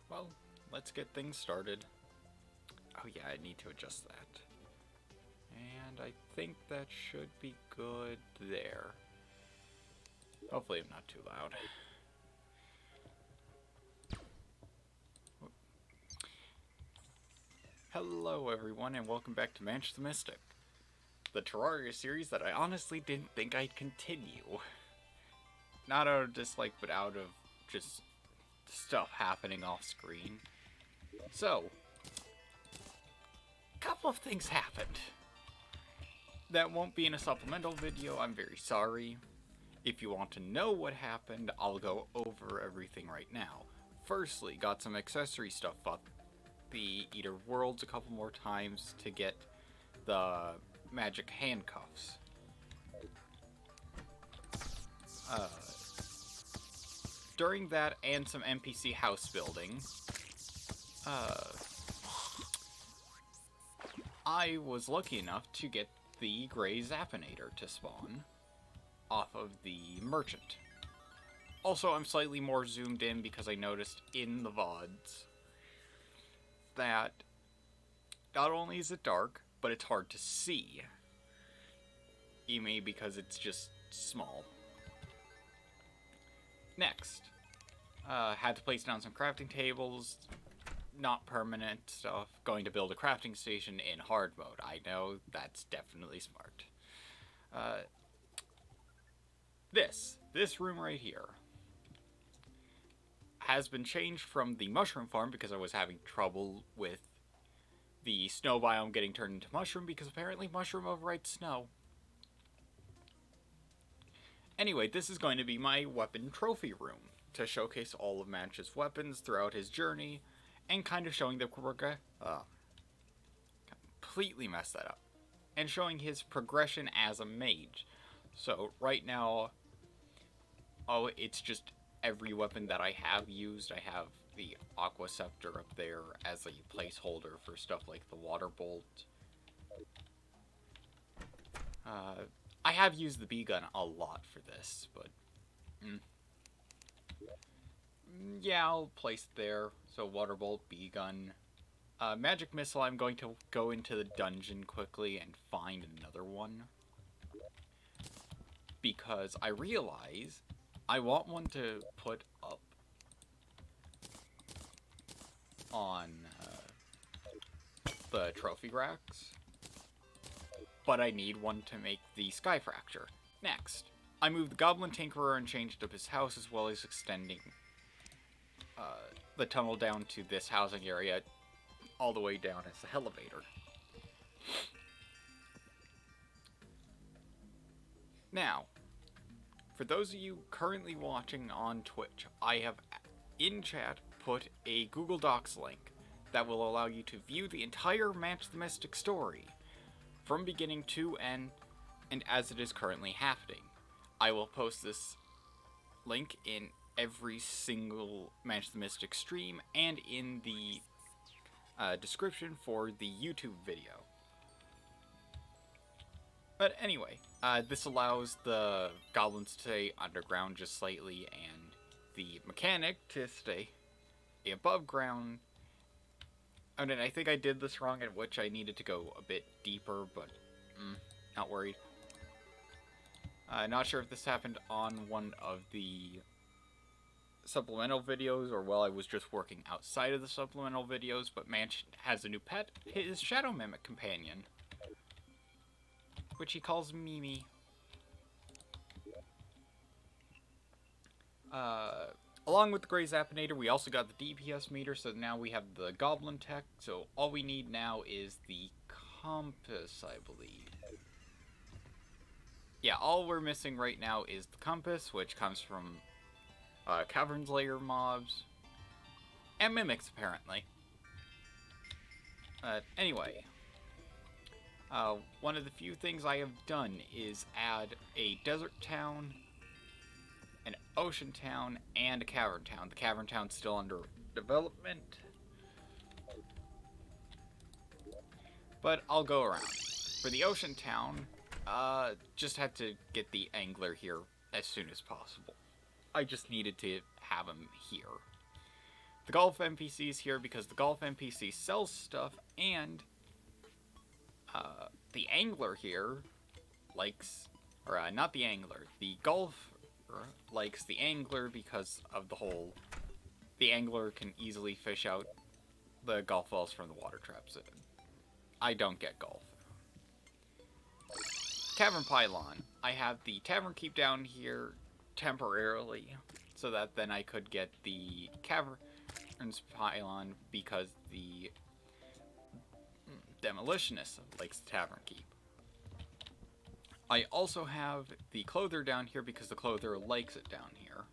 Well, let's get things started. Oh yeah, I need to adjust that. And I think that should be good there. Hopefully I'm not too loud. Hello everyone and welcome back to Manch the Mystic, the Terraria series that I honestly didn't think I'd continue. Not out of dislike, but out of just stuff happening off screen. So, a couple of things happened. That won't be in a supplemental video, I'm very sorry. If you want to know what happened, I'll go over everything right now. Firstly, got some accessory stuff up the Eater Worlds a couple more times to get the magic handcuffs. During that and some NPC house building, I was lucky enough to get the Grey Zappinator to spawn off of the merchant. Also, I'm slightly more zoomed in because I noticed in the VODs that not only is it dark, but it's hard to see. Even because it's just small. Next, had to place down some crafting tables, not permanent stuff, going to build a crafting station in hard mode. I know, that's definitely smart. This room right here has been changed from the mushroom farm because I was having trouble with the snow biome getting turned into mushroom because apparently mushroom overrides snow. Anyway, this is going to be my weapon trophy room to showcase all of Manch's weapons throughout his journey and kind of showing the completely messed that up and showing his progression as a mage. So right now, it's just every weapon that I have used. I have the Aqua Scepter up there as a placeholder for stuff like the Water Bolt. I have used the bee gun a lot for this, but yeah, I'll place it there. So Water Bolt, bee gun, magic missile. I'm going to go into the dungeon quickly and find another one because I realize I want one to put up on the trophy racks, but I need one to make the Sky Fracture. Next, I moved the Goblin Tinkerer and changed up his house as well as extending the tunnel down to this housing area all the way down as the elevator. Now, for those of you currently watching on Twitch, I have in chat put a Google Docs link that will allow you to view the entire Manch the Mystic story from beginning to end and as it is currently happening. I will post this link in every single Manch the Mystic stream and in the description for the YouTube video. But anyway, this allows the goblins to stay underground just slightly and the mechanic to stay above ground. And I think I did this wrong, at which I needed to go a bit deeper, but not worried. Not sure if this happened on one of the supplemental videos or while I was just working outside of the supplemental videos, but Manch has a new pet, his Shadow Mimic companion, which he calls Mimi. Along with the Grey Zappinator, we also got the DPS meter, so now we have the Goblin Tech, so all we need now is the compass, I believe. Yeah, all we're missing right now is the compass, which comes from Caverns Layer mobs, and mimics, apparently. Anyway, one of the few things I have done is add a desert town, an ocean town, and a cavern town. The cavern town's still under development, but I'll go around. For the ocean town, just had to get the angler here as soon as possible. I just needed to have him here. the golf NPC is here because the golf NPC sells stuff, and the angler here likes, or not the angler, the golfer likes the angler because of the whole, the angler can easily fish out the golf balls from the water traps. I don't get golf. Cavern Pylon. I have the Tavern Keep down here temporarily, so that then I could get the Caverns Pylon because the Demolitionist likes the Tavern Keep. I also have the Clother down here because the Clother likes it down here.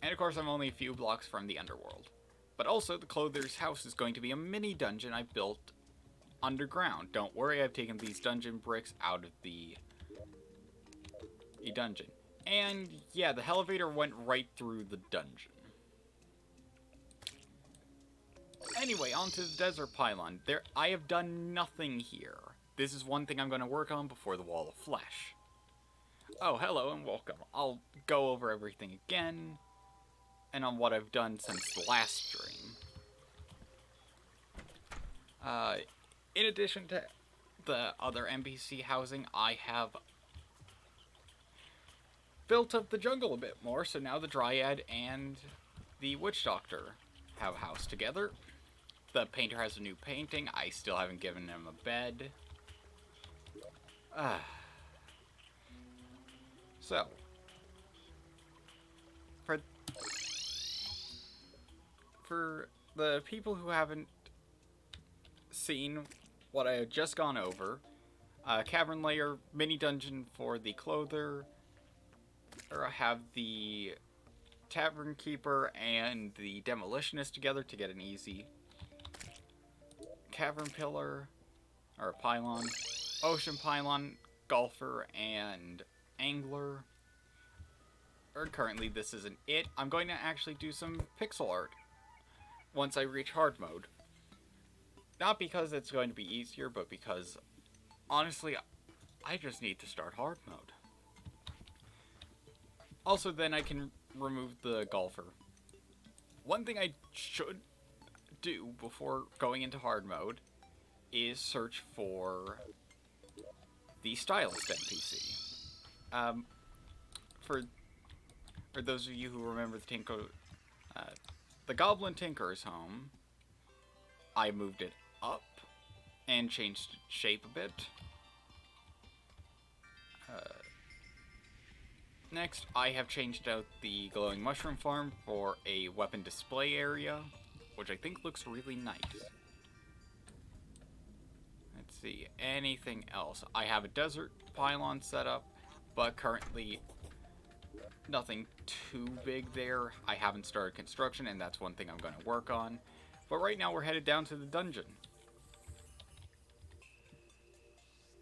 And of course I'm only a few blocks from the Underworld. But also the Clother's house is going to be a mini dungeon I built underground. Don't worry, I've taken these dungeon bricks out of the dungeon. And yeah, the elevator went right through the dungeon. Anyway, onto the Desert Pylon. I have done nothing here. This is one thing I'm going to work on before the Wall of Flesh. Oh, hello and welcome. I'll go over everything again, and on what I've done since the last stream. In addition to the other NPC housing, I have built up the jungle a bit more, so now the Dryad and the Witch Doctor have a house together. The painter has a new painting. I still haven't given him a bed. So, for the people who haven't seen what I have just gone over, Cavern Layer, mini dungeon for the Clother, or I have the Tavern Keeper and the Demolitionist together to get an easy Cavern Pillar, or Pylon, Ocean Pylon, Golfer, and Angler. Or currently this isn't it. I'm going to actually do some pixel art once I reach hard mode. Not because it's going to be easier, but because, honestly, I just need to start hard mode. Also, then I can remove the Golfer. One thing I should do before going into hard mode is search for the Stylist NPC. For those of you who remember the Goblin Tinker's home, I moved it up and changed its shape a bit. Next, I have changed out the Glowing Mushroom Farm for a weapon display area, which I think looks really nice. Let's see, anything else? I have a Desert Pylon set up, but currently nothing too big there. I haven't started construction, and that's one thing I'm going to work on. But right now we're headed down to the dungeon,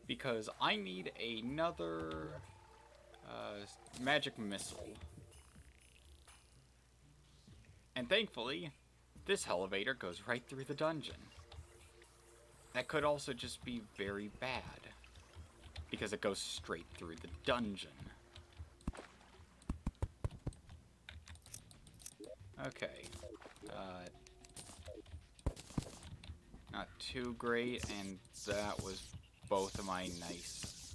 because I need another magic missile. And thankfully, this elevator goes right through the dungeon. That could also just be very bad, because it goes straight through the dungeon. Okay. Not too great, and that was both of my nice,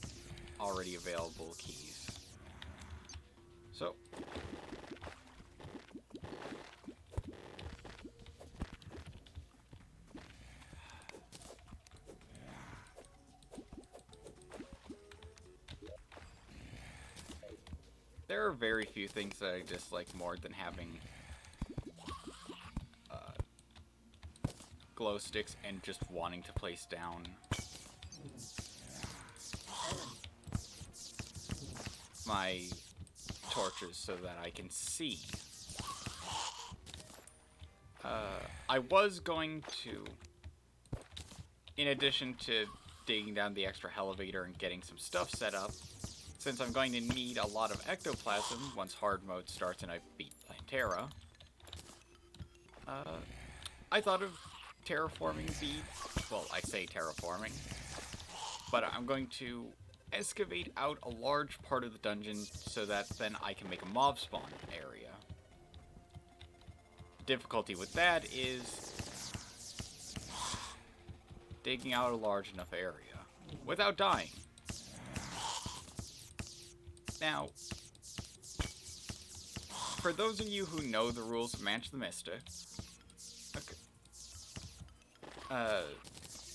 already available keys. So, there are very few things that I dislike more than having glow sticks and just wanting to place down my torches so that I can see. I was going to, in addition to digging down the extra elevator and getting some stuff set up, since I'm going to need a lot of ectoplasm once hard mode starts and I beat Plantera, I thought of terraforming well, I say terraforming, but I'm going to excavate out a large part of the dungeon so that then I can make a mob spawn area. Difficulty with that is digging out a large enough area without dying. Now, for those of you who know the rules of Manch the Mystic,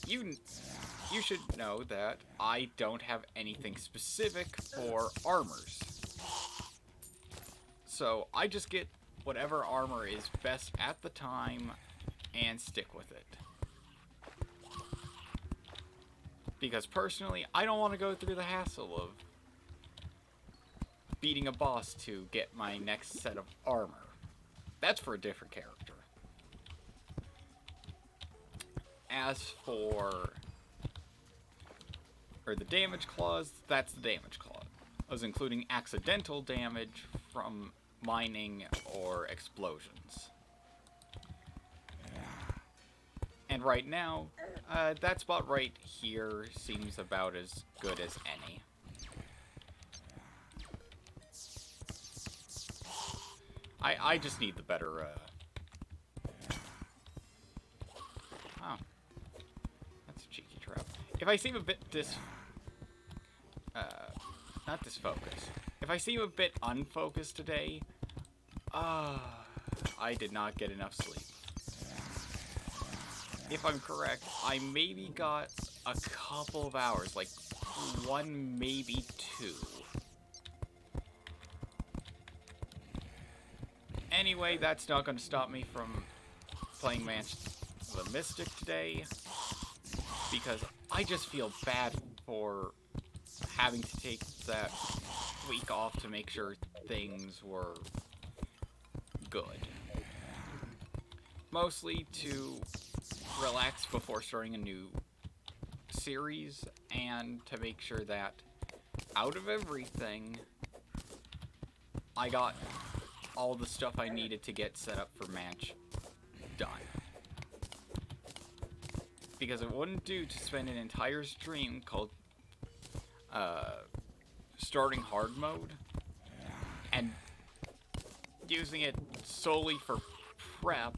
you should know that I don't have anything specific for armors. So I just get whatever armor is best at the time and stick with it. Because personally, I don't want to go through the hassle of beating a boss to get my next set of armor. That's for a different character. As for the damage clause, that's the damage clause. I was including accidental damage from mining or explosions. And right now, that spot right here seems about as good as any. I just need the better, Oh. That's a cheeky trap. If I seem a bit not disfocused. If I seem a bit unfocused today, I did not get enough sleep. If I'm correct, I maybe got a couple of hours, like 1, maybe 2. Anyway, that's not going to stop me from playing Manch the Mystic today, because I just feel bad for having to take that week off to make sure things were good. Mostly to relax before starting a new series, and to make sure that out of everything, I got all the stuff I needed to get set up for Manch done. Because it wouldn't do to spend an entire stream called starting hard mode and using it solely for prep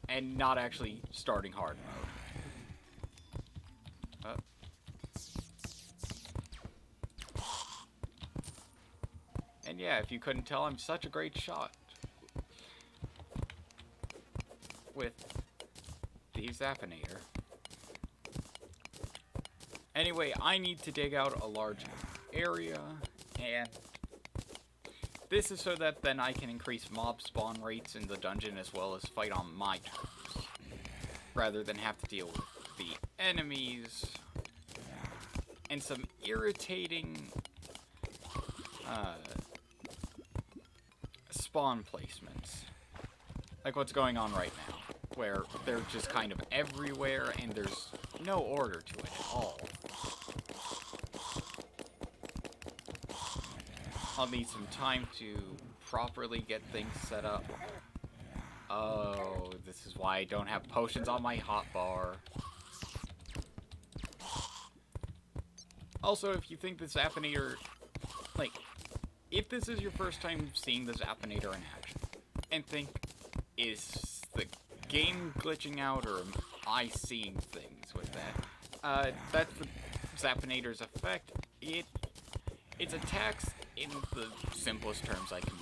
and not actually starting hard mode. And yeah, if you couldn't tell, I'm such a great shot with the Zappinator. Anyway, I need to dig out a large area, and this is so that then I can increase mob spawn rates in the dungeon as well as fight on my terms, rather than have to deal with the enemies and some irritating spawn placements, like what's going on right now, where they're just kind of everywhere and there's no order to it at all. I'll need some time to properly get things set up. Oh, this is why I don't have potions on my hotbar. Also, if you think the Zappinator, like, if this is your first time seeing the Zappinator in action, and think, is the game glitching out, or am I seeing things with that? That's the Zappinator's effect. Its attacks, in the simplest terms I can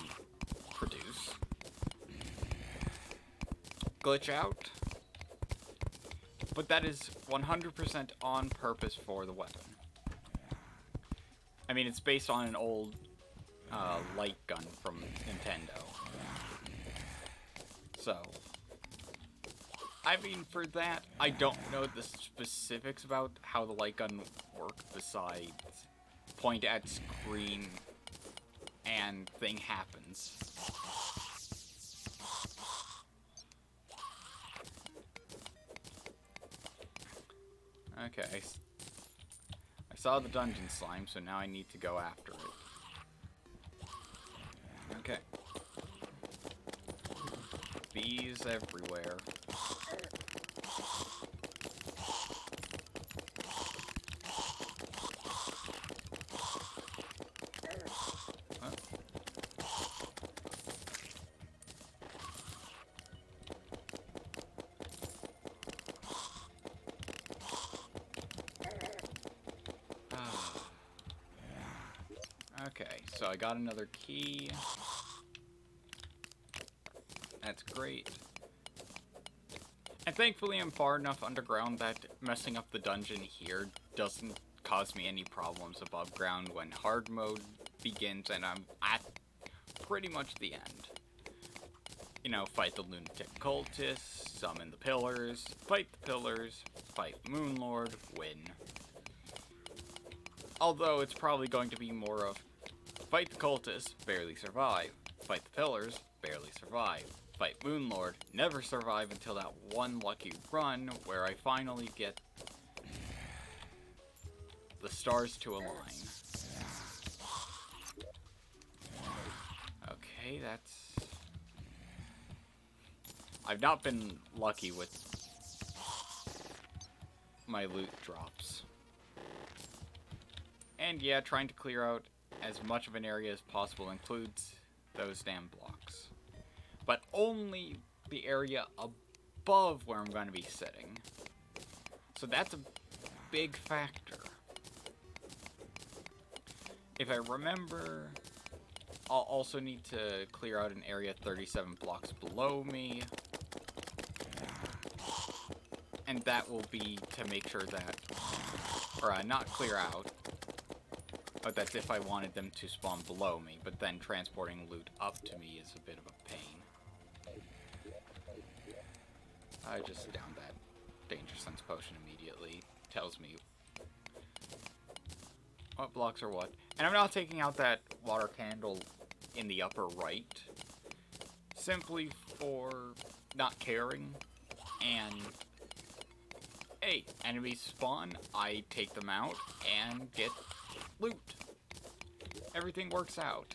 produce, glitch out, but that is 100% on purpose for the weapon. I mean, it's based on an old light gun from Nintendo. So, I mean, for that, I don't know the specifics about how the light gun works besides point at screen and thing happens. Okay, I saw the dungeon slime, so now I need to go after it. Okay. Bees everywhere. so I got another key. That's great. And thankfully I'm far enough underground that messing up the dungeon here doesn't cause me any problems above ground when hard mode begins and I'm at pretty much the end. You know, fight the lunatic cultists, summon the pillars, fight the pillars, fight Moonlord, win. Although it's probably going to be more of fight the cultists, barely survive, fight the pillars, barely survive, fight Moonlord, never survive until that one lucky run where I finally get the stars to align. Okay, that's... I've not been lucky with my loot drops. And yeah, trying to clear out as much of an area as possible includes those damn blocks. But only the area above where I'm going to be sitting. So that's a big factor. If I remember, I'll also need to clear out an area 37 blocks below me. And that will be to make sure that, or not clear out, but that's if I wanted them to spawn below me, but then transporting loot up to me is a bit of a pain. I just downed that Danger Sense potion immediately. Tells me what blocks are what. And I'm not taking out that water candle in the upper right, simply for not caring, and hey, enemies spawn, I take them out and get loot. Everything works out.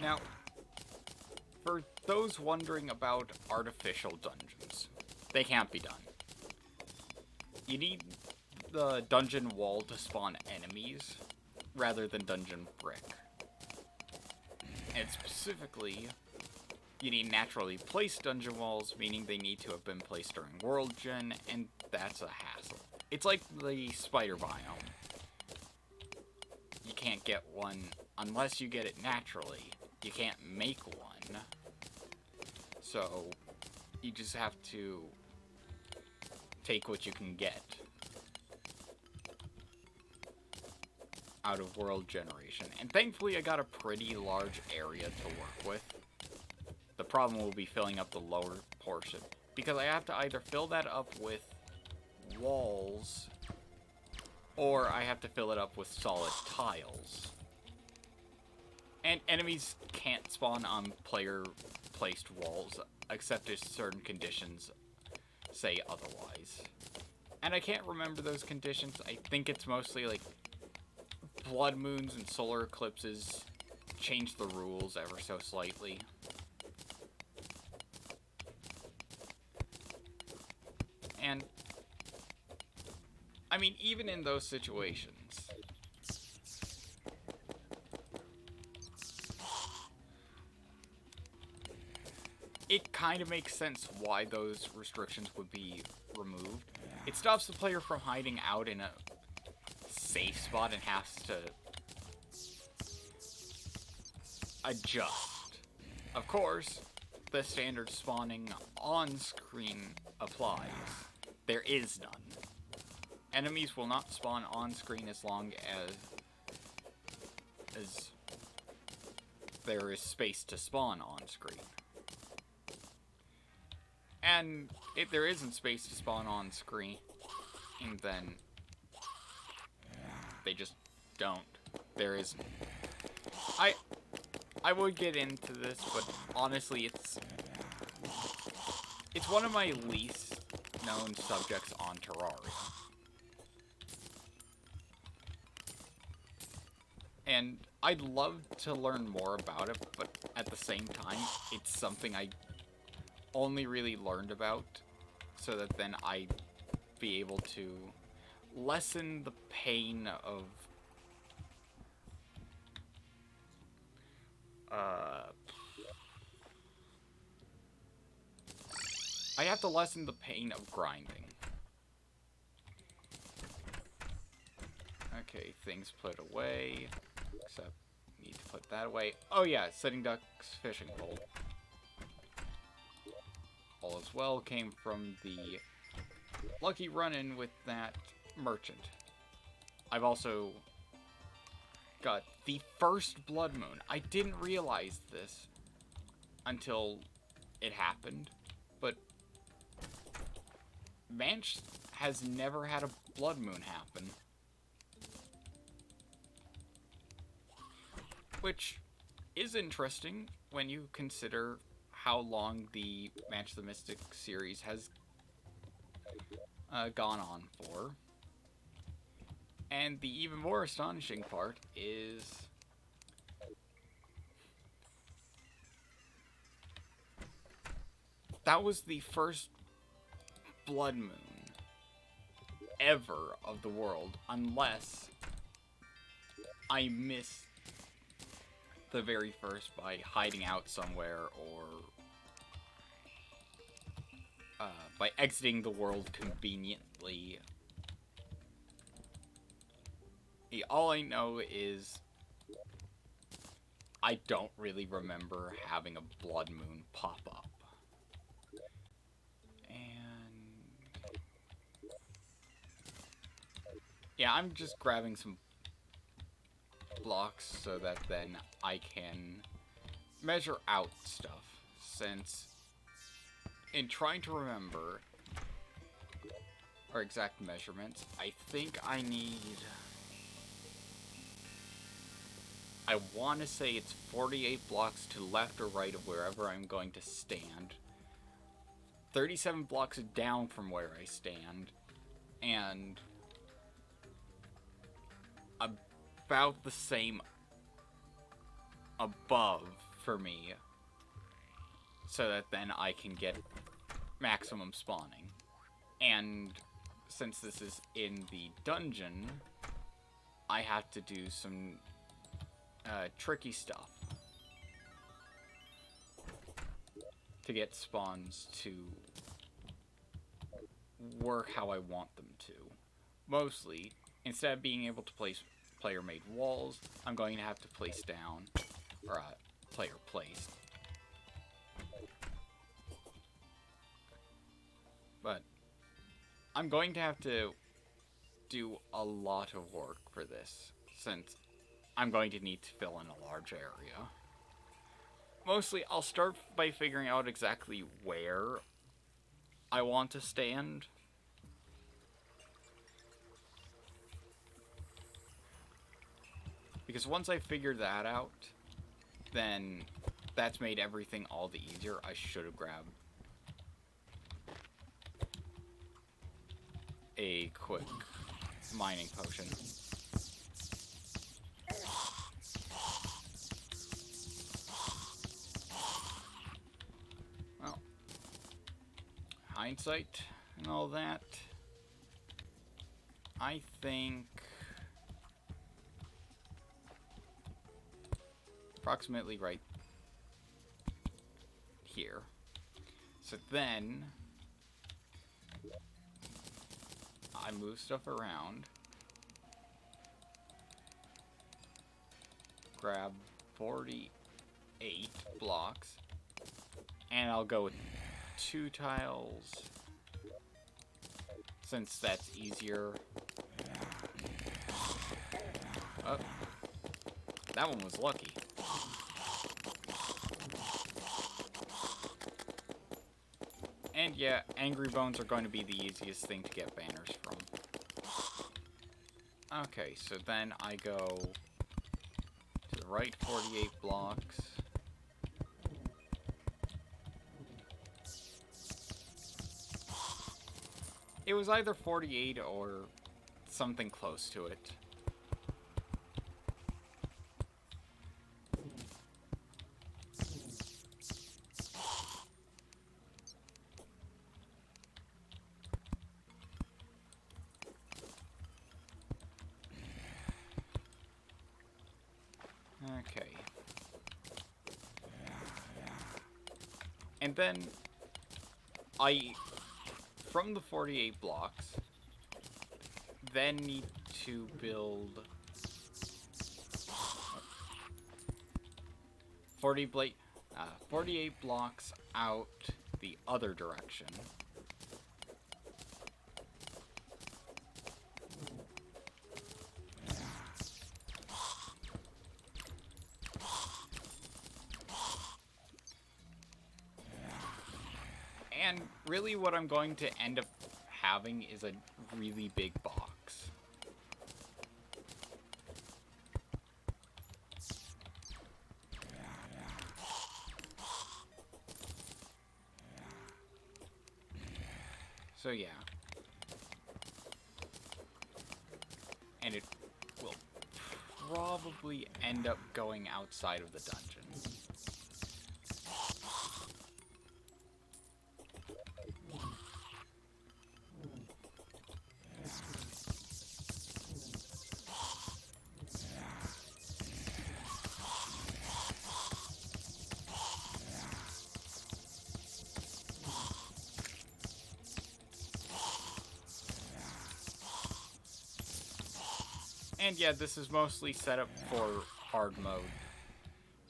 Now, for those wondering about artificial dungeons, they can't be done. You need the dungeon wall to spawn enemies, rather than dungeon brick. And specifically, you need naturally placed dungeon walls, meaning they need to have been placed during World Gen, and that's a hassle. It's like the spider biome. You can't get one unless you get it naturally. You can't make one. So, you just have to take what you can get out of world generation. And thankfully I got a pretty large area to work with. The problem will be filling up the lower portion, because I have to either fill that up with walls, or I have to fill it up with solid tiles. And enemies can't spawn on player-placed walls, except if certain conditions say otherwise. And I can't remember those conditions. I think it's mostly like blood moons and solar eclipses change the rules ever so slightly. And I mean, even in those situations, it kind of makes sense why those restrictions would be removed. It stops the player from hiding out in a safe spot and has to adjust. Of course, the standard spawning on screen applies. There is none. Enemies will not spawn on screen as long as there is space to spawn on screen. And if there isn't space to spawn on screen, then they just don't. There isn't. I would get into this, but honestly, it's one of my least known subjects on Terraria. And I'd love to learn more about it, but at the same time, it's something I only really learned about so that then I'd be able to lessen the pain of I have to lessen the pain of grinding. Okay, things put away. Except, need to put that away. Oh yeah, Setting Duck's fishing pole. All as well came from the lucky run-in with that merchant. I've also got the first blood moon. I didn't realize this until it happened, but Manch has never had a blood moon happen. Which is interesting when you consider how long the Manch the Mystic series has gone on for. And the even more astonishing part is that was the first blood moon ever of the world, unless I missed the very first by hiding out somewhere or by exiting the world conveniently. All I know is I don't really remember having a blood moon pop up. And yeah, I'm just grabbing some blocks so that then I can measure out stuff, since in trying to remember our exact measurements, I think I want to say it's 48 blocks to left or right of wherever I'm going to stand, 37 blocks down from where I stand, and about the same above for me, so that then I can get maximum spawning. And since this is in the dungeon, I have to do some tricky stuff to get spawns to work how I want them to. Mostly, instead of being able to place player-made walls, I'm going to have to place down, or player-placed. But I'm going to have to do a lot of work for this, since I'm going to need to fill in a large area. Mostly, I'll start by figuring out exactly where I want to stand. Because once I figure that out, then that's made everything all the easier. I should have grabbed a quick mining potion. Well, hindsight and all that, I think approximately right here. So then I move stuff around, grab 48 blocks, and I'll go with 2 tiles, since that's easier. Oh, that one was lucky. And yeah, Angry Bones are going to be the easiest thing to get banners from. Okay, so then I go to the right 48 blocks. It was either 48 or something close to it. And then from the 48 blocks, then need to build 48 blocks out the other direction. And really what I'm going to end up having is a really big box. So yeah. And it will probably end up going outside of the dungeon. And yeah, this is mostly set up for hard mode,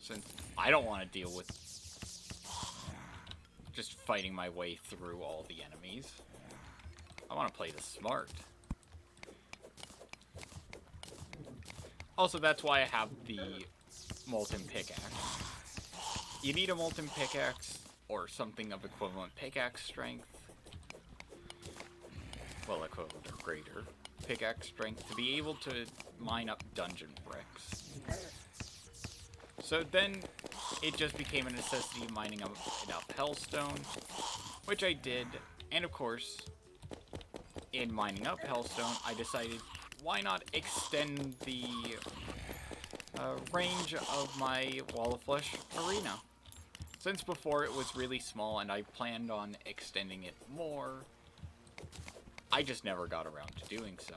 since I don't want to deal with just fighting my way through all the enemies. I want to play this smart. Also, that's why I have the molten pickaxe. You need a molten pickaxe, or something of equivalent pickaxe strength. Well, equivalent or greater pickaxe strength to be able to mine up dungeon bricks. So then it just became a necessity of mining up enough hellstone, which I did, and of course, in mining up hellstone, I decided why not extend the range of my Wall of Flesh arena. Since before it was really small and I planned on extending it more, I just never got around to doing so.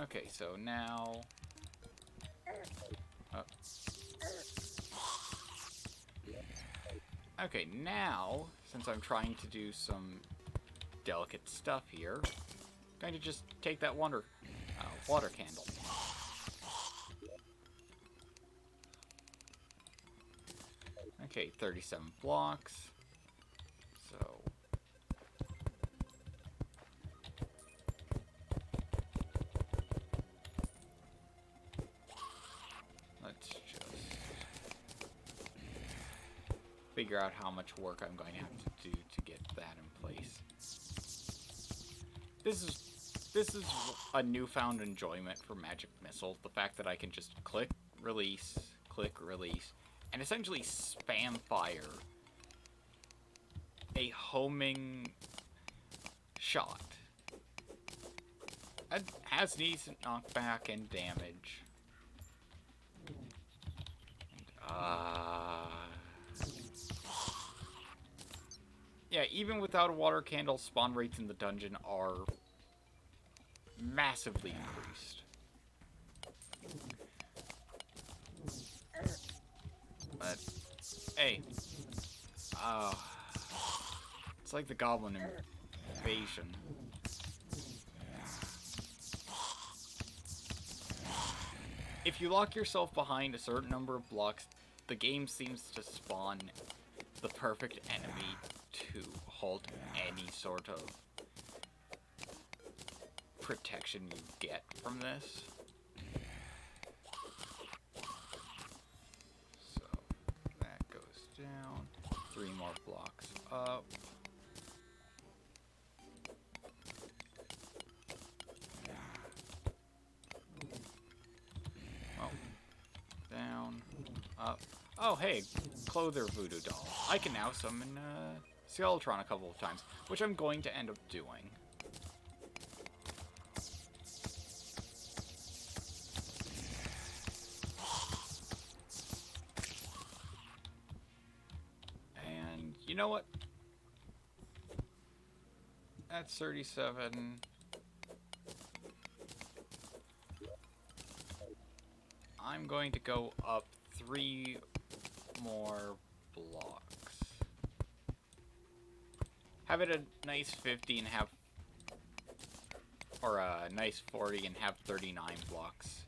Okay, so now... Okay, now, since I'm trying to do some delicate stuff here, I'm going to just take that water candle. Okay, 37 blocks. So... let's just figure out how much work I'm going to have to do to get that in place. This is a newfound enjoyment for magic missiles. The fact that I can just click, release, and essentially spam fire a homing shot. It has decent knockback and damage. Yeah, even without a water candle, spawn rates in the dungeon are massively increased. But, hey. It's like the goblin invasion. If you lock yourself behind a certain number of blocks, the game seems to spawn the perfect enemy to halt any sort of protection you get from this. So that goes down. 3 more blocks up. Oh. Down. Up. Oh, hey, Clother Voodoo Doll. I can now summon Skeletron a couple of times, which I'm going to end up doing. And you know what? That's 37. I'm going to go up 3 more blocks. have it a nice 50 and have, or a nice 40 and have 39 blocks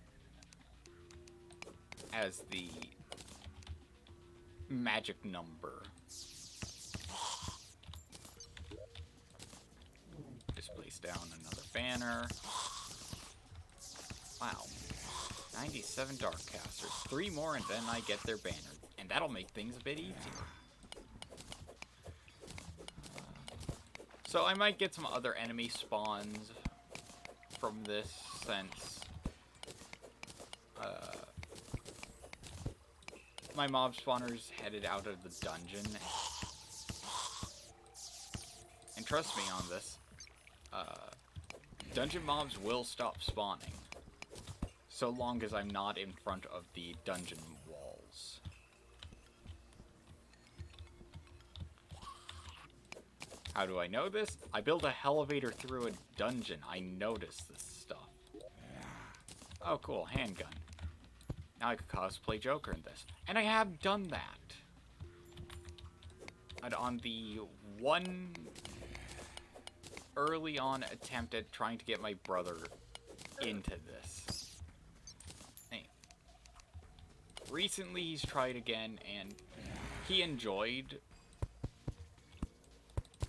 as the magic number. Just place down another banner. Wow. 97 Dark Casters. 3 more and then I get their banner. And that'll make things a bit easier. So I might get some other enemy spawns from this, since my mob spawner's headed out of the dungeon. And trust me on this, dungeon mobs will stop spawning, so long as I'm not in front of the dungeon walls. How do I know this? I built a elevator through a dungeon. I notice this stuff. Oh cool, handgun. Now I could cosplay Joker in this. And I have done that. And on the one early on attempt at trying to get my brother into this. Hey. Recently he's tried again and he enjoyed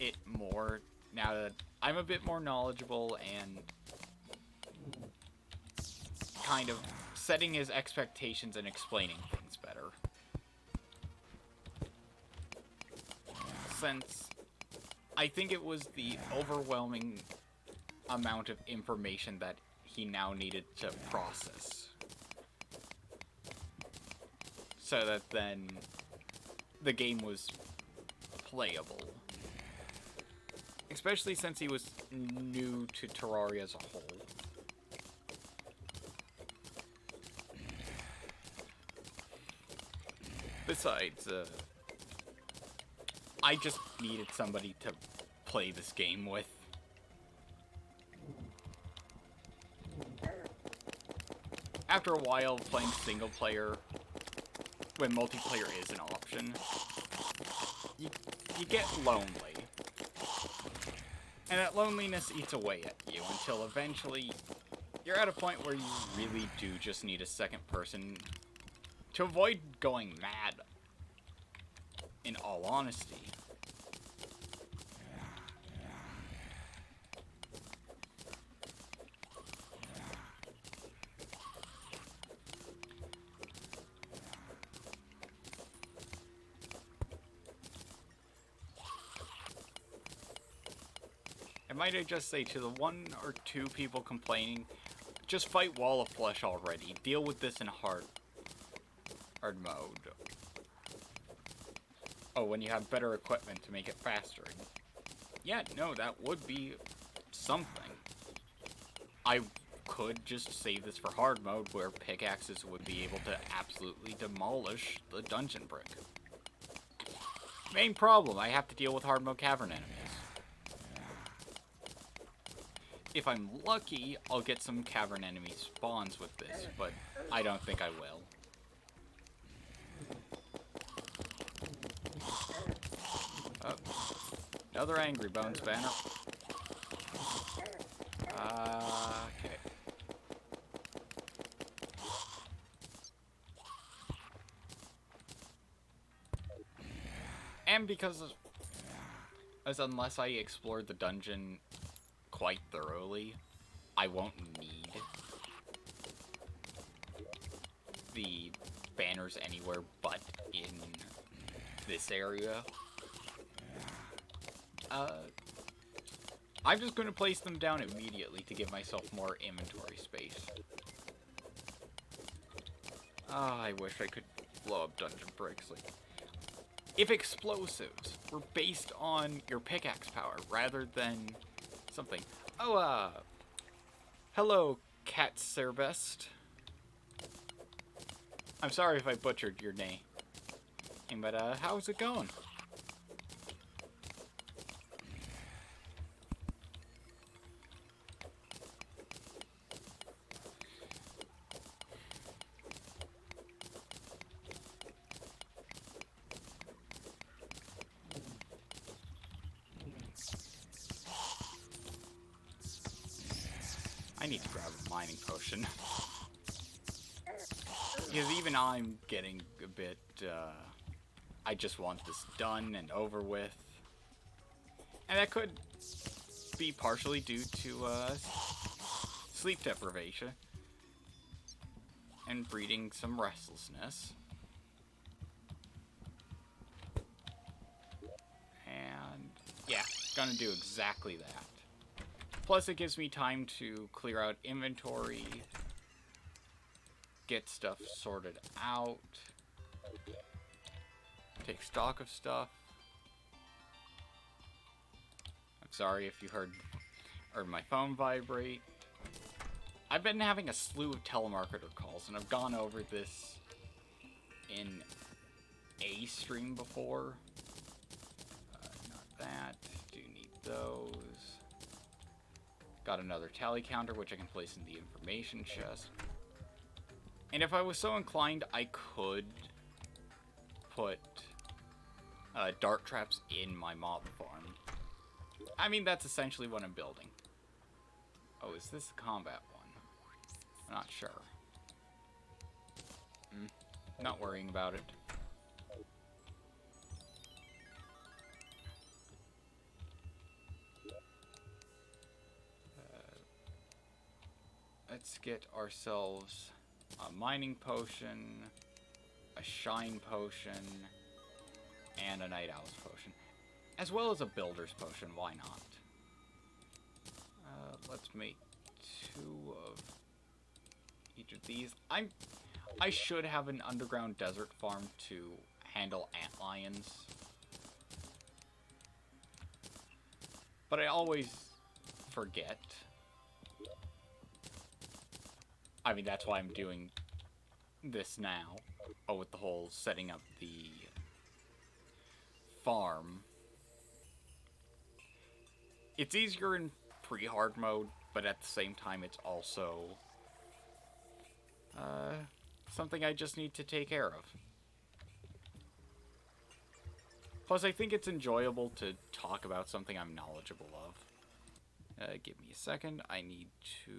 it more now that I'm a bit more knowledgeable and kind of setting his expectations and explaining things better. Since I think it was the overwhelming amount of information that he now needed to process. So that then the game was playable. Especially since he was new to Terraria as a whole. Besides, I just needed somebody to play this game with. After a while playing single player, when multiplayer is an option, you get lonely. And that loneliness eats away at you until eventually you're at a point where you really do just need a second person to avoid going mad, in all honesty. And might I just say to the 1 or 2 people complaining, just fight Wall of Flesh already. Deal with this in hard mode. Oh, when you have better equipment to make it faster. Yeah, no, that would be something. I could just save this for hard mode, where pickaxes would be able to absolutely demolish the dungeon brick. Main problem, I have to deal with hard mode cavern enemies. If I'm lucky, I'll get some cavern enemy spawns with this, but I don't think I will. Oh, another Angry Bones banner. Okay. And because as unless I explored the dungeon quite thoroughly, I won't need the banners anywhere but in this area. I'm just going to place them down immediately to give myself more inventory space. I wish I could blow up dungeon bricks. Like, if explosives were based on your pickaxe power rather than something. Oh, hello, Cat Cerbest. I'm sorry if I butchered your name, but how's it going? need to grab a mining potion. Because even I'm getting a bit, I just want this done and over with. And that could be partially due to, sleep deprivation. And breeding some restlessness. And, yeah, gonna do exactly that. Plus, it gives me time to clear out inventory, get stuff sorted out, take stock of stuff. I'm sorry if you heard my phone vibrate. I've been having a slew of telemarketer calls, and I've gone over this in a stream before. Not that. Do need those. Got another tally counter, which I can place in the information chest. And if I was so inclined, I could put dart traps in my mob farm. I mean, that's essentially what I'm building. Oh, is this a combat one? I'm not sure. Not worrying about it. Let's get ourselves a mining potion, a shine potion, and a night owl's potion. As well as a builder's potion, why not? Let's make 2 of each of these. I should have an underground desert farm to handle antlions. But I always forget. I mean, that's why I'm doing this now. Oh, with the whole setting up the farm. It's easier in pre-hard mode, but at the same time it's also something I just need to take care of. Plus, I think it's enjoyable to talk about something I'm knowledgeable of. Give me a second. I need to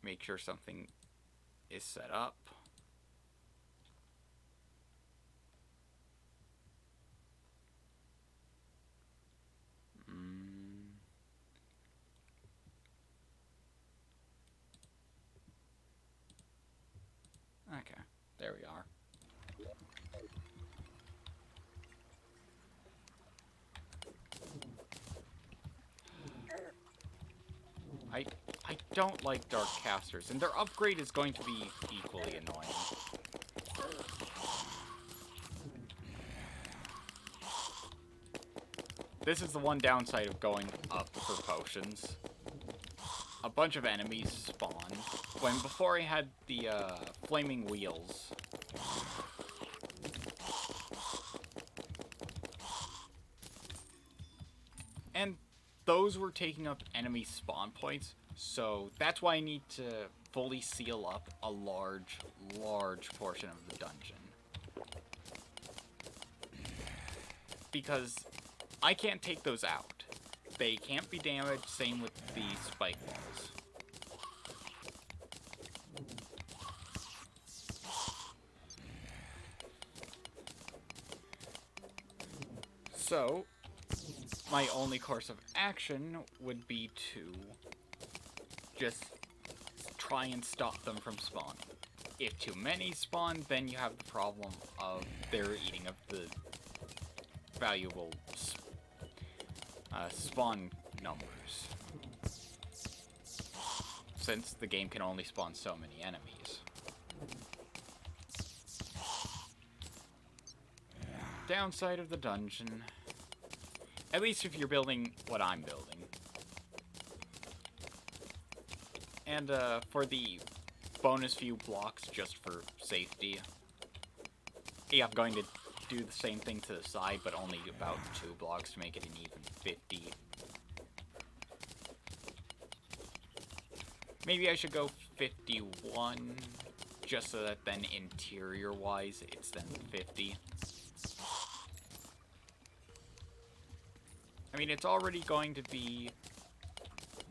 make sure something is set up. Okay, there we are. I don't like dark casters, and their upgrade is going to be equally annoying. This is the one downside of going up for potions. A bunch of enemies spawn. When before I had the flaming wheels. And those were taking up enemy spawn points, so that's why I need to fully seal up a large portion of the dungeon. Because I can't take those out. They can't be damaged, same with the spike walls. So, my only course of action would be to just try and stop them from spawning. If too many spawn, then you have the problem of their eating up the valuable spawn numbers. Since the game can only spawn so many enemies. Downside of the dungeon. At least if you're building what I'm building. And for the bonus few blocks just for safety. Yeah, I'm going to do the same thing to the side, but only about 2 blocks to make it an even 50. Maybe I should go 51, just so that then interior-wise it's then 50. I mean, it's already going to be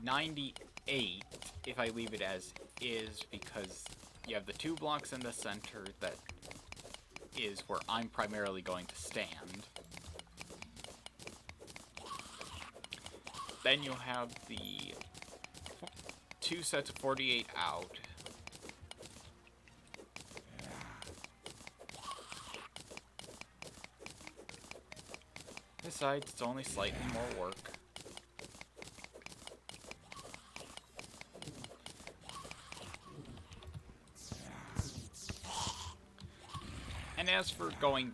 98 if I leave it as is, because you have the 2 blocks in the center that is where I'm primarily going to stand. Then you'll have the 2 sets of 48 out. This side, it's only slightly more work. And as for going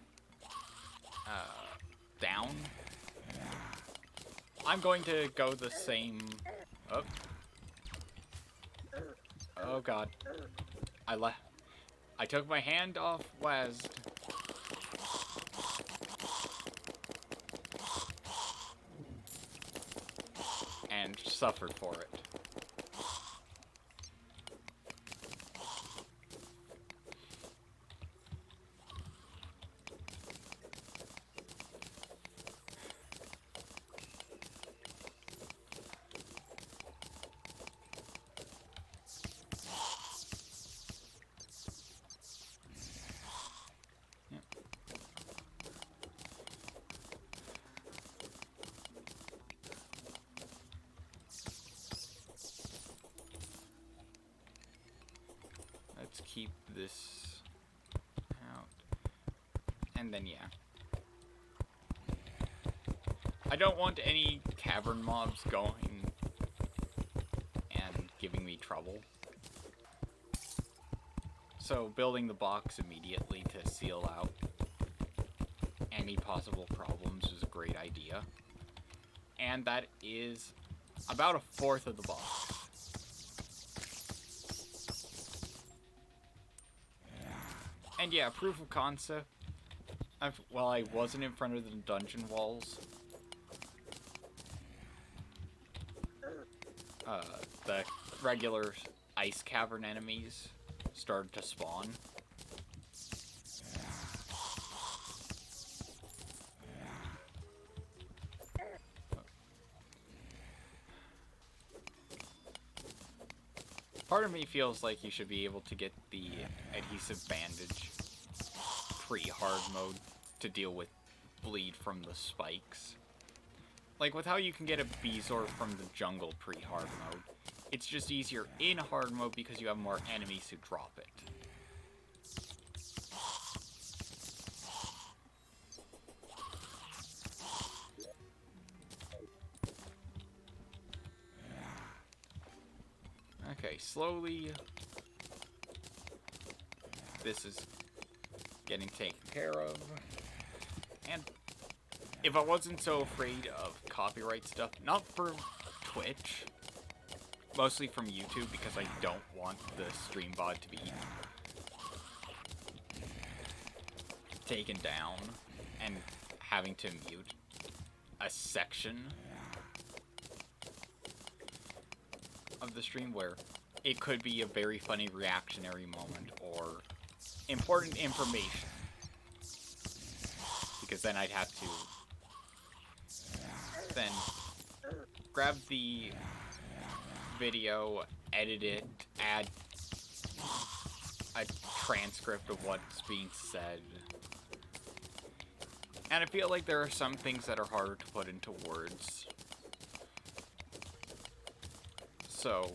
down, I'm going to go the same... Oh, oh god. I took my hand off West. And suffered for it. Let's keep this out. And then, yeah. I don't want any cavern mobs going and giving me trouble. So building the box immediately to seal out any possible problems is a great idea. And that is about 1/4 of the box. And yeah, proof of concept. Well, I wasn't in front of the dungeon walls. The regular ice cavern enemies started to spawn. Part of me feels like you should be able to get the adhesive bandage pre-hard mode to deal with bleed from the spikes. Like with how you can get a Bezoar from the jungle pre-hard mode. It's just easier in hard mode because you have more enemies who drop it. Okay, slowly, this is getting taken care of. And if I wasn't so afraid of copyright stuff, not for Twitch, mostly from YouTube, because I don't want the stream bot to be taken down and having to mute a section of the stream where it could be a very funny reactionary moment or important information, because then I'd have to then grab the video, edit it, add a transcript of what's being said. And I feel like there are some things that are harder to put into words. So,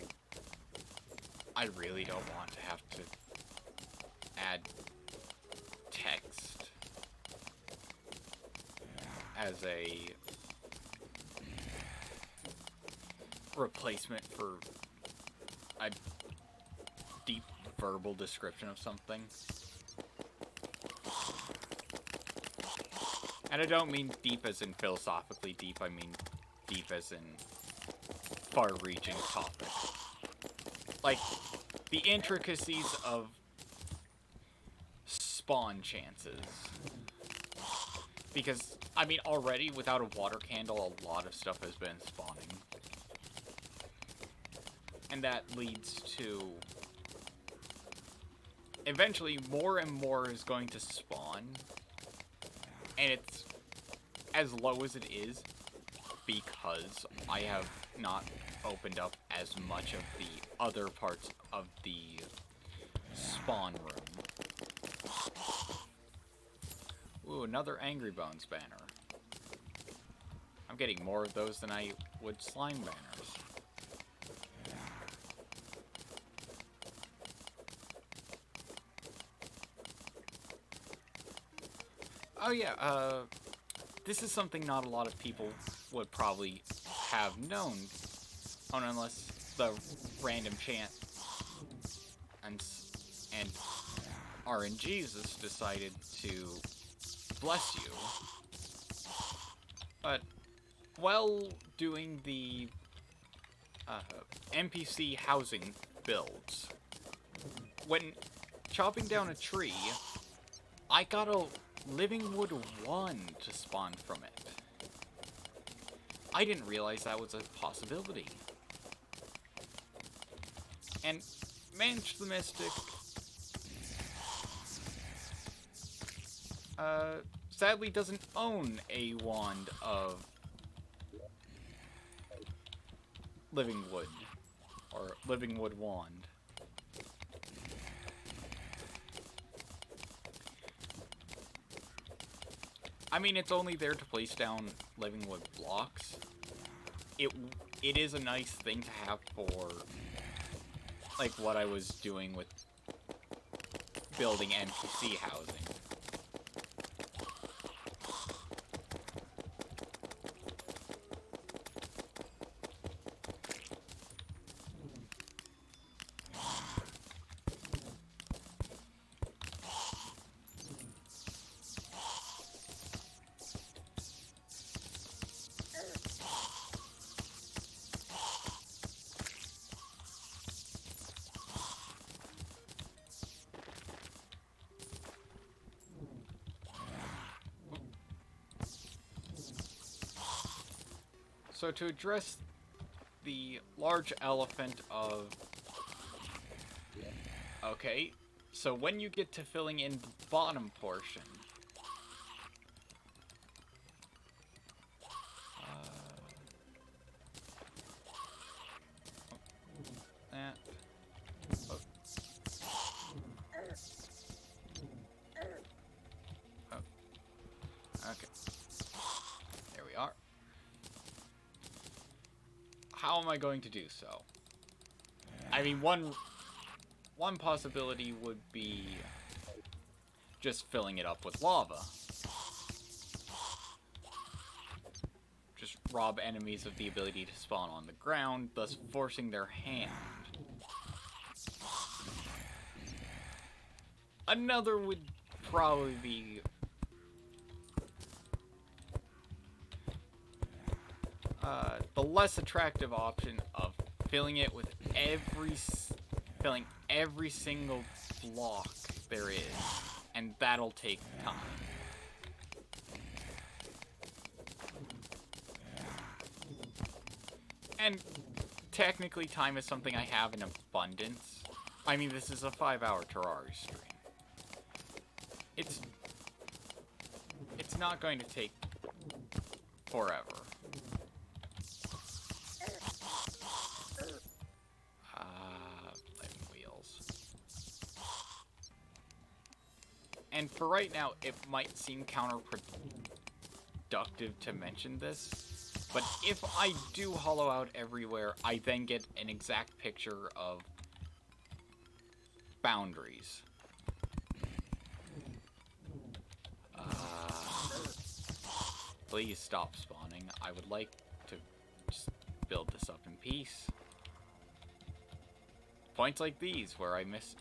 I really don't want to have to add text as a replacement for a deep verbal description of something. And I don't mean deep as in philosophically deep, I mean deep as in far-reaching topic. Like, the intricacies of spawn chances. Because, I mean, already, without a water candle, a lot of stuff has been spawning. And that leads to... eventually, more and more is going to spawn. And it's as low as it is because I have not opened up as much of the other parts of the spawn room. Ooh, another Angry Bones banner. I'm getting more of those than I would slime banners. Oh yeah, this is something not a lot of people would probably have known, unless the random chant and RNGs decided to bless you. But while doing the NPC housing builds, when chopping down a tree, I got a living wood 1 to spawn from it. I didn't realize that was a possibility. And Manch the Mystic sadly doesn't own a wand of living wood, or living wood wand. I mean, it's only there to place down living wood blocks. It is a nice thing to have for, like, what I was doing with building NPC housing. So to address the large elephant of... Okay, so when you get to filling in the bottom portion... that... Oh. Oh. Okay. There we are. How am I going to do so? I mean, one possibility would be just filling it up with lava. Just rob enemies of the ability to spawn on the ground, thus forcing their hand. Another would probably be... the less attractive option of filling it with filling every single block there is, and that'll take time. And technically time is something I have in abundance. I mean, this is a 5-hour Terraria stream. It's not going to take forever. And for right now, it might seem counterproductive to mention this, but if I do hollow out everywhere, I then get an exact picture of boundaries. Please stop spawning. I would like to just build this up in peace. Points like these, where I missed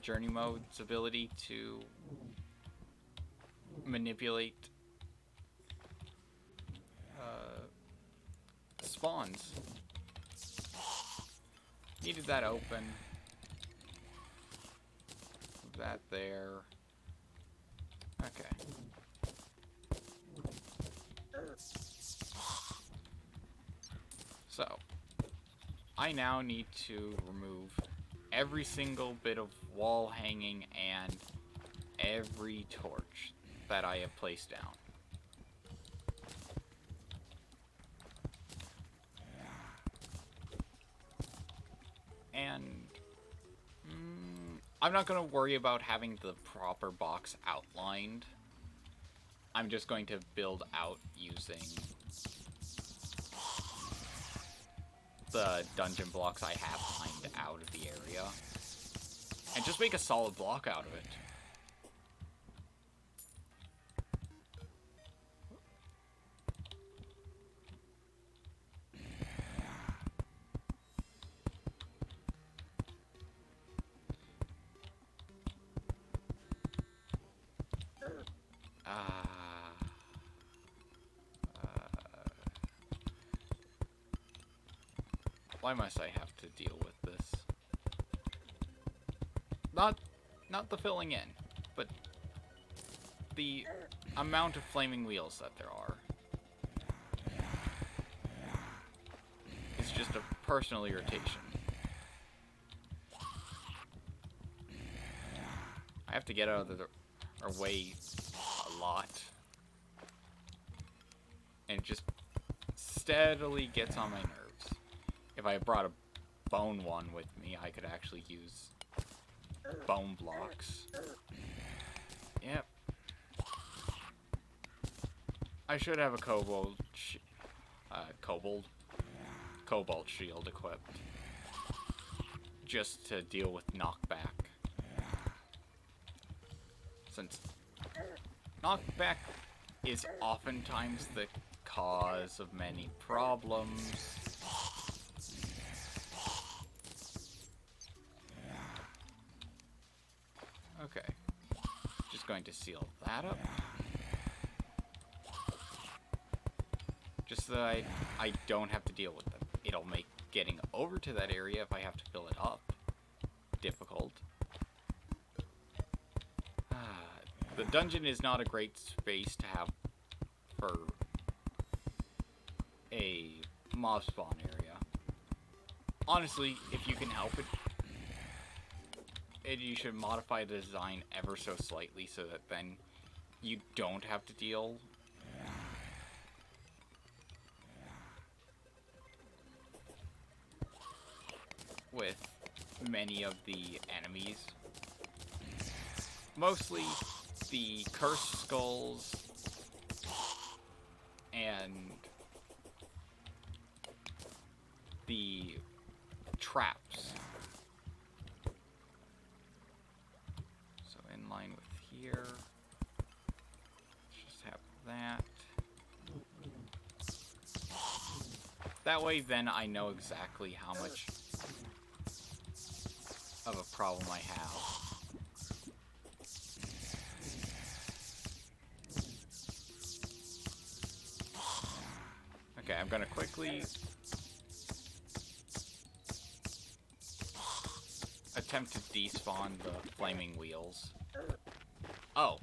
Journey Mode's ability to manipulate spawns. Needed that open. Move that there. Okay. So, I now need to remove every single bit of wall hanging and every torch that I have placed down. And I'm not going to worry about having the proper box outlined. I'm just going to build out using the dungeon blocks I have mined out of the area. And just make a solid block out of it. Why must I have to deal with this? Not the filling in, but the amount of flaming wheels that there are. It's just a personal irritation. I have to get out of our way a lot. And it just steadily gets on my nerves. If I brought a bone one with me, I could actually use bone blocks. Yep. I should have a cobalt shield equipped. Just to deal with knockback. Since knockback is oftentimes the cause of many problems. Okay. Just going to seal that up. Just so that I don't have to deal with them. It'll make getting over to that area, if I have to fill it up, difficult. The dungeon is not a great space to have for a mob spawn area. Honestly, if you can help it, you should modify the design ever so slightly so that then you don't have to deal with many of the enemies. Mostly the cursed skulls and the traps. So in line with here, just have that. That way then I know exactly how much of a problem I have. Okay, I'm gonna quickly attempt to despawn the flaming wheels. Oh,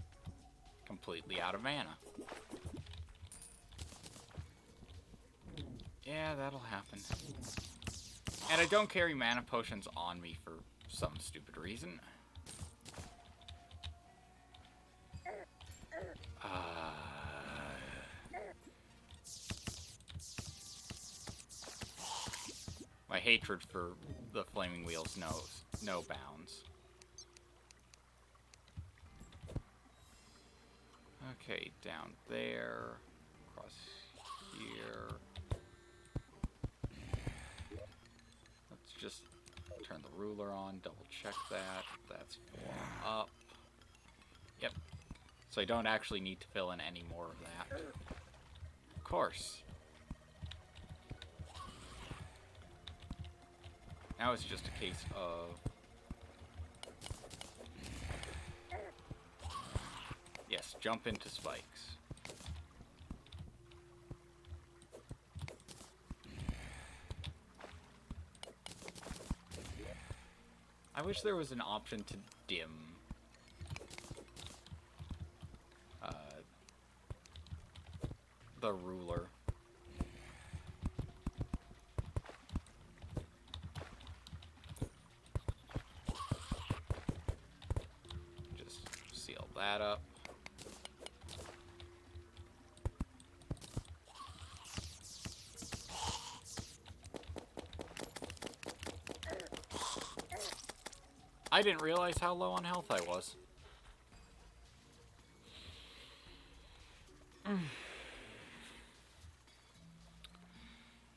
completely out of mana. Yeah, that'll happen. And I don't carry mana potions on me for some stupid reason. My hatred for the flaming wheels knows no bounds. Okay, down there, across here. Let's just turn the ruler on, double check that. That's 4 up. Yep. So I don't actually need to fill in any more of that. Of course. Now it's just a case of... Yes, jump into spikes. I wish there was an option to dim the ruler. Just seal that up. I didn't realize how low on health I was.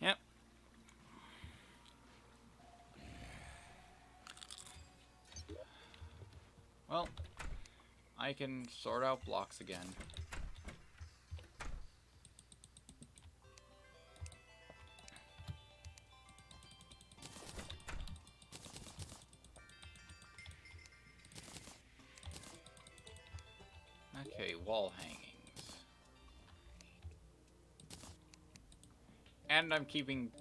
Yep. Well, I can sort out blocks again. Okay, wall hangings. And I'm keeping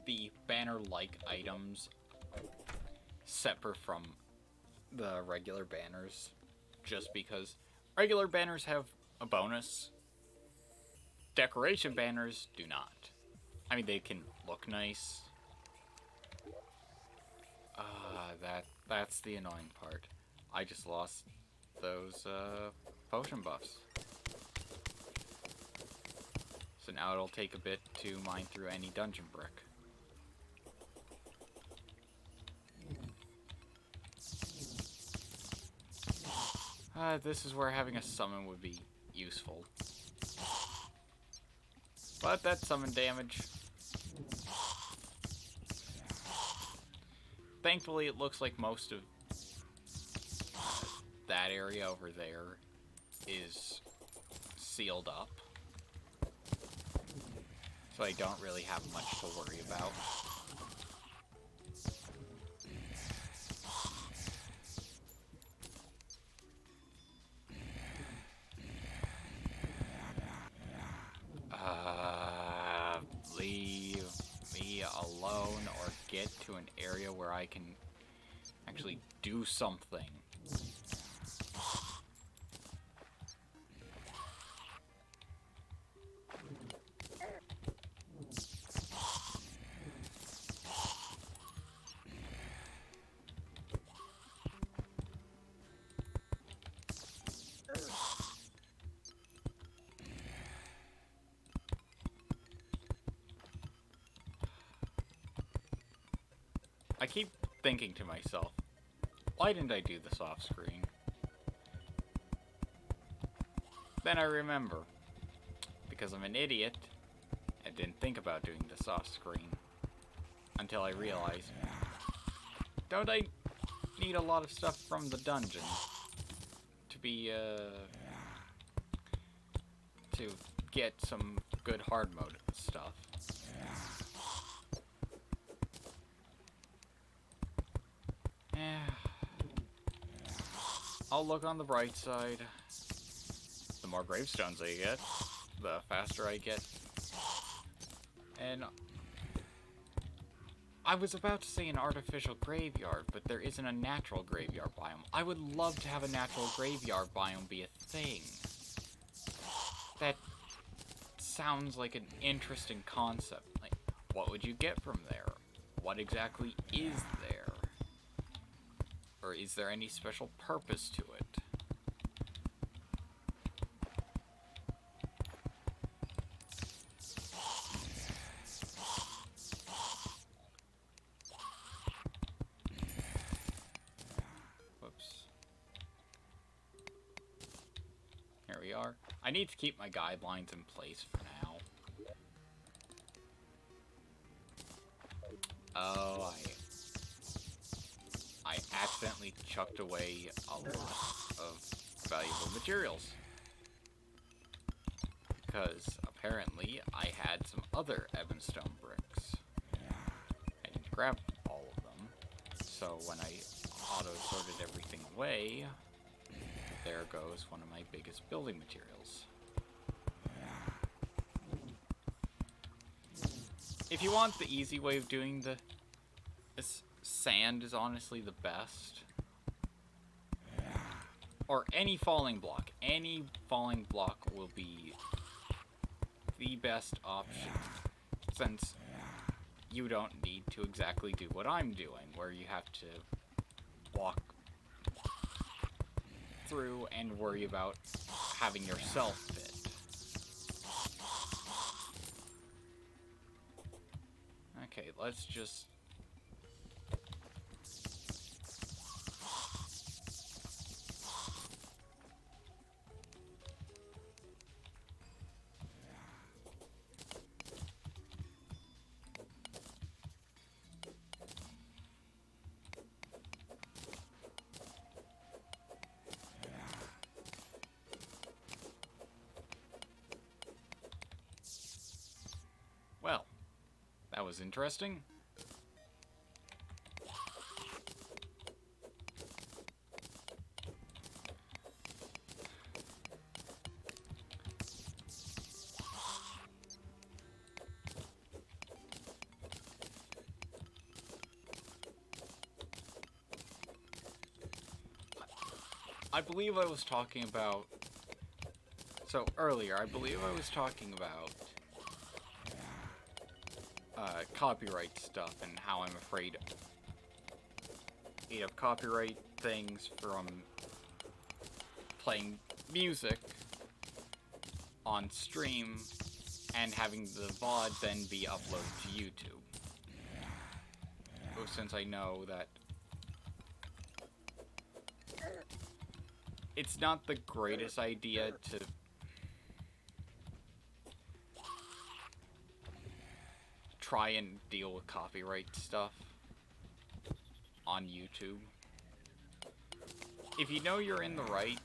the banner-like items separate from the regular banners, just because regular banners have a bonus. Decoration banners do not. I mean, they can look nice. That's the annoying part. I just lost those potion buffs. So now it'll take a bit to mine through any dungeon brick. This is where having a summon would be useful. But that's summon damage. Thankfully, it looks like most of that area over there is sealed up. So I don't really have much to worry about. Leave me alone or get to an area where I can actually do something. I keep thinking to myself, why didn't I do this off screen? Then I remember, because I'm an idiot, I didn't think about doing this off screen until I realized, don't I need a lot of stuff from the dungeon to be, to get some good hard mode stuff? I'll look on the bright side. The more gravestones I get, the faster I get. And I was about to say an artificial graveyard, but there isn't a natural graveyard biome. I would love to have a natural graveyard biome be a thing. That sounds like an interesting concept. Like, what would you get from there? What exactly is there? Or is there any special purpose to it? Whoops. Here we are. I need to keep my guidelines in place for now. Oh, I accidentally chucked away a lot of valuable materials. Because apparently I had some other ebonstone bricks. I didn't grab all of them. So when I auto-sorted everything away, there goes one of my biggest building materials. If you want the easy way of doing this, sand is honestly the best. Or any falling block. Any falling block will be the best option. Since you don't need to exactly do what I'm doing, where you have to walk through and worry about having yourself fit. Okay, let's just was interesting. I believe I was talking about... So, earlier, I believe I was talking about copyright stuff and how I'm afraid of copyright things from playing music on stream and having the VOD then be uploaded to YouTube. Since I know that it's not the greatest idea to try and deal with copyright stuff on YouTube. If you know you're in the right,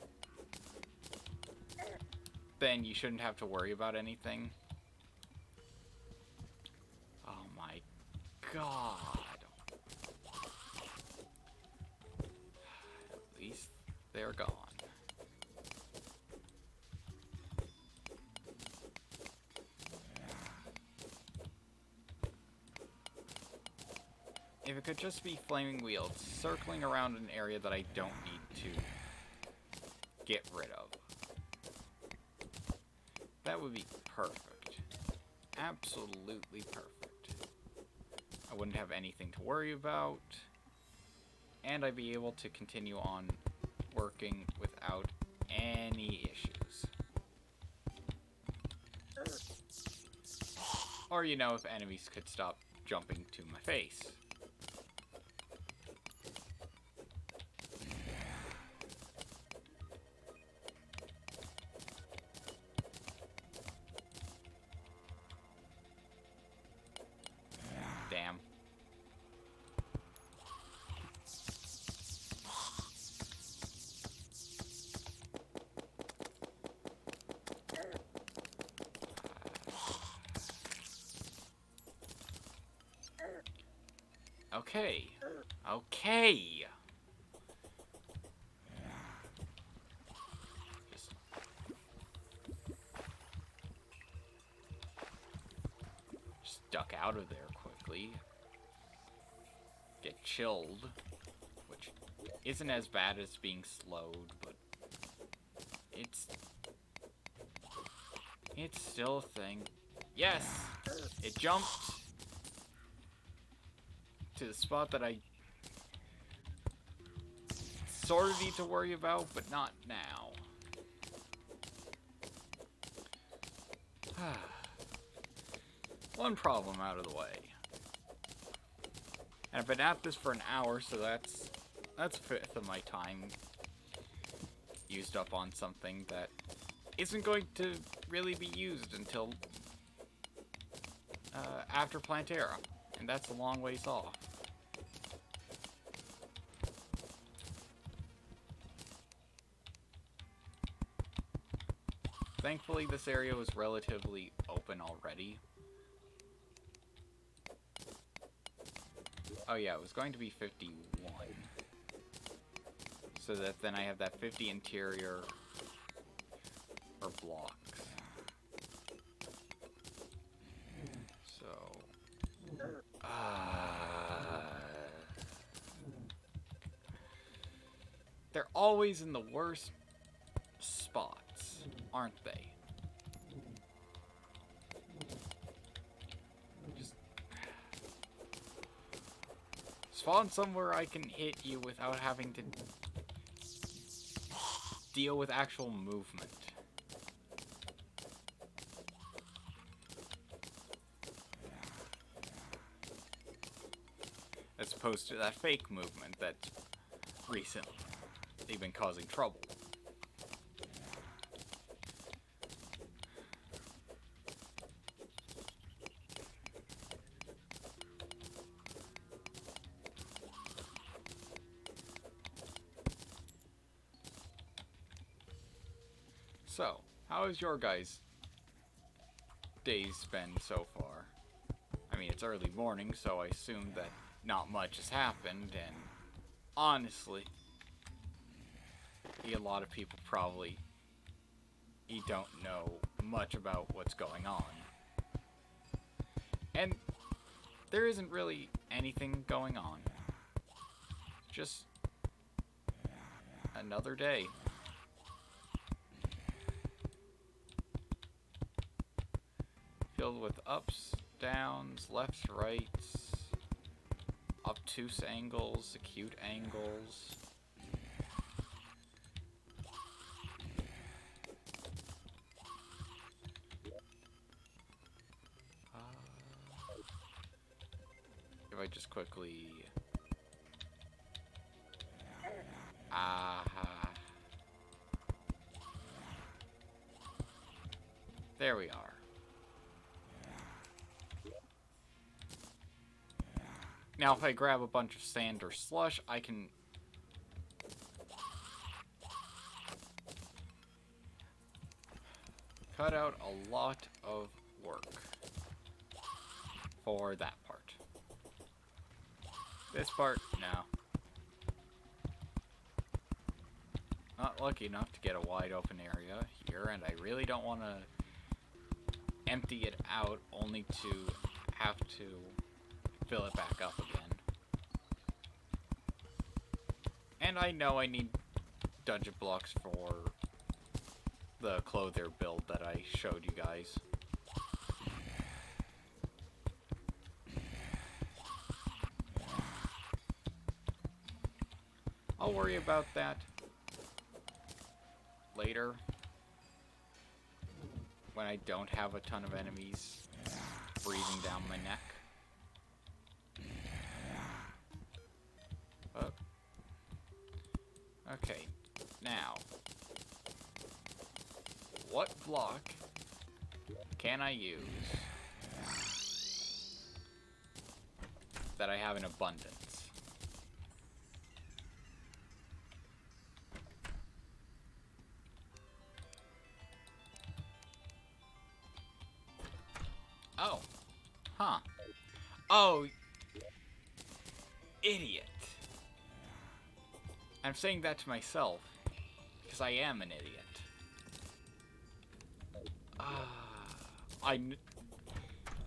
then you shouldn't have to worry about anything. Oh my god. At least they're gone. If it could just be flaming wheels circling around an area that I don't need to get rid of, that would be perfect. Absolutely perfect. I wouldn't have anything to worry about, and I'd be able to continue on working without any issues. Or, you know, if enemies could stop jumping to my face. Damn. Okay. Okay. Just duck out of there quickly. Get chilled, which isn't as bad as being slowed, but it's still a thing. Yes! It jumped to the spot that I sort of need to worry about, but not now. One problem out of the way. And I've been at this for an hour, so that's a fifth of my time used up on something that isn't going to really be used until after Plantera, and that's a long ways off. Thankfully, this area was relatively open already. Oh yeah, it was going to be 51. So that then I have that 50 interior or blocks. So they're always in the worst spots, aren't they? Just spawn somewhere I can hit you without having to deal with actual movement. As opposed to that fake movement that's recently they've been causing trouble. So, how has your guys' days been so far? I mean, it's early morning, so I assume that not much has happened, and honestly, a lot of people probably don't know much about what's going on. And there isn't really anything going on. Just another day. Filled with ups, downs, lefts, rights, obtuse angles, acute angles. If I just quickly... There we are. Now if I grab a bunch of sand or slush, I can... cut out a lot of work for that part. This part, no. Not lucky enough to get a wide open area here, and I really don't want to empty it out only to have to fill it back up again. And I know I need dungeon blocks for the clothier build that I showed you guys. I'll worry about that later, when I don't have a ton of enemies breathing down my neck. Okay, now, what block can I use that I have in abundance? Oh. Huh. Oh. Idiot. I'm saying that to myself, because I am an idiot.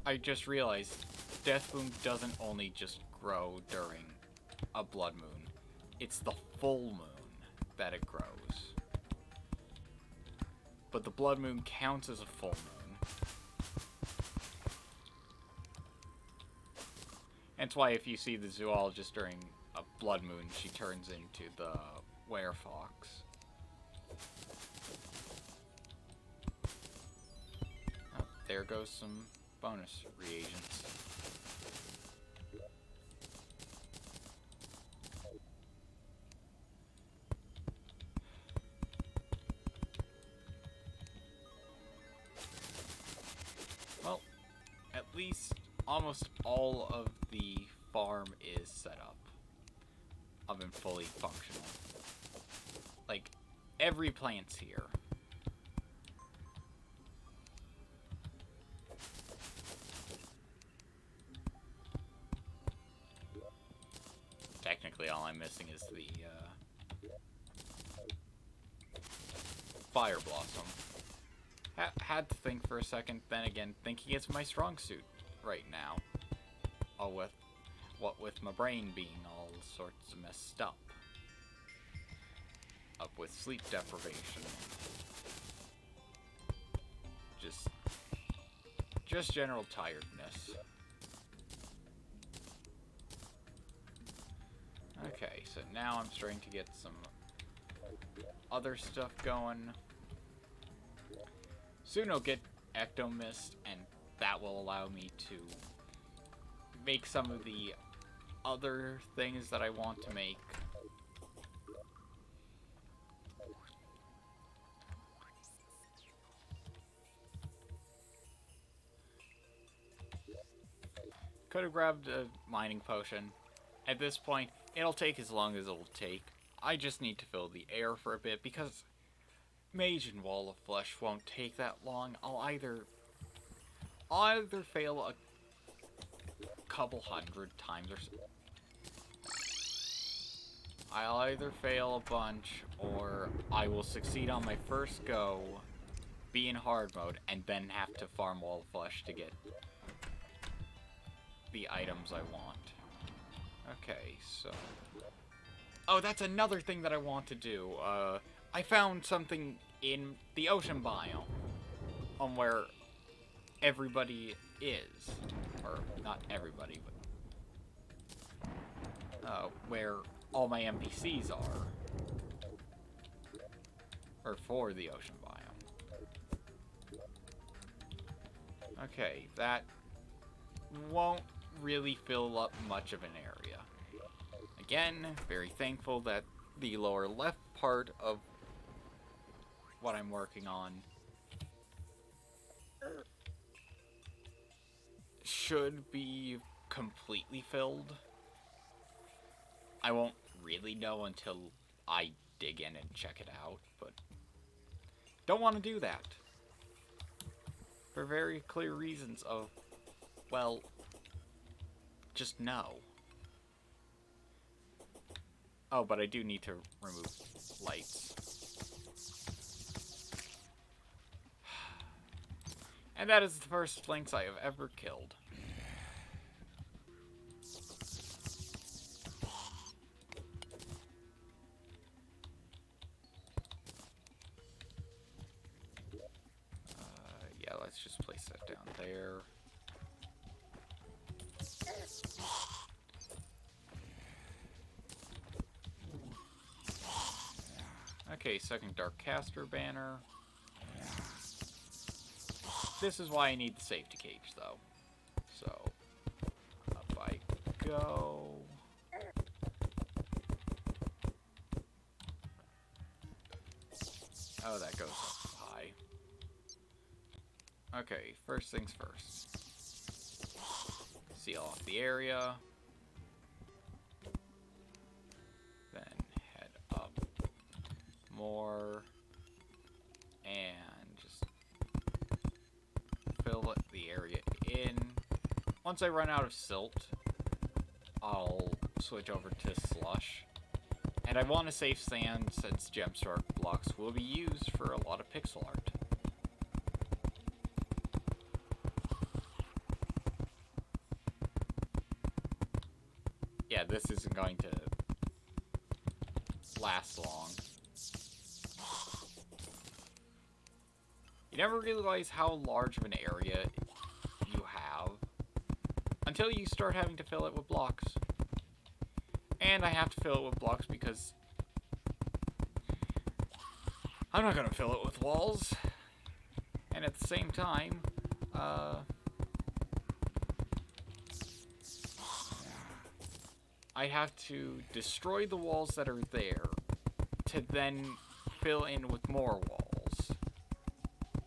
I just realized Death Boom doesn't only just grow during a blood moon. It's the full moon that it grows. But the blood moon counts as a full moon. That's why if you see the zoologist during a blood moon, she turns into the werefox. Oh, there goes some bonus reagents. Well, at least almost all of the farm is set up. I've been fully functional. Like, every plant's here. Technically, all I'm missing is the fire blossom. Had to think for a second, then again, thinking it's my strong suit right now. With my brain being all sorts of messed up. Up with sleep deprivation. Just general tiredness. Okay, so now I'm starting to get some other stuff going. Soon I'll get Ectomist, and that will allow me to make some of the other things that I want to make. Could have grabbed a mining potion. At this point, it'll take as long as it'll take. I just need to fill the air for a bit, because Mage and Wall of Flesh won't take that long. I'll either fail couple hundred times or so. I'll either fail a bunch, or I will succeed on my first go, be in hard mode, and then have to farm wall flesh to get the items I want. Okay, so... Oh, that's another thing that I want to do. I found something in the ocean biome, on where everybody is. Or, not everybody, but... where all my NPCs are. Or for the ocean biome. Okay, that won't really fill up much of an area. Again, very thankful that the lower left part of what I'm working on should be completely filled. I won't really know until I dig in and check it out, but don't want to do that. For very clear reasons of, well, just no. Oh, but I do need to remove lights. And that is the first Lynx I have ever killed. Yeah, let's just place that down there. Okay, second Dark Caster banner. This is why I need the safety cage, though. So, up I go. Oh, that goes up high. Okay, first things first. Seal off the area. Then head up more. And just fill the area in. Once I run out of silt, I'll switch over to slush. And I want to save sand since gemstone blocks will be used for a lot of pixel art. Yeah, this isn't going to last long. You never realize how large of an area you have until you start having to fill it with blocks. And I have to fill it with blocks because I'm not going to fill it with walls. And at the same time, I have to destroy the walls that are there to then fill in with more walls.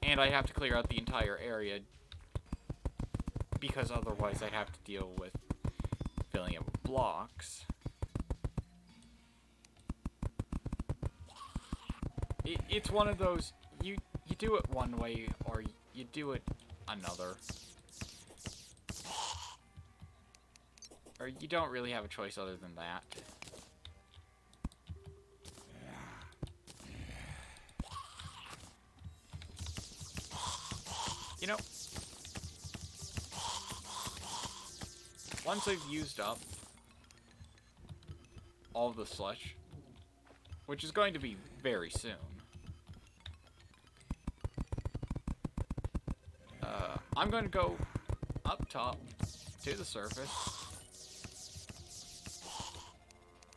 And I have to clear out the entire area because otherwise I'd have to deal with filling it with blocks. It's one of those, you do it one way or you do it another. Or you don't really have a choice other than that. You know, once I've used up all of the slush, which is going to be very soon, I'm going to go up top to the surface,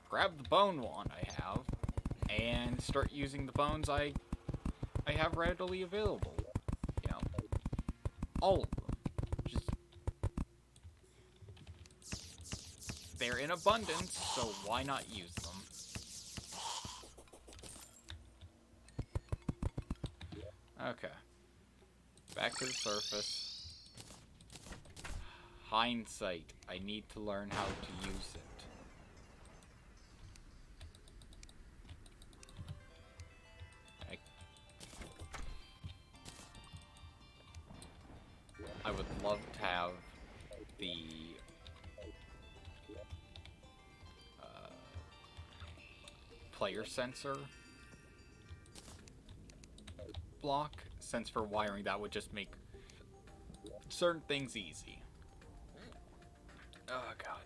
grab the bone wand I have, and start using the bones I have readily available. You know, all of them. Just, they're in abundance, so why not use them? Okay. Back to the surface. Hindsight. I need to learn how to use it. I would love to have the player sensor block, since for wiring that would just make certain things easy. Oh god.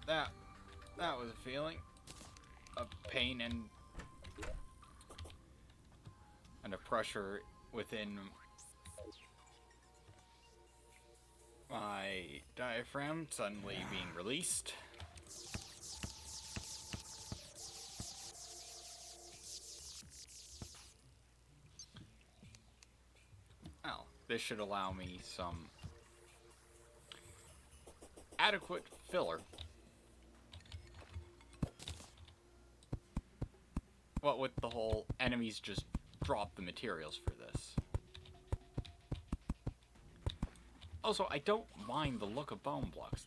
That was a feeling of pain and a pressure within my diaphragm suddenly being released. Well, this should allow me some adequate filler. What with the whole enemies just drop the materials for this. Also, I don't mind the look of bone blocks.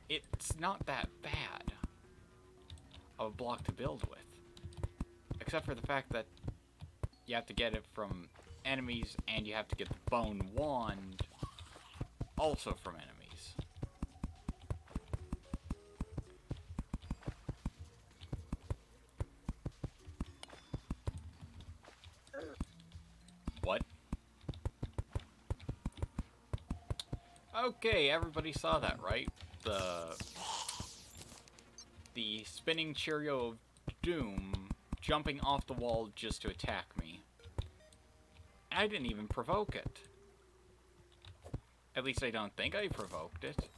It's not that bad of a block to build with. Except for the fact that you have to get it from enemies, and you have to get the bone wand also from enemies. What? Okay, everybody saw that, right? The spinning Cheerio of Doom jumping off the wall just to attack me. I didn't even provoke it. At least I don't think I provoked it.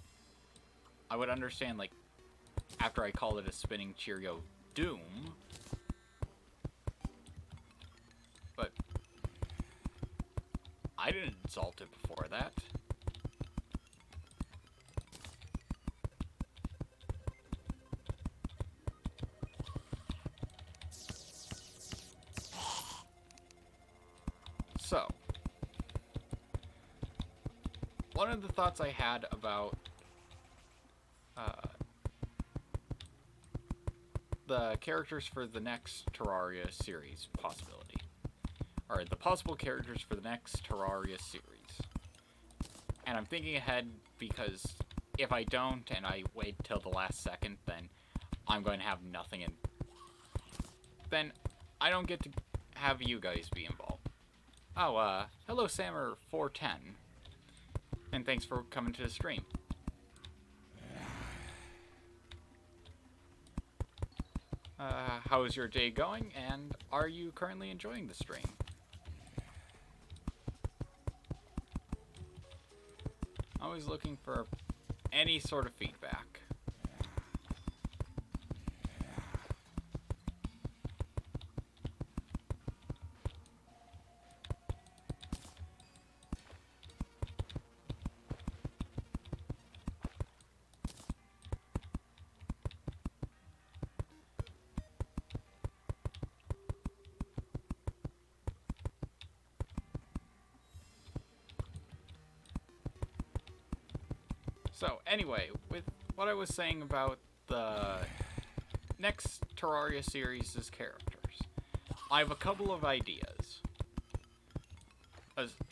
I would understand, like, after I called it a spinning Cheerio Doom. But I didn't insult it before that. So, one of the thoughts I had about the characters for the next Terraria series possibility, or the possible characters for the next Terraria series, and I'm thinking ahead because if I don't and I wait till the last second, then I'm going to have nothing, and then I don't get to have you guys be involved. Oh, hello Sammer410, and thanks for coming to the stream. How is your day going, and are you currently enjoying the stream? Always looking for any sort of feedback. So, anyway, with what I was saying about the next Terraria series' characters, I have a couple of ideas.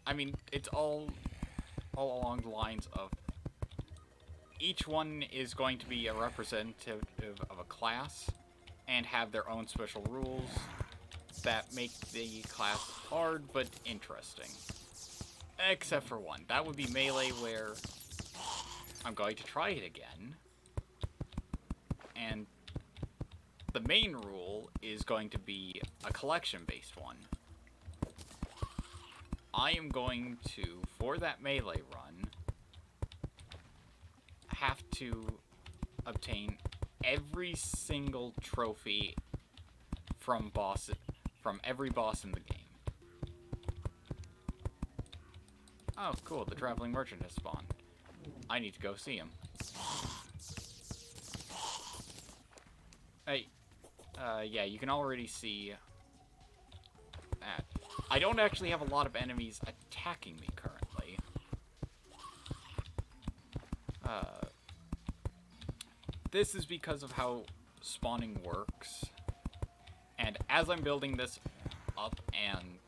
I mean, it's all along the lines of each one is going to be a representative of a class and have their own special rules that make the class hard but interesting. Except for one. That would be melee, where I'm going to try it again, and the main rule is going to be a collection-based one. I am going to, for that melee run, have to obtain every single trophy from every boss in the game. Oh, cool, the traveling merchant has spawned. I need to go see him. Hey, yeah, you can already see that. I don't actually have a lot of enemies attacking me currently. This is because of how spawning works. And as I'm building this up and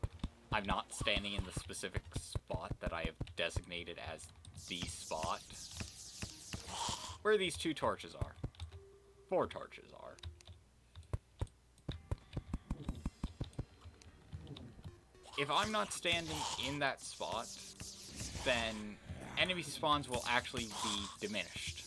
I'm not standing in the specific spot that I have designated as the spot where these 2 torches are. 4 torches are. If I'm not standing in that spot, then enemy spawns will actually be diminished.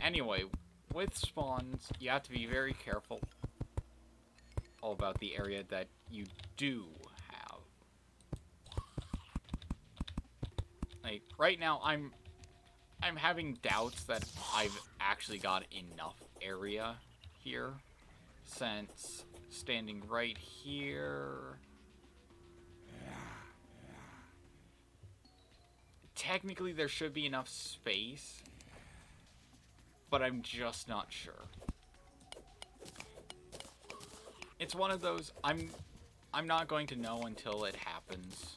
Anyway, with spawns, you have to be very careful about the area that you do have. Like, right now, I'm having doubts that I've actually got enough area here, since standing right here... Technically, there should be enough space, but I'm just not sure. It's one of those, I'm not going to know until it happens.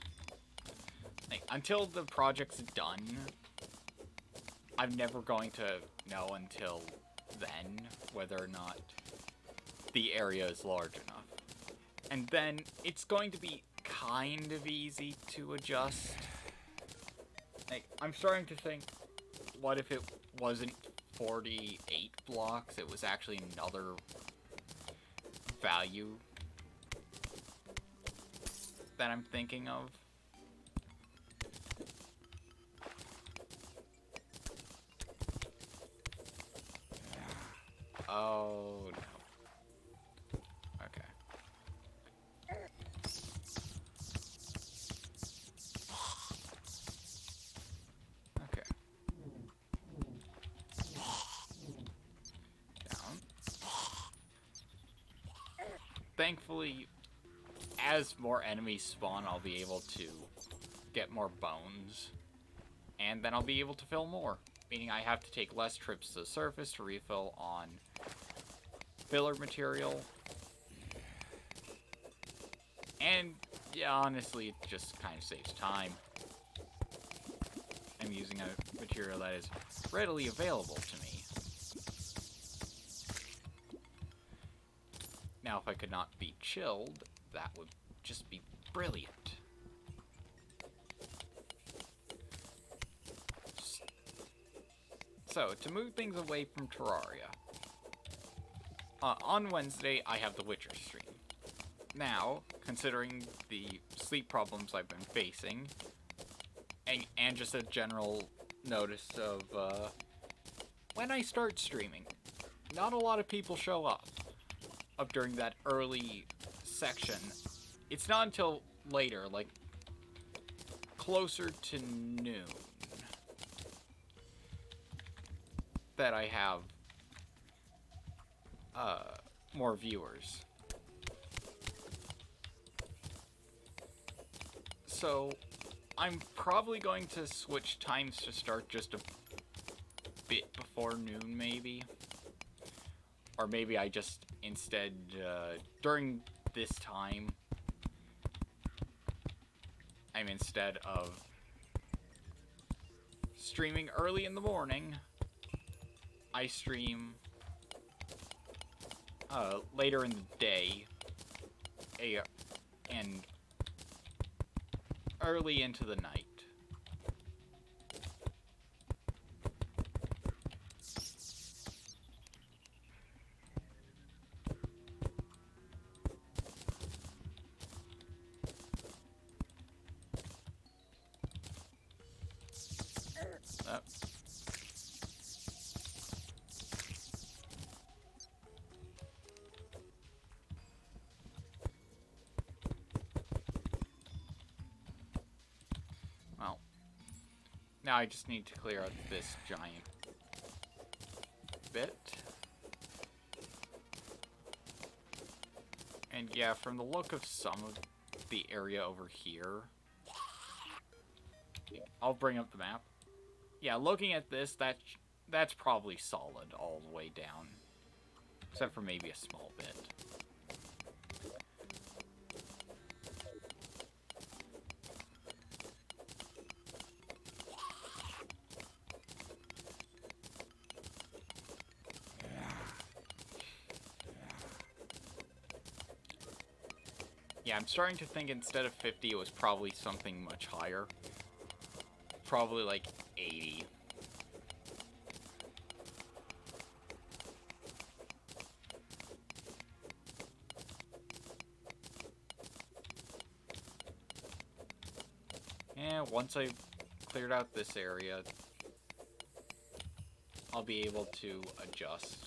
Like, until the project's done, I'm never going to know until then whether or not the area is large enough. And then it's going to be kind of easy to adjust. Like, I'm starting to think, what if it wasn't 48 blocks, it was actually another value that I'm thinking of. Oh, no. Okay. Okay. Down. Thankfully, as more enemies spawn, I'll be able to get more bones. And then I'll be able to fill more. Meaning I have to take less trips to the surface to refill on filler material. And, yeah, honestly, it just kind of saves time. I'm using a material that is readily available to me. Now, if I could not be chilled, that would just be brilliant. So, to move things away from Terraria, on Wednesday, I have the Witcher stream. Now, considering the sleep problems I've been facing, and just a general notice of, when I start streaming, not a lot of people show up during that early section. It's not until later, like, closer to noon, that I have more viewers. So I'm probably going to switch times to start just a bit before noon, maybe. Or maybe I just instead, during this time, instead of streaming early in the morning, I stream later in the day, and early into the night. Well, now I just need to clear out this giant bit. And yeah, from the look of some of the area over here, I'll bring up the map. Yeah, looking at this, that's probably solid all the way down. Except for maybe a small bit. Yeah, I'm starting to think instead of 50, it was probably something much higher. Probably like 80. And once I've cleared out this area, I'll be able to adjust.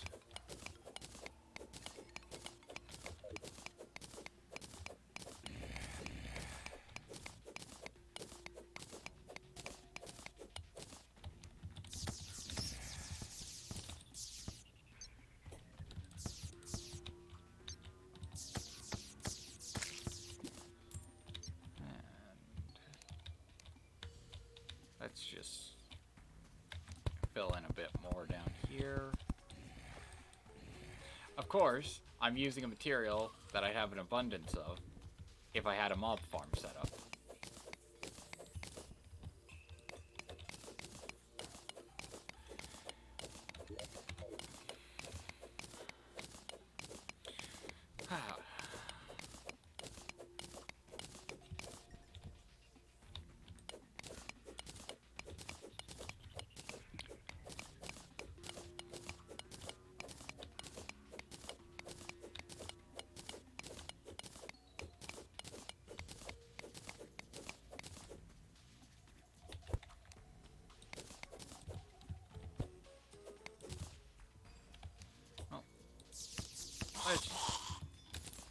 Let's just fill in a bit more down here. Of course, I'm using a material that I have an abundance of if I had a mob farm set up.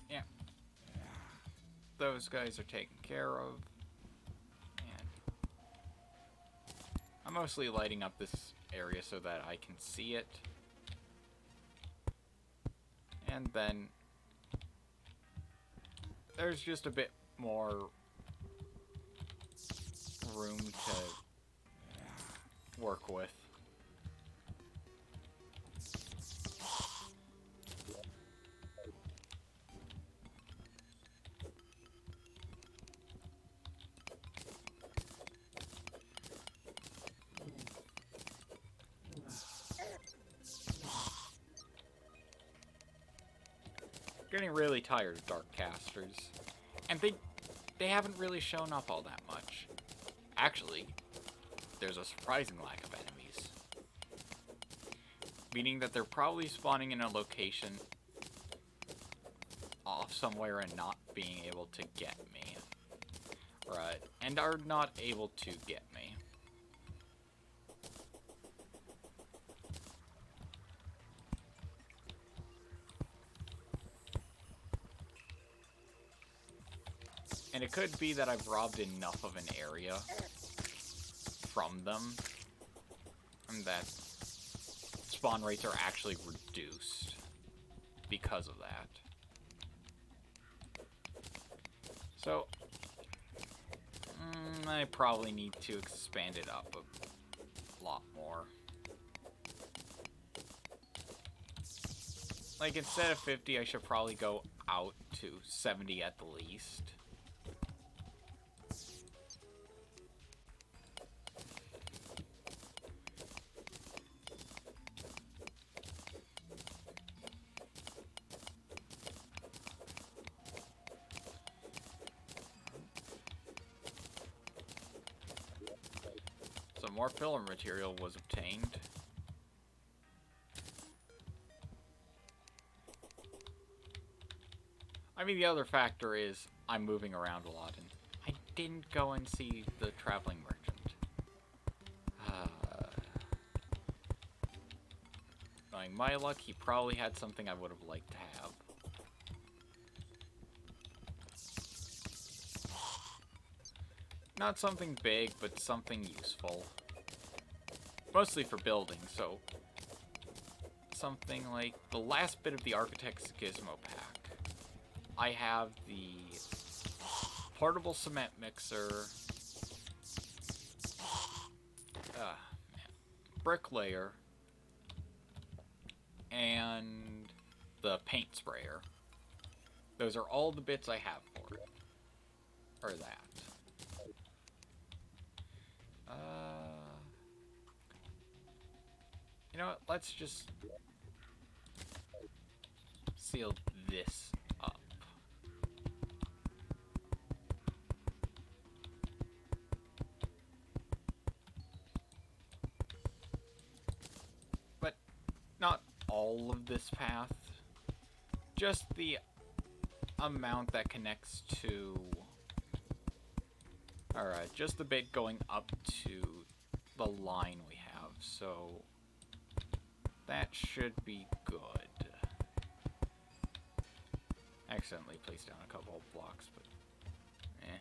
Yeah. Those guys are taken care of. And I'm mostly lighting up this area so that I can see it. And then there's just a bit more room to work with. Getting really tired of dark casters, and they haven't really shown up all that much. Actually, there's a surprising lack of enemies, meaning that they're probably spawning in a location off somewhere and not being able to get me, right? And are not able to get me. And it could be that I've robbed enough of an area from them, and that spawn rates are actually reduced because of that. So, I probably need to expand it up a lot more. Like, instead of 50, I should probably go out to 70 at the least. So more filler material was obtained. I mean, the other factor is I'm moving around a lot, and I didn't go and see the traveling merchant. Knowing my luck, he probably had something I would have liked to have. Not something big, but something useful. Mostly for building, so something like the last bit of the Architect's Gizmo pack. I have the portable cement mixer. Man. bricklayer, and the paint sprayer. Those are all the bits I have for it. Or that. You know what? Let's just seal this up. But not all of this path. Just the amount that connects to... Alright, just the bit going up to the line we have, so that should be good. Accidentally placed down a couple of blocks, but eh.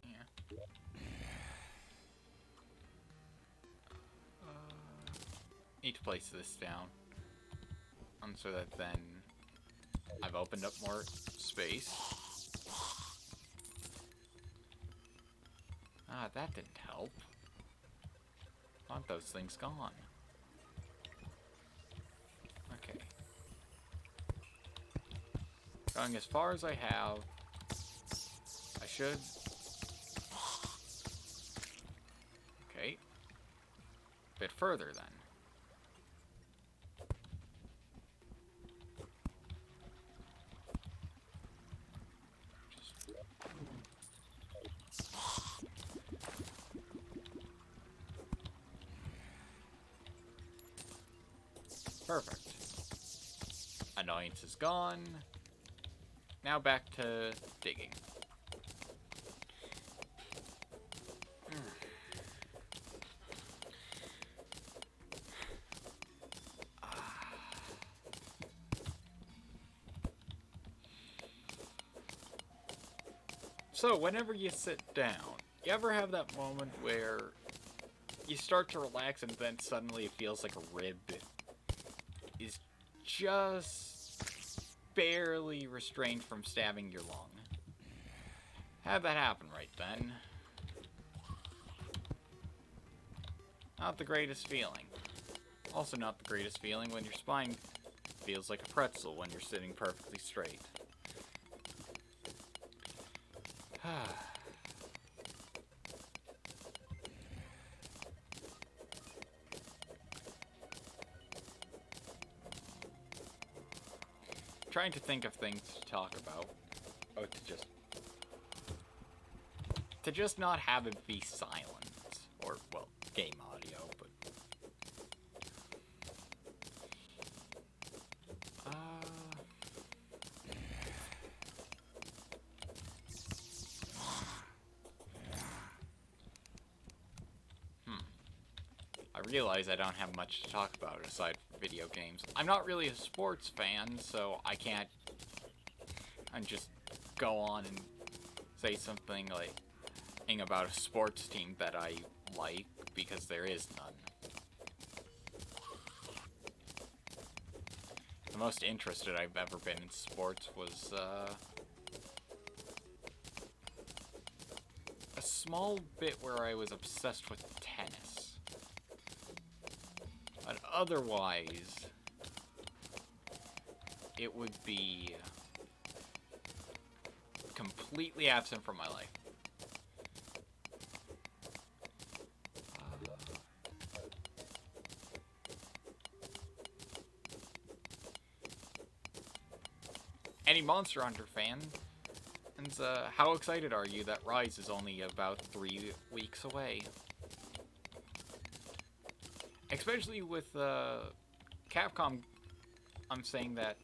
Yeah. Need to place this down. So that then I've opened up more space. Ah, that didn't help. I want those things gone. Okay. Going as far as I have. I should... Okay. A bit further then. Perfect. Annoyance is gone. Now back to digging. So, whenever you sit down, you ever have that moment where you start to relax and then suddenly it feels like a rib is just barely restrained from stabbing your lung? Had that happen right then. Not the greatest feeling. Also not the greatest feeling when your spine feels like a pretzel when you're sitting perfectly straight. Trying to think of things to talk about. Oh, to just not have it be silent. Or, well, game audio, but... I realize I don't have much to talk about aside from video games. I'm not really a sports fan, so I can't just go on and say something like about a sports team that I like, because there is none. The most interested I've ever been in sports was a small bit where I was obsessed with tennis. But otherwise, it would be completely absent from my life. Any Monster Hunter fan? And how excited are you that Rise is only about 3 weeks away? Especially with Capcom, I'm saying that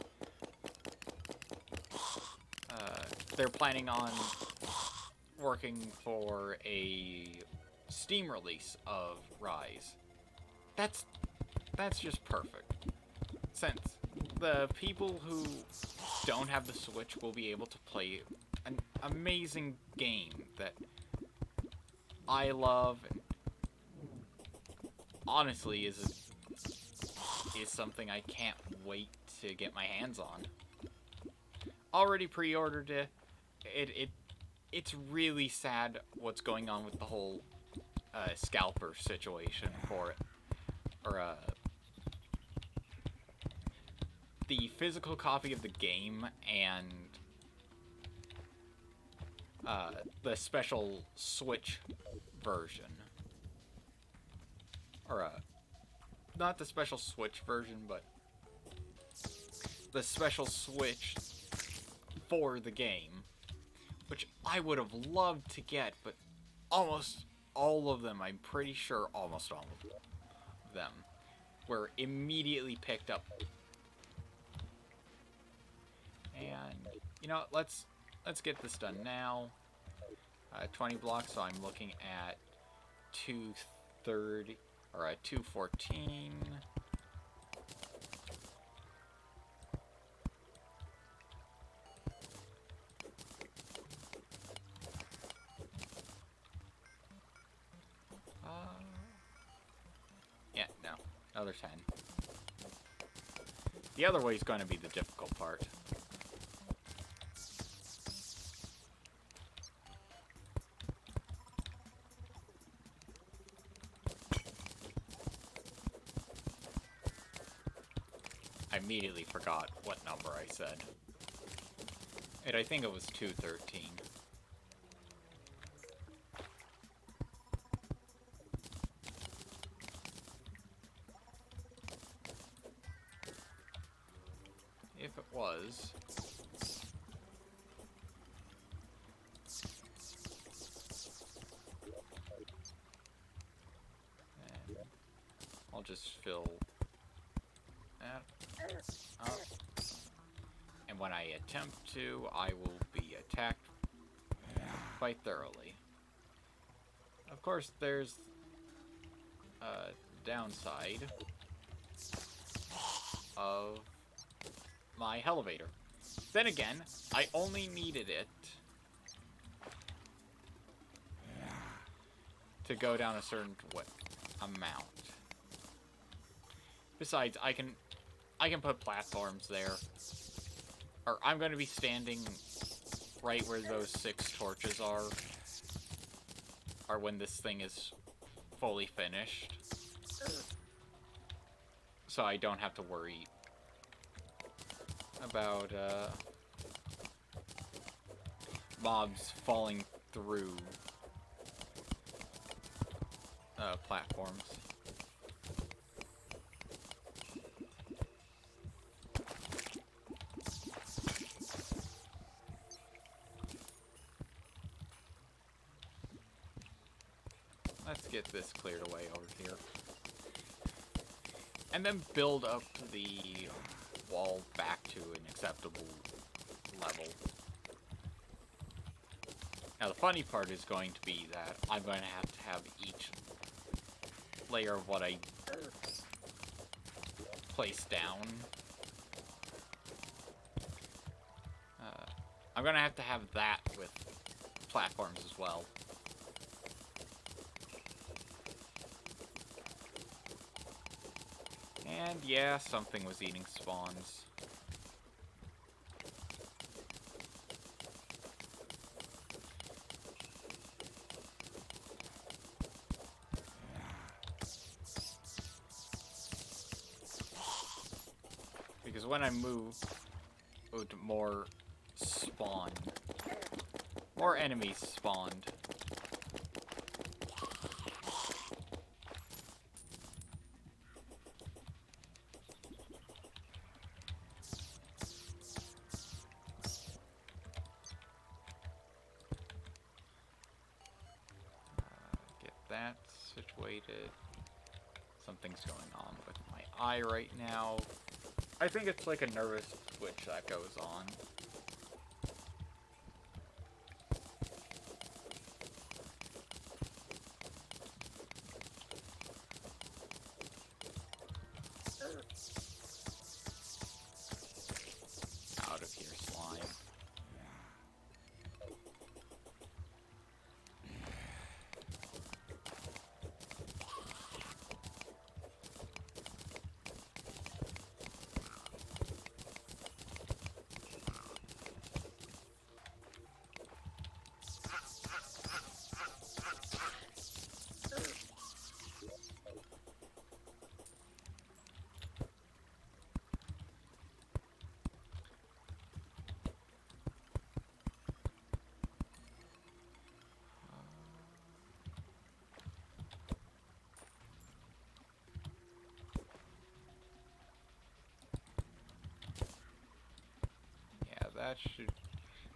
they're planning on working for a Steam release of Rise. That's just perfect. Since the people who don't have the Switch will be able to play an amazing game that I love and honestly is something I can't wait to get my hands on. already pre-ordered it. It's really sad what's going on with the whole scalper situation for it, or the physical copy of the game and the special Switch version, or not the special Switch version, but the special Switch for the game, which I would have loved to get, but almost all of them, I'm pretty sure almost all of them, were immediately picked up. And, you know, let's get this done now. 20 blocks, so I'm looking at 230, or 214. Yeah, no, another 10. The other way is going to be the difficult part. I immediately forgot what number I said. And I think it was 213. If it was... and I'll just fill that up. And when I attempt to, I will be attacked quite thoroughly. Of course, there's a downside of my elevator. Then again, I only needed it to go down a certain amount. Besides, I can put platforms there. Or I'm going to be standing right where those 6 torches are. Or when this thing is fully finished. So I don't have to worry about mobs falling through platforms. Let's get this cleared away over here. And then build up the wall back to an acceptable level. Now the funny part is going to be that I'm going to have each layer of what I place down. I'm going to have that with platforms as well. And yeah, something was eating spawns. Because when I moved, more spawned. More enemies spawned. That situated. Something's going on with my eye right now. I think it's like a nervous twitch that goes on. Out of here, slime.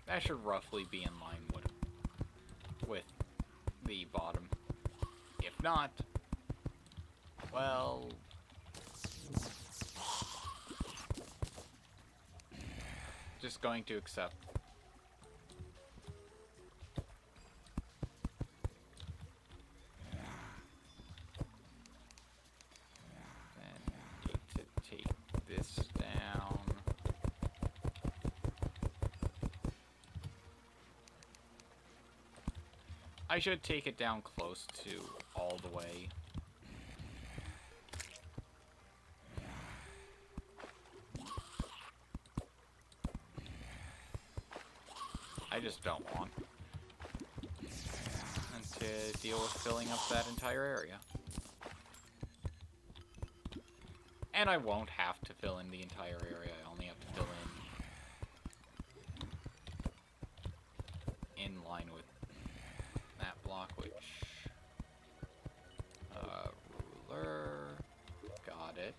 that should roughly be in line with the bottom. If not, well, just going to accept. I should take it down close to all the way. I just don't want to deal with filling up that entire area. And I won't have to fill in the entire area, I only have to fill in line with that block, which ruler, got it.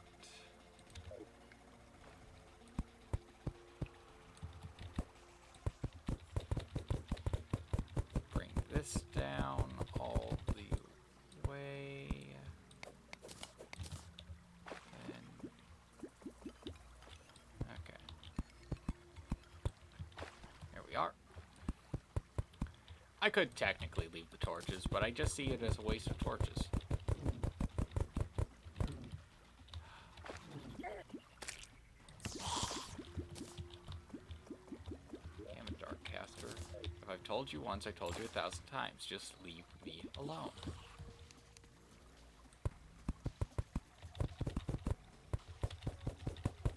Bring this down all the way. And okay. There we are. I could technically leave the torches, but I just see it as a waste of torches. Damn it, Darkcaster. If I've told you once, I told you 1,000 times. Just leave me alone.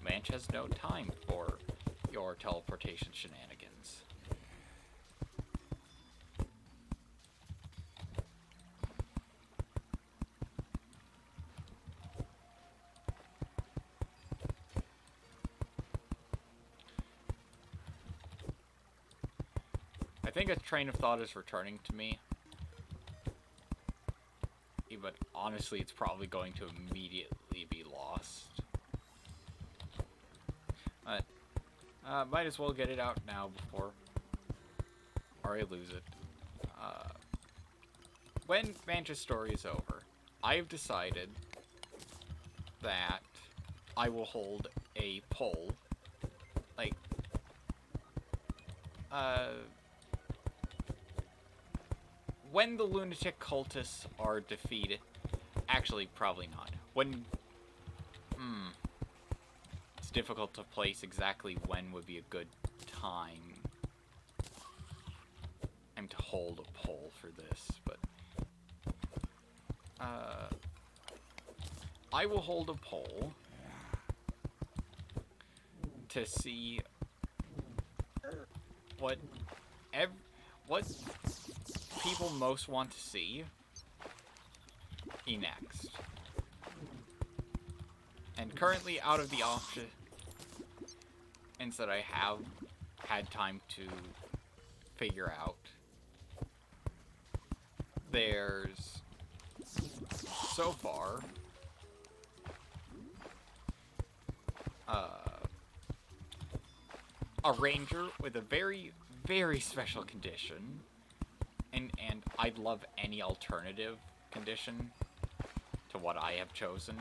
Manch has no time for your teleportation shenanigans. I think a train of thought is returning to me. But honestly, it's probably going to immediately be lost. But might as well get it out now before or I lose it. When Manch's story is over, I have decided that I will hold a poll. Like, when the lunatic cultists are defeated, actually, probably not. When, it's difficult to place exactly when would be a good time and to hold a poll for this, but, I will hold a poll to see what people most want to see next. And currently, out of the options that I have had time to figure out, there's so far a ranger with a very, very special condition. And I'd love any alternative condition to what I have chosen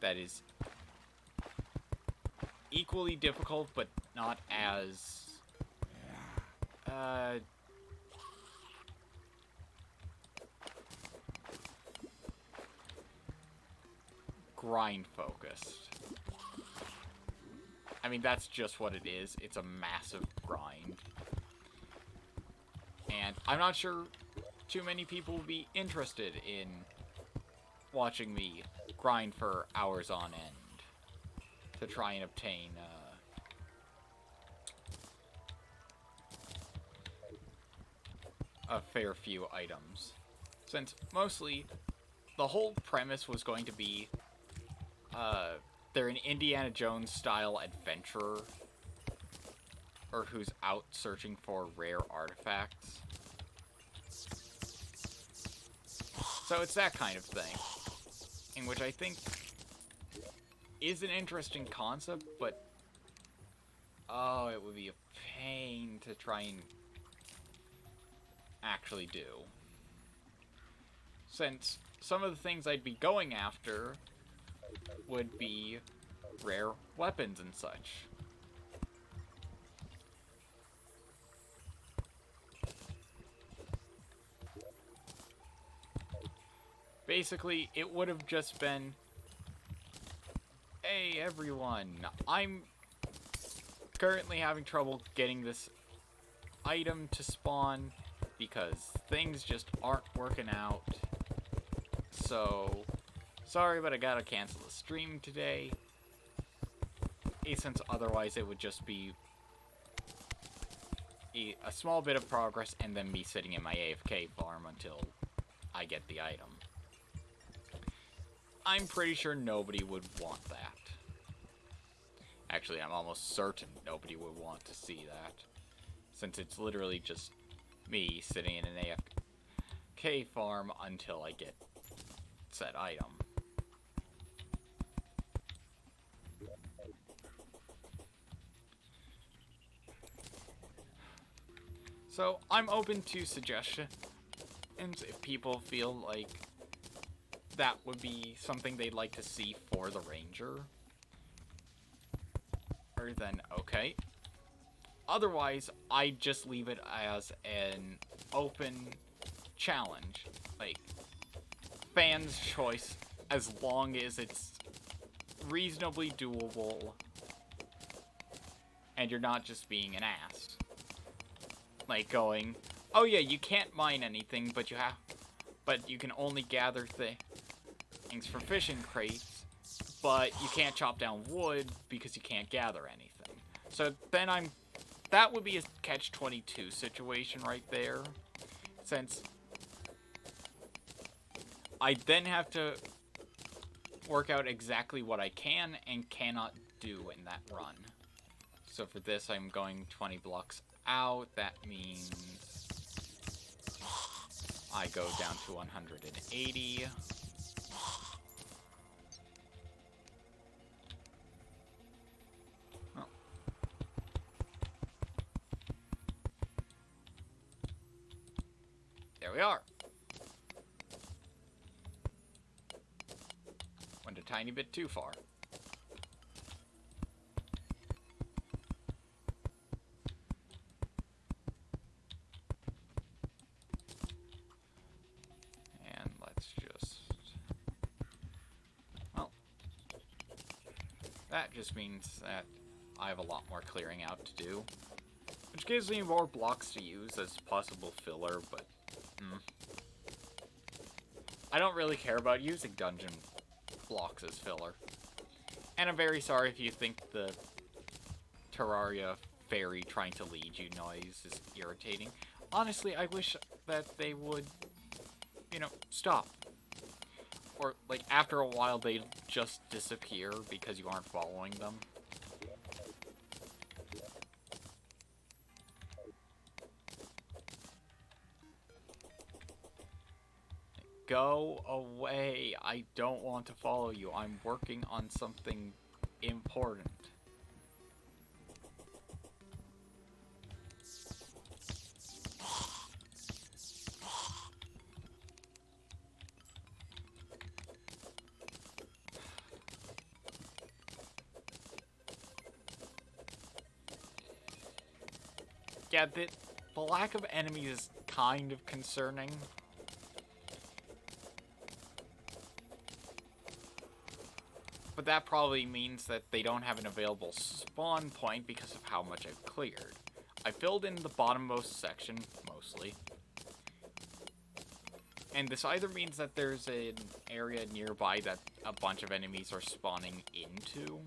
that is equally difficult, but not as grind focused. I mean, that's just what it is. It's a massive grind. And I'm not sure too many people will be interested in watching me grind for hours on end to try and obtain a fair few items. Since mostly the whole premise was going to be they're an Indiana Jones style adventurer or who's out searching for rare artifacts. So it's that kind of thing, in which I think is an interesting concept, but oh, it would be a pain to try and actually do. Since some of the things I'd be going after would be rare weapons and such. Basically, it would have just been, hey everyone, I'm currently having trouble getting this item to spawn because things just aren't working out. So, sorry, but I gotta cancel the stream today. Since otherwise it would just be a small bit of progress and then me sitting in my AFK farm until I get the item. I'm pretty sure nobody would want that. Actually, I'm almost certain nobody would want to see that, since it's literally just me sitting in an AFK farm until I get said item. So, I'm open to suggestions if people feel like that would be something they'd like to see for the Ranger. Or then, okay. Otherwise, I just leave it as an open challenge. Like, fans' choice, as long as it's reasonably doable and you're not just being an ass. Like going, oh yeah, you can't mine anything, but you can only gather things for fishing crates, but you can't chop down wood because you can't gather anything. So then that would be a catch-22 situation right there, since I then have to work out exactly what I can and cannot do in that run. So for this, I'm going 20 blocks out. That means I go down to 180. Oh. There we are. Went a tiny bit too far. That just means that I have a lot more clearing out to do, which gives me more blocks to use as possible filler, but I don't really care about using dungeon blocks as filler. And I'm very sorry if you think the Terraria fairy trying to lead you noise is irritating. Honestly, I wish that they would, stop. Or, like, after a while, they just disappear because you aren't following them. Go away. I don't want to follow you. I'm working on something important. Yeah, the lack of enemies is kind of concerning. But that probably means that they don't have an available spawn point because of how much I've cleared. I filled in the bottommost section, mostly. And this either means that there's an area nearby that a bunch of enemies are spawning into,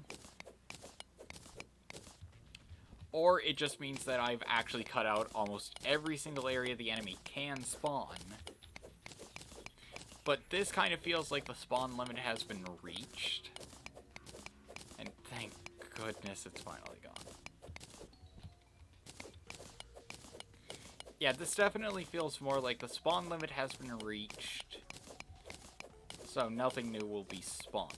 or it just means that I've actually cut out almost every single area the enemy can spawn. But this kind of feels like the spawn limit has been reached. And thank goodness it's finally gone. Yeah, this definitely feels more like the spawn limit has been reached. So nothing new will be spawning.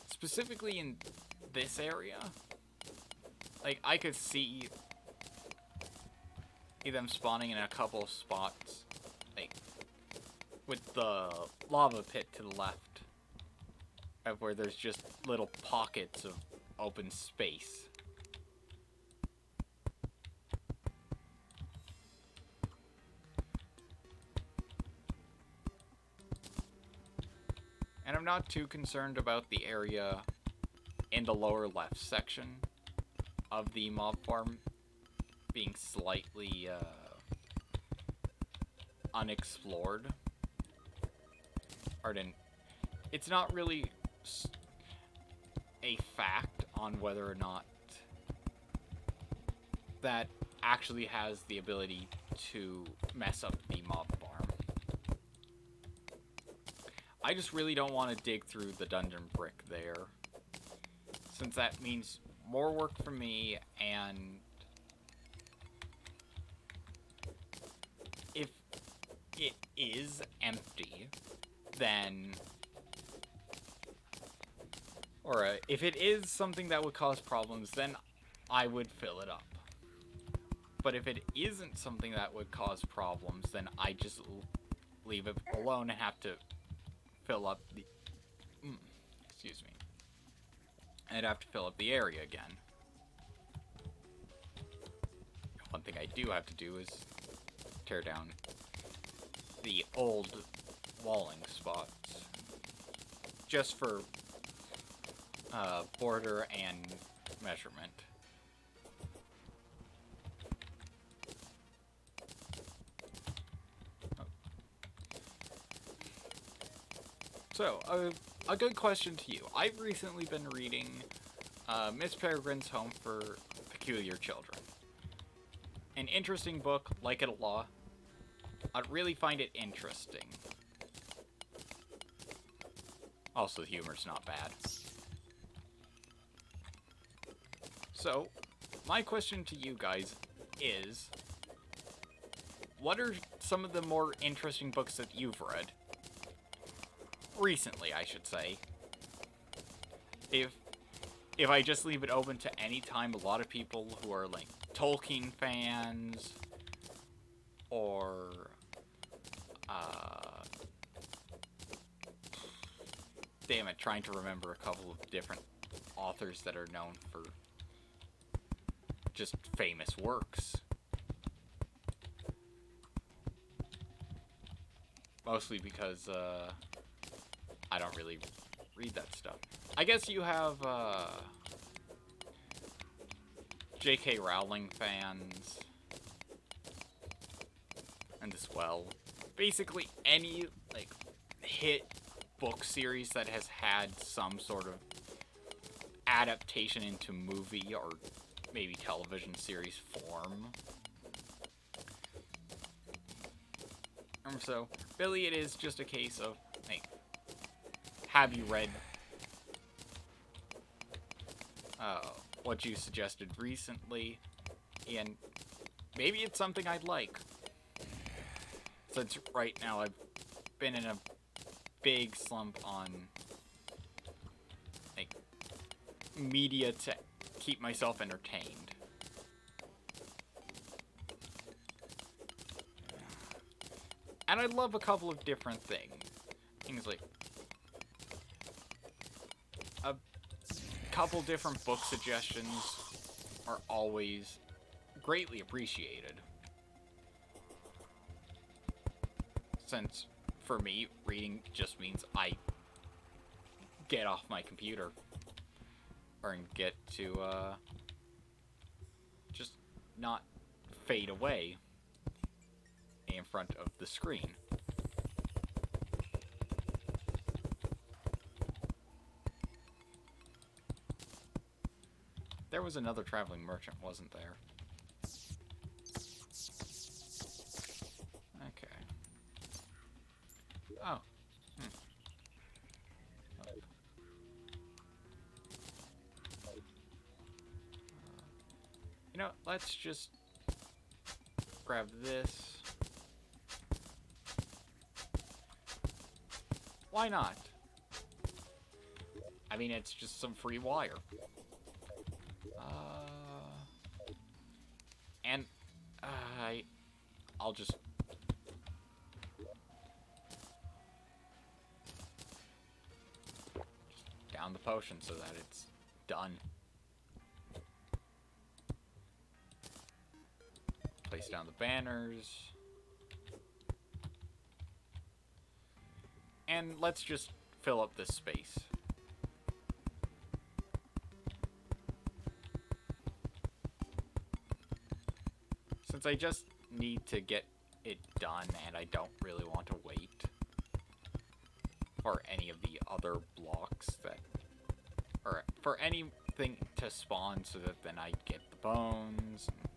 Specifically in this area. Like, I could see them spawning in a couple of spots, like, with the lava pit to the left, of where there's just little pockets of open space. And I'm not too concerned about the area in the lower left section of the mob farm being slightly unexplored. It's not really a fact on whether or not that actually has the ability to mess up the mob farm. I just really don't want to dig through the dungeon brick there, since that means more work for me, and if it is empty, then, or if it is something that would cause problems, then I would fill it up. But if it isn't something that would cause problems, then I just leave it alone and have to fill up the, excuse me. I'd have to fill up the area again. One thing I do have to do is tear down the old walling spots, just for border and measurement. So, a good question to you. I've recently been reading Miss Peregrine's Home for Peculiar Children. An interesting book, like it a lot. I'd really find it interesting. Also, the humor's not bad. So, my question to you guys is, what are some of the more interesting books that you've read? Recently, I should say. If I just leave it open to any time, a lot of people who are like Tolkien fans, or damn it, trying to remember a couple of different authors that are known for just famous works. Mostly because I don't really read that stuff. I guess you have J.K. Rowling fans, and as well, basically any like hit book series that has had some sort of adaptation into movie or maybe television series form. So really, it is just a case of like, have you read what you suggested recently, and maybe it's something I'd like. Since right now I've been in a big slump on like media to keep myself entertained. And I love a couple of different things. Things like a couple different book suggestions are always greatly appreciated. Since, for me, reading just means I get off my computer or get to, just not fade away in front of the screen. There was another traveling merchant, wasn't there? Okay. Oh. You know, let's just grab this. Why not? I mean, it's just some free wire. I'll just... down the potion so that it's done. Place down the banners. And let's just fill up this space. Since I just need to get it done and I don't really want to wait for any of the other blocks that... or for anything to spawn so that then I get the bones, and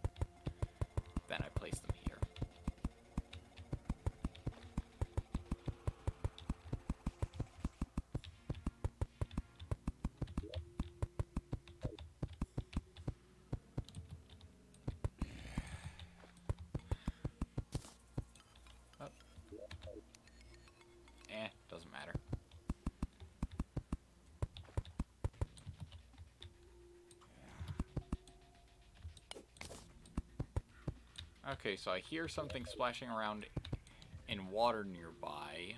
then I place them here. Doesn't matter. Okay, so I hear something splashing around in water nearby.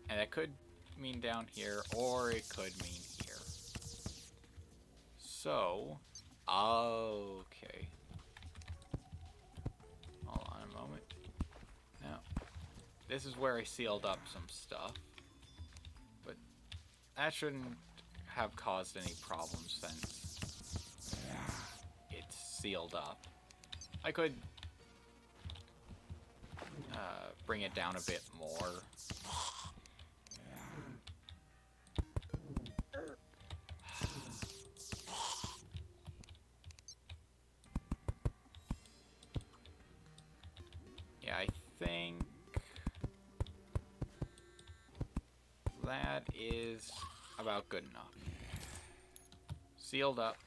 And that could mean down here, or it could mean here. So, okay. Hold on a moment. Now, this is where I sealed up some stuff. But that shouldn't have caused any problems since it's sealed up. I could bring it down a bit more. Yeah, I think that is about good enough. Sealed up.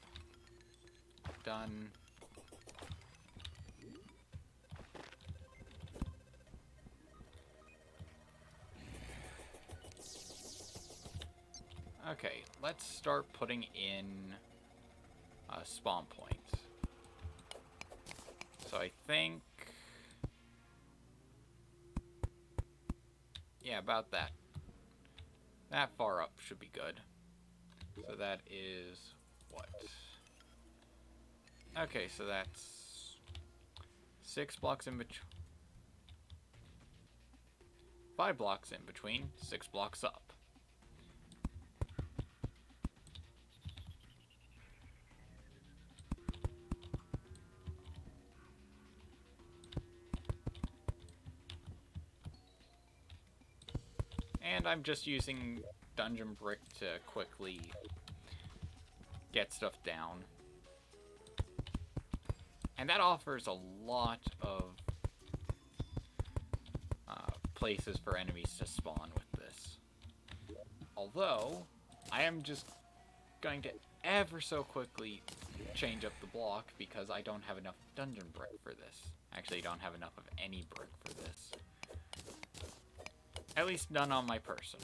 Done. Okay, let's start putting in spawn points. So I think... yeah, about that. That far up should be good. So that is... what? Okay, so that's 6 blocks in between. 5 blocks in between, 6 blocks up. And I'm just using Dungeon Brick to quickly get stuff down. And that offers a lot of places for enemies to spawn with this. Although, I am just going to ever so quickly change up the block because I don't have enough Dungeon Brick for this. Actually, I don't have enough of any brick for this. At least none on my person.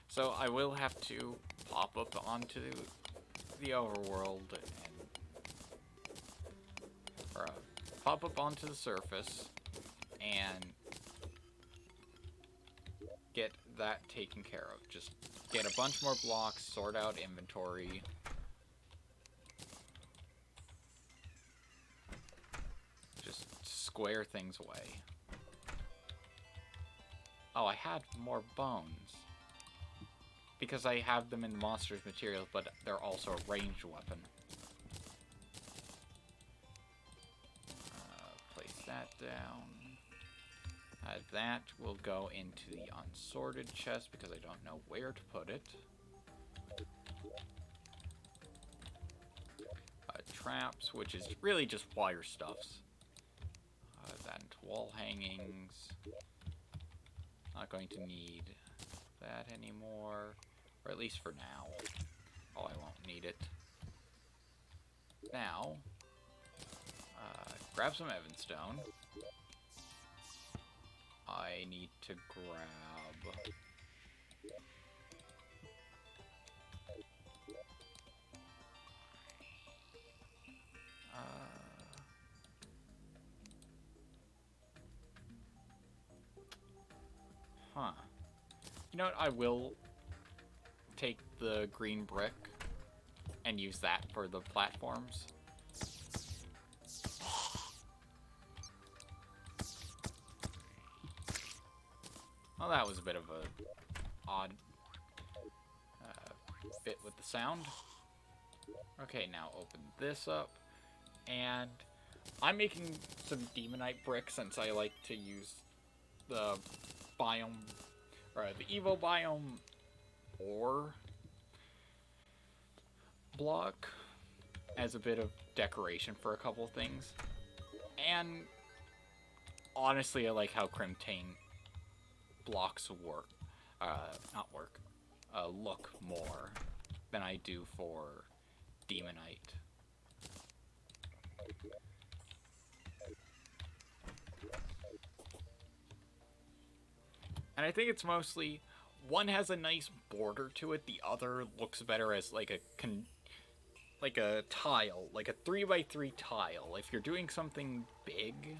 So I will have to pop up onto the overworld and pop up onto the surface and get that taken care of. Just get a bunch more blocks, sort out inventory. Just square things away. Oh, I had more bones. Because I have them in the monster's materials, but they're also a ranged weapon. Place that down. That will go into the unsorted chest because I don't know where to put it. Traps, which is really just wire stuffs. That into wall hangings. Not going to need that anymore, or at least for now. Oh, I won't need it. Now, grab some Evanstone. I need to grab... You know what? I will take the green brick and use that for the platforms. Well, that was a bit of a odd fit with the sound. Okay, now open this up, and I'm making some demonite brick since I like to use the biome, or the Evo biome ore block as a bit of decoration for a couple of things. And honestly, I like how Crimtane blocks look more than I do for Demonite. And I think it's mostly, one has a nice border to it, the other looks better as like a tile, like a 3x3 tile. If you're doing something big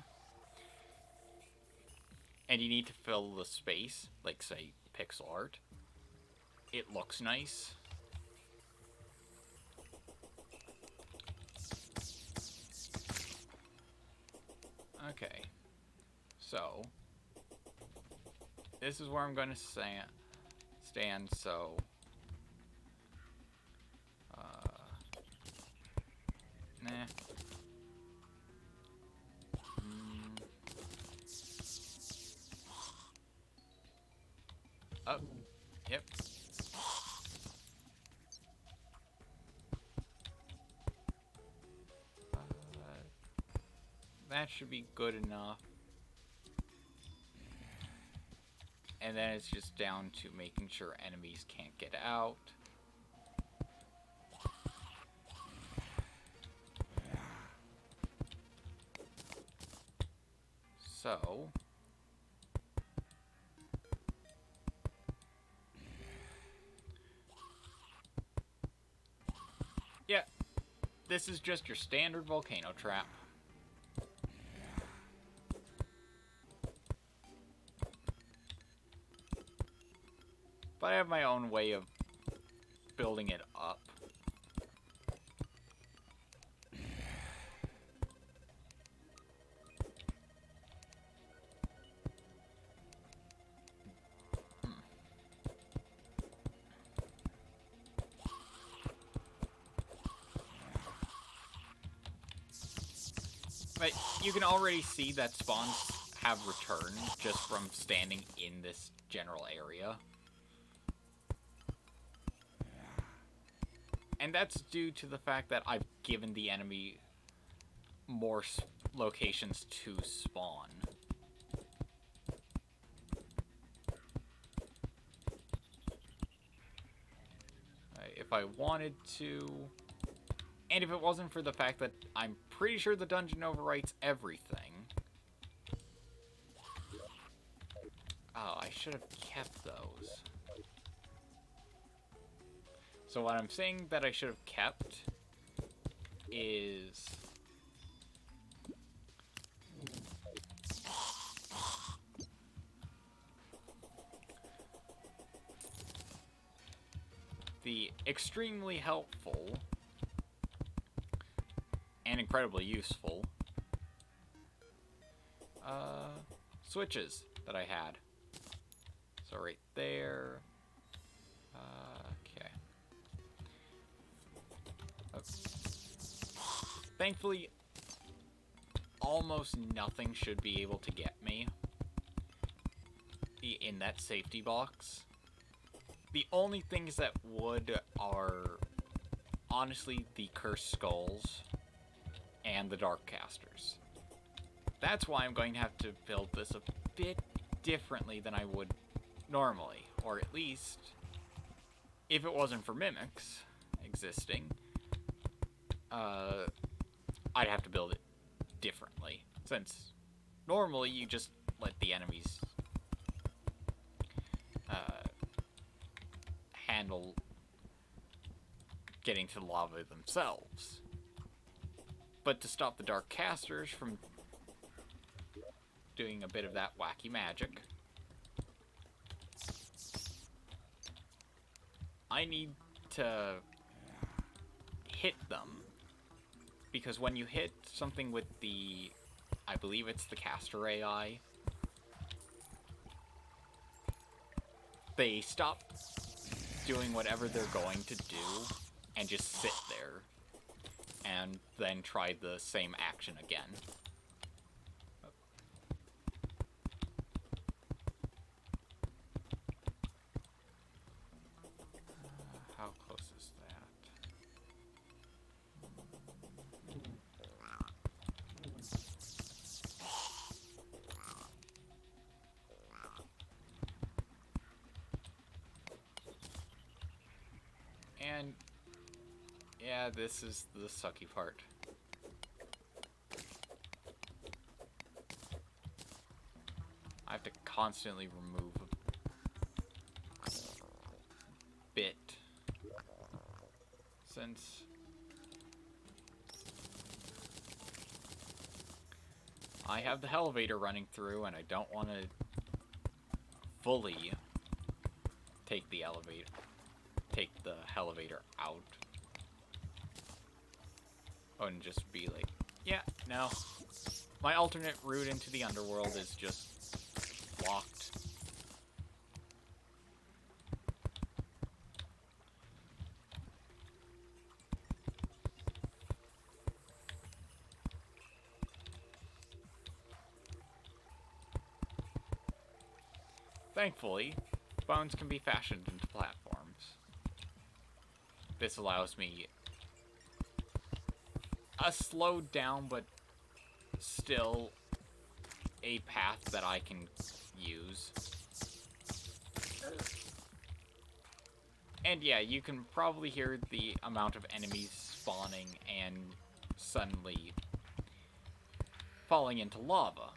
and you need to fill the space, like say pixel art, it looks nice. Okay, so this is where I'm going to stand, so nah. Oh, yep. That should be good enough. And then it's just down to making sure enemies can't get out. So yeah, this is just your standard volcano trap. But I have my own way of building it up. But you can already see that spawns have returned just from standing in this general area. And that's due to the fact that I've given the enemy more locations to spawn. If I wanted to, and if it wasn't for the fact that I'm pretty sure the dungeon overwrites everything. Oh, I should have kept those. So what I'm saying that I should have kept is the extremely helpful and incredibly useful switches that I had. So right there. Okay. Thankfully, almost nothing should be able to get me in that safety box. The only things that would are honestly the cursed skulls and the dark casters. That's why I'm going to have to build this a bit differently than I would normally, or at least if it wasn't for mimics existing, I'd have to build it differently, since normally you just let the enemies handle getting to the lava themselves. But to stop the dark casters from doing a bit of that wacky magic, I need to hit them. Because when you hit something with the, I believe it's the caster AI, they stop doing whatever they're going to do and just sit there and then try the same action again. How close is that? And yeah, this is the sucky part. I have to constantly remove a bit since I have the elevator running through and I don't want to fully take the elevator out. And just be like, yeah, no. My alternate route into the underworld is just blocked. Thankfully, bones can be fashioned into platforms. This allows me a slowed down, but still a path that I can use. And yeah, you can probably hear the amount of enemies spawning and suddenly falling into lava.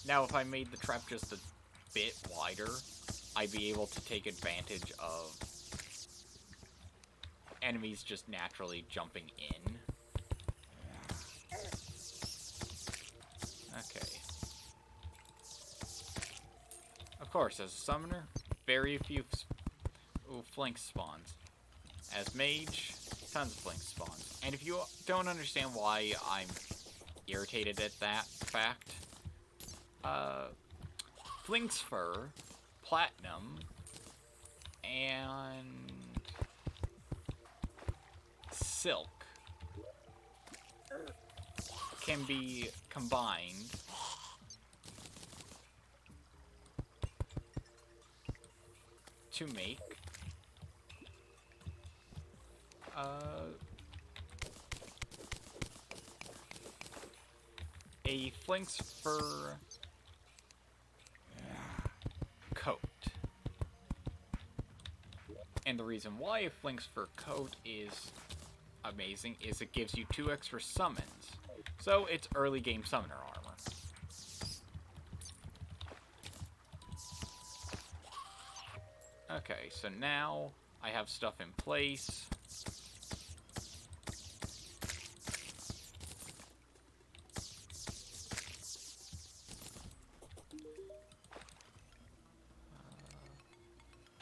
Now, if I made the trap just a bit wider, I'd be able to take advantage of enemies just naturally jumping in. Okay. Of course, as a summoner, very few flank spawns. As mage, tons of flank spawns. And if you don't understand why I'm irritated at that fact, Flink's Fur, Platinum, and Silk can be combined to make a Flink's Fur coat. And the reason why a Flink's Fur coat is amazing is it gives you 2 extra summons. So it's early game summoner armor. Okay, so now I have stuff in place.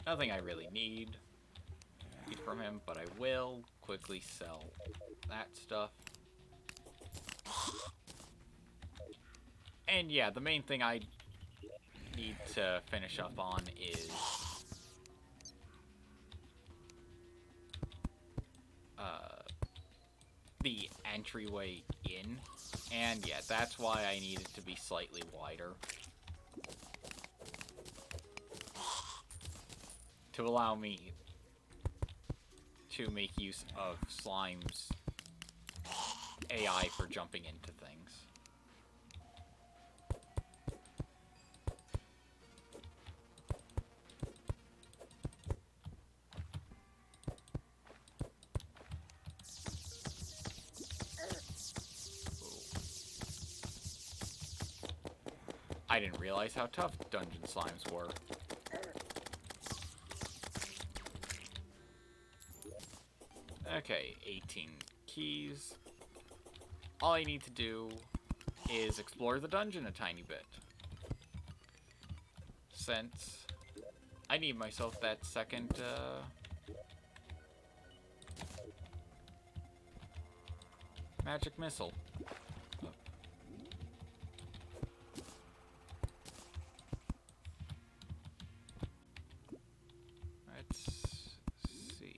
Nothing I really need from him, but I will quickly sell that stuff. And yeah, the main thing I need to finish up on is the entryway in. And yeah, that's why I need it to be slightly wider. To allow me to make use of Slime's AI for jumping into things. I didn't realize how tough dungeon slimes were. Okay, 18 keys. All I need to do is explore the dungeon a tiny bit. since I need myself that second, magic missile. Let's see.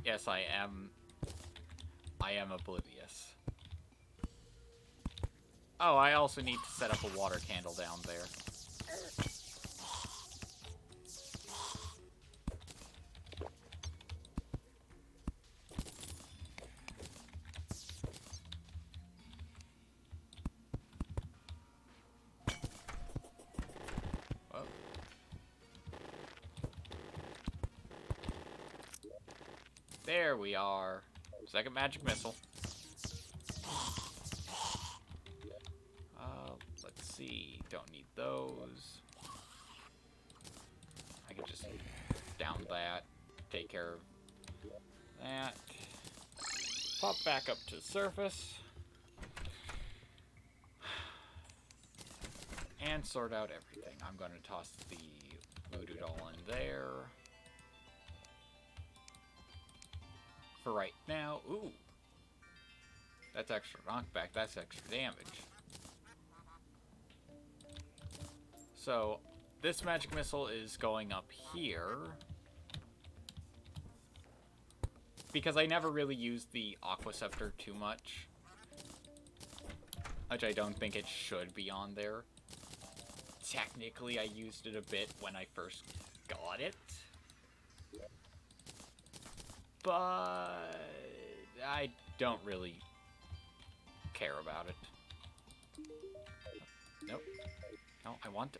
Yes, I am oblivious. Oh, I also need to set up a water candle down there. Whoa. There we are. Second magic missile. Let's see. Don't need those. I can just down that. Take care of that. Pop back up to the surface. And sort out everything. I'm going to toss the voodoo doll in there. For right now. Ooh. That's extra knockback. That's extra damage. So, this magic missile is going up here. Because I never really used the Aqua Scepter too much. Which I don't think it should be on there. Technically, I used it a bit when I first got it. But I don't really care about it. Nope. No, I want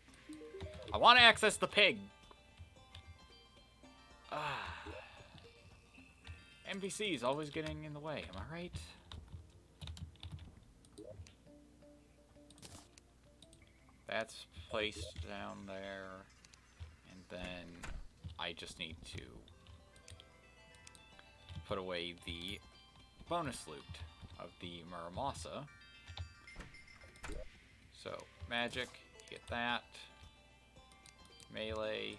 to access the pig. NPCs always getting in the way, am I right? That's placed down there. And then I just need to put away the bonus loot of the Muramasa. So, magic, get that. Melee,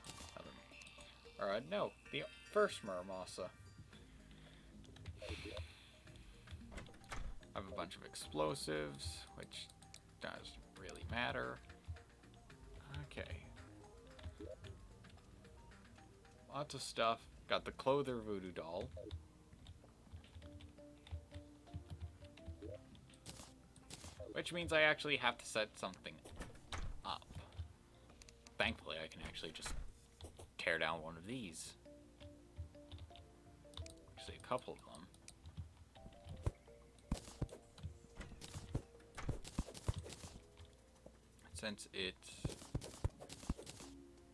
no, the first Muramasa. I have a bunch of explosives, which doesn't really matter. Okay. Lots of stuff. Got the Clother Voodoo Doll. Which means I actually have to set something up. Thankfully, I can actually just tear down one of these. Actually, a couple of them. Since it's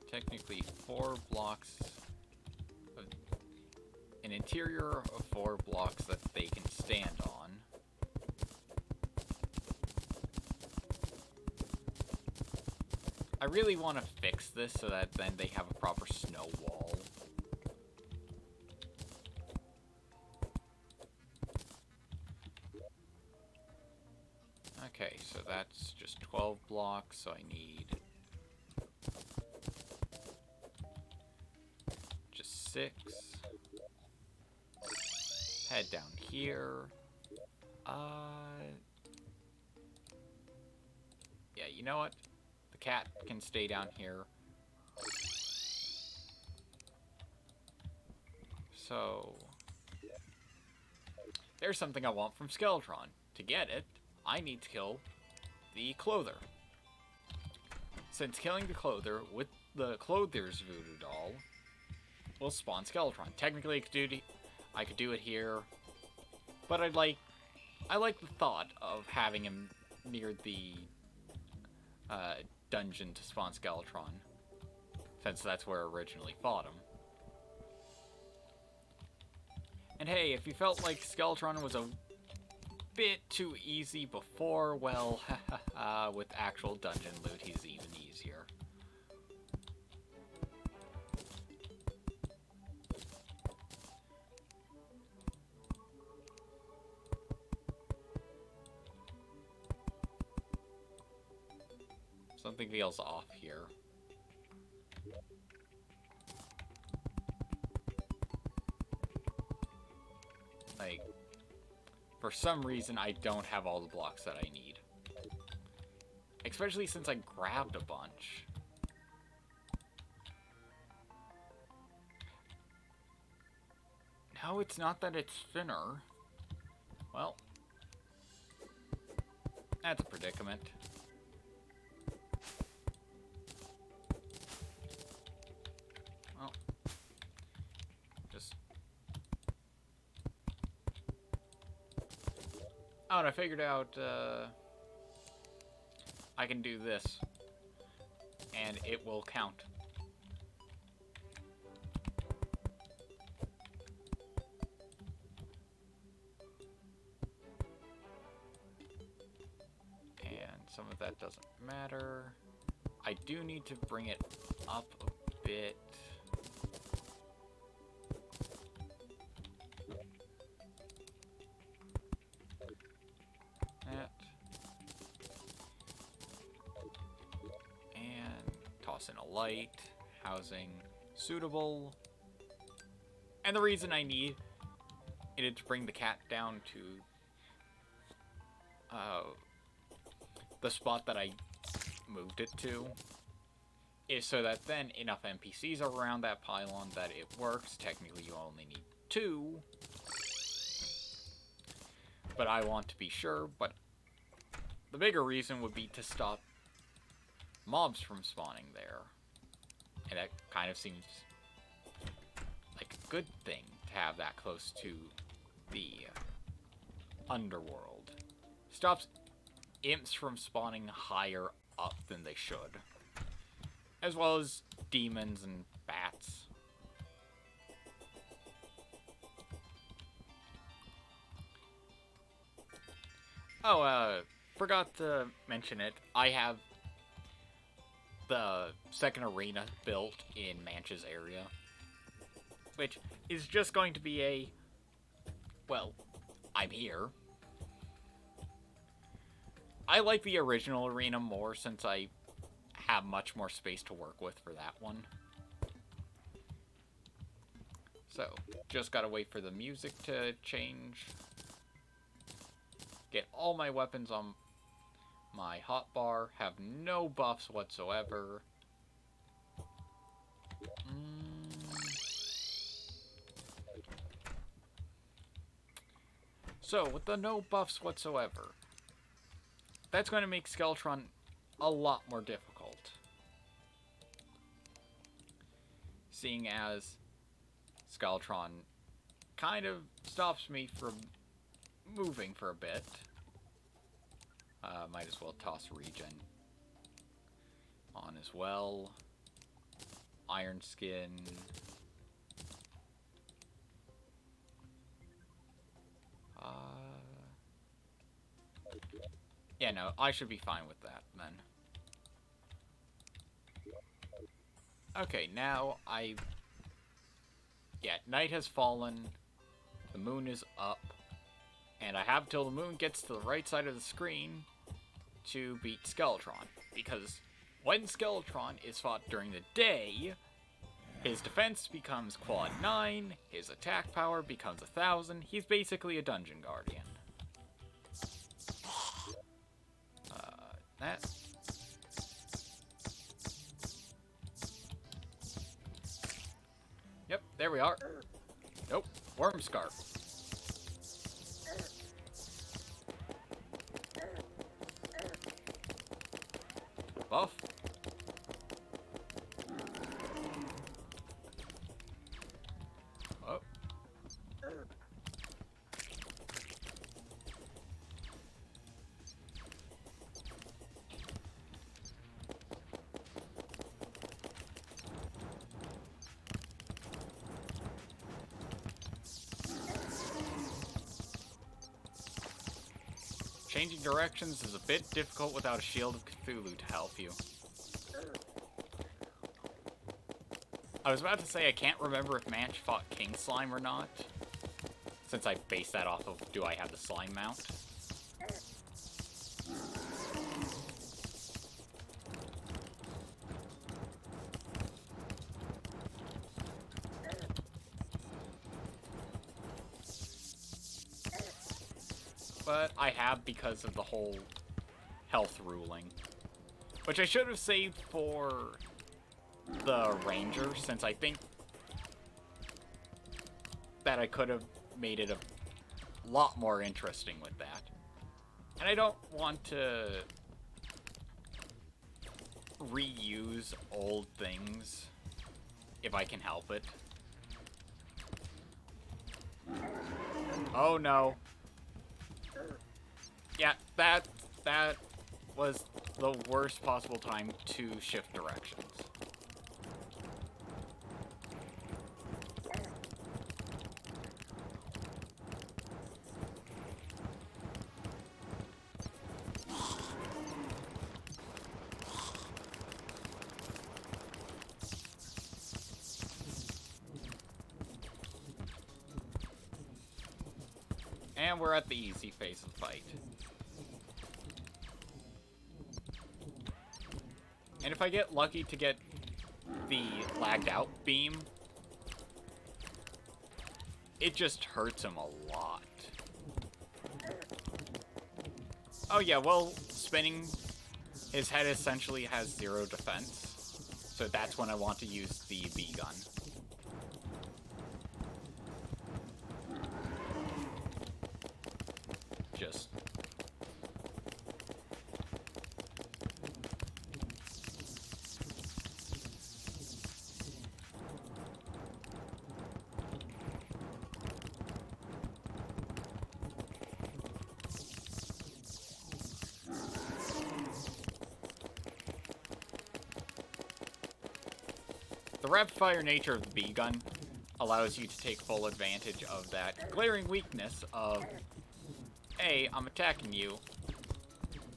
technically 4 blocks, an interior of 4 blocks that they can stand on. I really want to fix this so that then they have a proper snow wall. Okay, so that's just 12 blocks, so I need just 6. Head down here. Yeah, you know what? The cat can stay down here. So, there's something I want from Skeletron. To get it, I need to kill the Clother. Since killing the Clother with the Clother's Voodoo Doll will spawn Skeletron. Technically, I could do it here, but I like the thought of having him near the dungeon to spawn Skeletron, since that's where I originally fought him. And hey, if you felt like Skeletron was a bit too easy before, well, with actual dungeon loot, he's even easier. Something feels off here. Like, for some reason, I don't have all the blocks that I need. Especially since I grabbed a bunch. No, it's not that it's thinner. Well, that's a predicament. Well, just... Oh, and I figured out, I can do this, and it will count. And some of that doesn't matter. I do need to bring it up a bit. In a light, housing suitable, and the reason I need it to bring the cat down to the spot that I moved it to is so that then enough NPCs are around that pylon that it works. Technically you only need 2, but I want to be sure. But the bigger reason would be to stop mobs from spawning there. And that kind of seems like a good thing to have that close to the underworld. Stops imps from spawning higher up than they should. As well as demons and bats. Oh, forgot to mention it. I have the second arena built in Manch's area, which is just going to be a, well, I'm here. I like the original arena more since I have much more space to work with for that one. So, just gotta wait for the music to change. Get all my weapons on my hotbar, have no buffs whatsoever. So, with the no buffs whatsoever, that's going to make Skeletron a lot more difficult. Seeing as Skeletron kind of stops me from moving for a bit. Might as well toss regen on as well. Iron skin. Yeah, no, I should be fine with that then. Okay, now yeah, night has fallen. The moon is up. And I have till the moon gets to the right side of the screen to beat Skeletron. Because when Skeletron is fought during the day, his defense becomes quad 9, his attack power becomes 1,000. He's basically a dungeon guardian. That. Yep, there we are. Nope, Worm Scarf. Buff. Oh. Changing directions is a bit difficult without a Shield of Cthulhu to help you. I was about to say I can't remember if Manch fought King Slime or not, since I based that off of do I have the slime mount. But I have because of the whole health ruling, which I should have saved for the Ranger, since I think that I could have made it a lot more interesting with that. And I don't want to reuse old things if I can help it. Oh no. Yeah, that was the worst possible time to shift directions. And we're at the easy phase of the fight. And if I get lucky to get the lagged out beam, it just hurts him a lot. Oh yeah, well, spinning, his head essentially has 0 defense. So that's when I want to use the B-gun. Just... The rapid-fire nature of the B-gun allows you to take full advantage of that glaring weakness of, hey, I'm attacking you,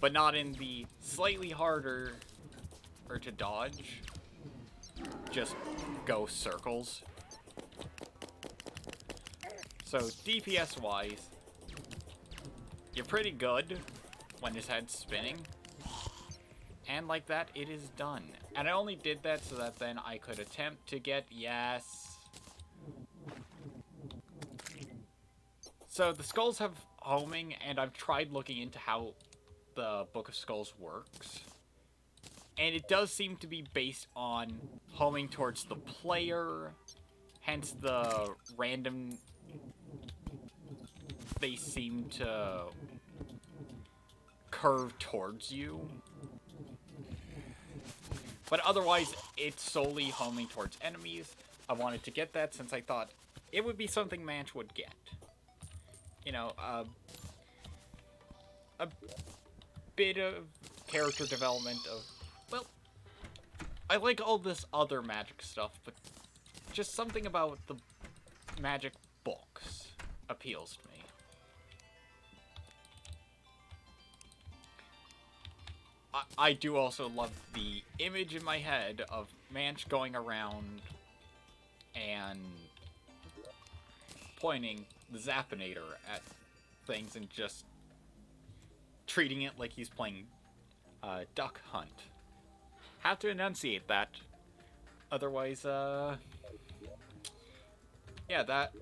but not in the slightly harder or to dodge, just go circles. So DPS-wise, you're pretty good when his head's spinning. And like that, it is done. And I only did that so that then I could attempt to get, yes. So the skulls have homing, and I've tried looking into how the Book of Skulls works. And it does seem to be based on homing towards the player, hence the random... They seem to curve towards you. But otherwise, it's solely homing towards enemies. I wanted to get that since I thought it would be something Manch would get. You know, a bit of character development of, well, I like all this other magic stuff, but just something about the magic books appeals to me. I do also love the image in my head of Manch going around and pointing the Zappinator at things and just treating it like he's playing Duck Hunt. Have to enunciate that. Otherwise, yeah,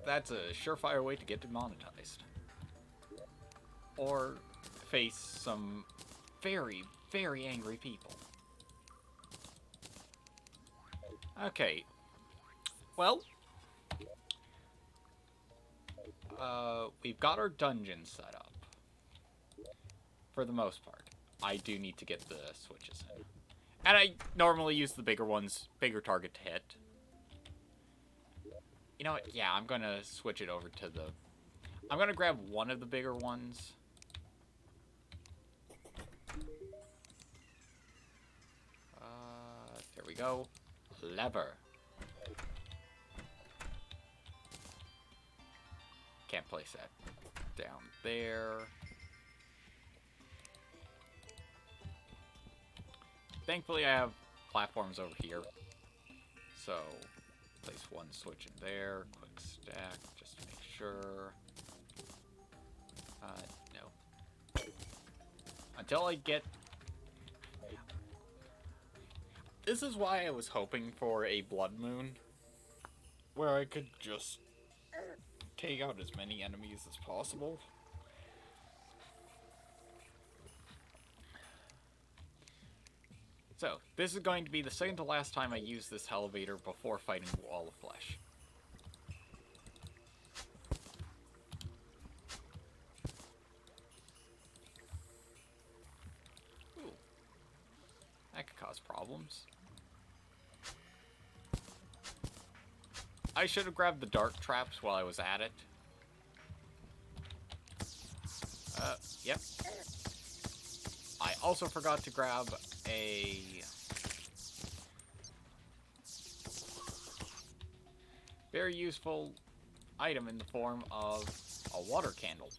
that's a surefire way to get demonetized. Or face some very, very angry people. Okay. Well, we've got our dungeon set up. For the most part. I do need to get the switches in. And I normally use the bigger ones, bigger target to hit. You know what? Yeah, I'm gonna switch it over to the... I'm gonna grab one of the bigger ones. There we go. Lever. Can't place that down there. thankfully I have platforms over here. So, place one switch in there, quick stack, just to make sure. No. Until I get... This is why I was hoping for a blood moon, where I could just take out as many enemies as possible. So, this is going to be the second to last time I use this elevator before fighting Wall of Flesh. Ooh. That could cause problems. I should have grabbed the dark traps while I was at it. Yep. I also forgot to grab a very useful item in the form of a water candle.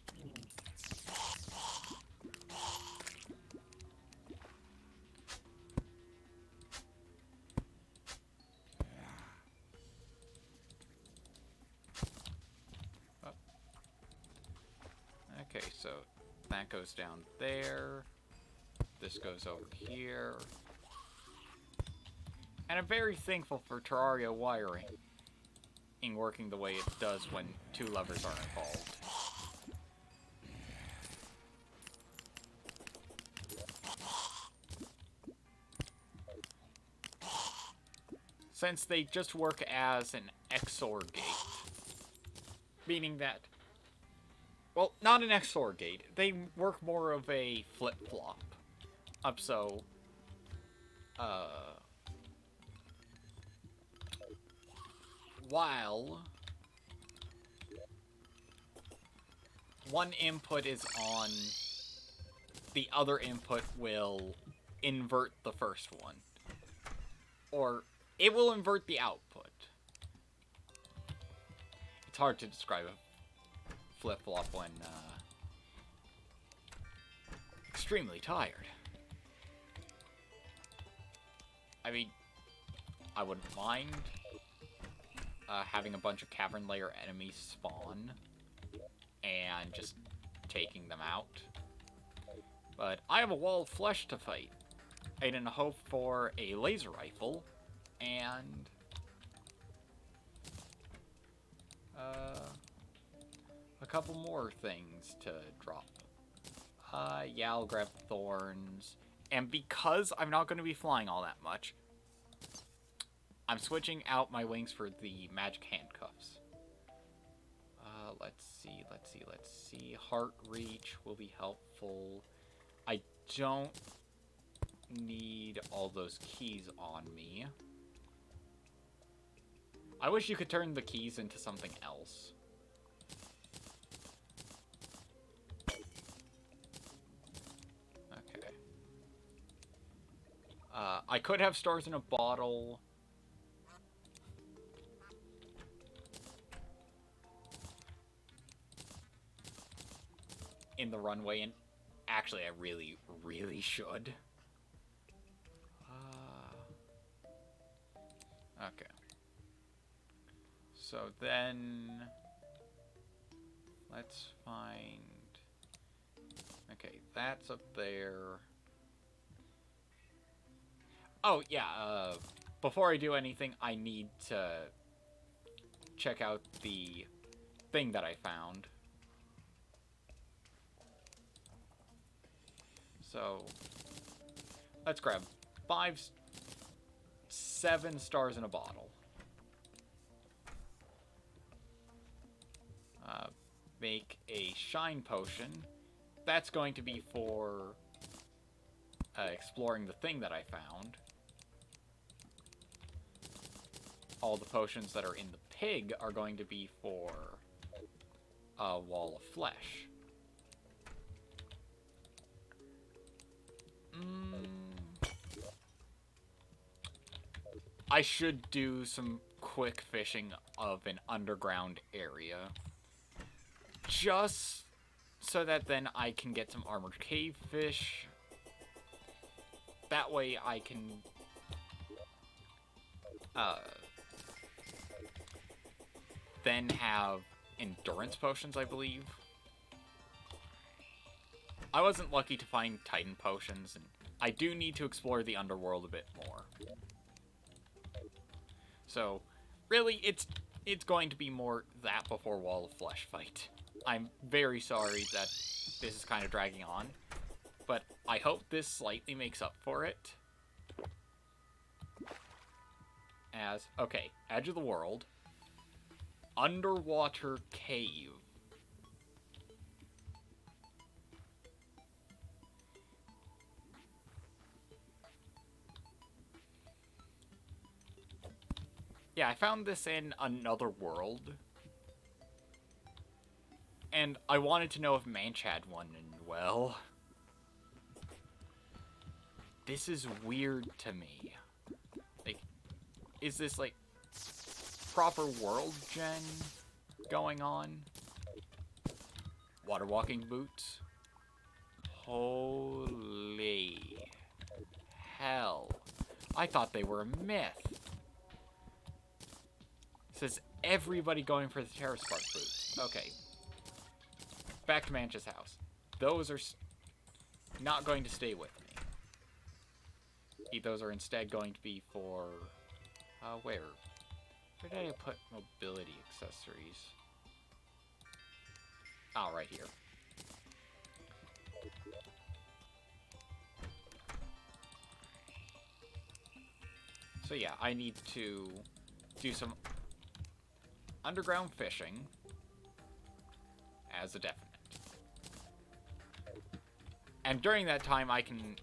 Okay, so that goes down there. This goes over here. And I'm very thankful for Terraria wiring in working the way it does when two levers are involved. Since they just work as an XOR gate. Meaning that... Well, not an XOR gate. They work more of a flip-flop. So... while one input is on, the other input will invert the first one. Or, it will invert the output. It's hard to describe a flip-flop when, extremely tired. I mean, I wouldn't mind having a bunch of cavern layer enemies spawn and just taking them out. But I have a wall of flesh to fight. I didn't hope for a laser rifle and a couple more things to drop. Yeah, I'll grab thorns. And because I'm not going to be flying all that much, I'm switching out my wings for the magic handcuffs. Let's see. Heart reach will be helpful. I don't need all those keys on me. I wish you could turn the keys into something else. Okay. I could have stars in a bottle. In the runway, and actually I really should. Okay. So then let's find... Okay, that's up there. Oh, yeah, before I do anything, I need to check out the thing that I found. So, let's grab 7 stars in a bottle. Make a shine potion. That's going to be for exploring the thing that I found. All the potions that are in the pig are going to be for a wall of flesh. I should do some quick fishing of an underground area. Just so that then I can get some armored cave fish. that way I can then have endurance potions, I believe. I wasn't lucky to find Titan potions, and I do need to explore the underworld a bit more. So, really, it's going to be more that before Wall of Flesh fight. I'm very sorry that this is kind of dragging on, but I hope this slightly makes up for it. As, okay, Edge of the World, Underwater Cave. Yeah, I found this in another world. And I wanted to know if Manch had one, and well... This is weird to me. Like, is this, like, proper world gen going on? Water walking boots? Holy hell. I thought they were a myth. Says everybody going for the Terra Spark boots. Okay. Back to Manch's house. Those are not going to stay with me. Those are instead going to be for... where? Where did I put mobility accessories? Oh, right here. So yeah, I need to do some underground fishing as a definite. And during that time, I can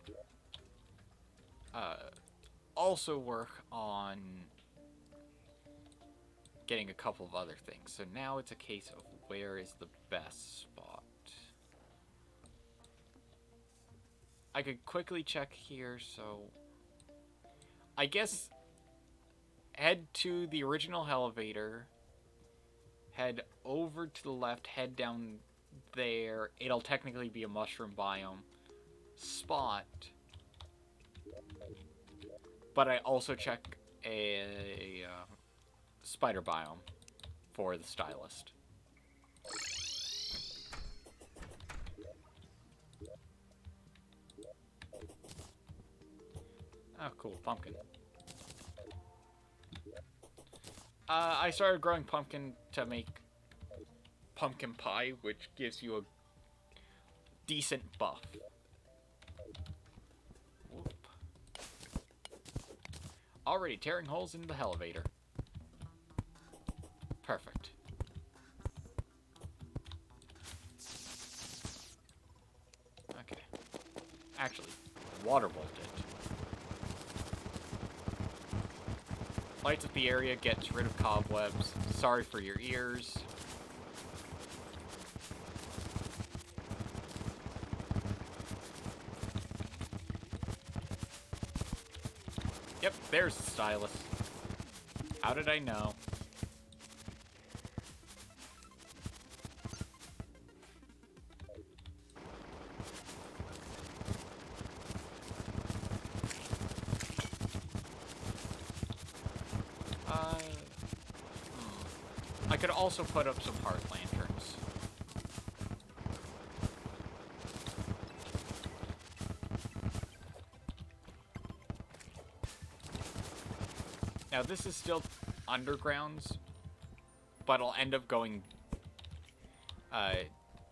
also work on getting a couple of other things. So now it's a case of where is the best spot. I could quickly check here, so I guess head to the original elevator, head over to the left, head down there. It'll technically be a mushroom biome spot, but I also check a spider biome for the stylist. Oh, cool, pumpkin. I started growing pumpkin to make pumpkin pie, which gives you a decent buff. Whoop. Already tearing holes in the elevator. Perfect. Okay. Actually, water volt it. Lights up the area, gets rid of cobwebs. Sorry for your ears. Yep, there's the stylus. How did I know? I could also put up some hearth lanterns. Now this is still undergrounds, but I'll end up going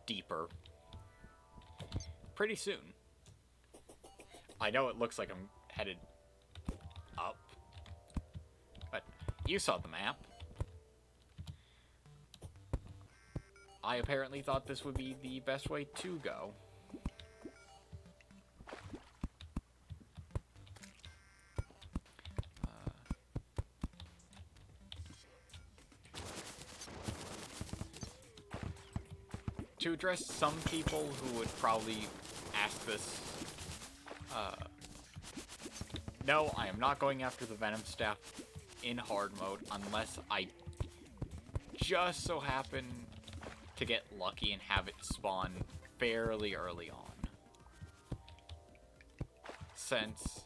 deeper pretty soon. I know it looks like I'm headed up, but you saw the map. I apparently thought this would be the best way to go. To address some people who would probably ask this, no, I am not going after the Venom Staff in hard mode unless I just so happen to get lucky and have it spawn fairly early on. Since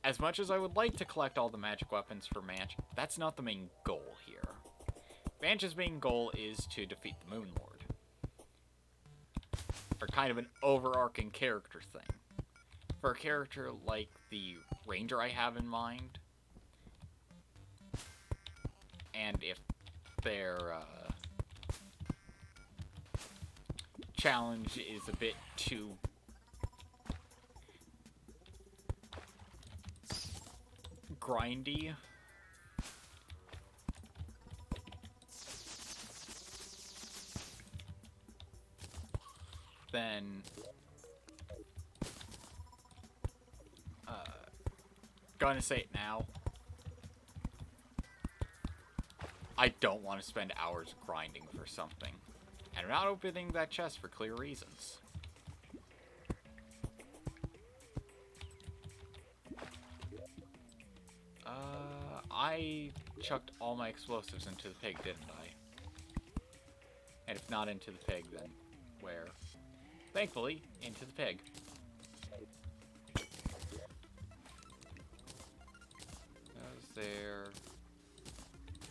as much as I would like to collect all the magic weapons for Manch, that's not the main goal here. Manch's main goal is to defeat the Moon Lord. For kind of an overarching character thing. For a character like the Ranger I have in mind, and if their challenge is a bit too grindy, then gonna say it now, I don't want to spend hours grinding for something. And I'm not opening that chest for clear reasons. I chucked all my explosives into the pig, didn't I? And if not into the pig, then where? Thankfully, into the pig. Goes there.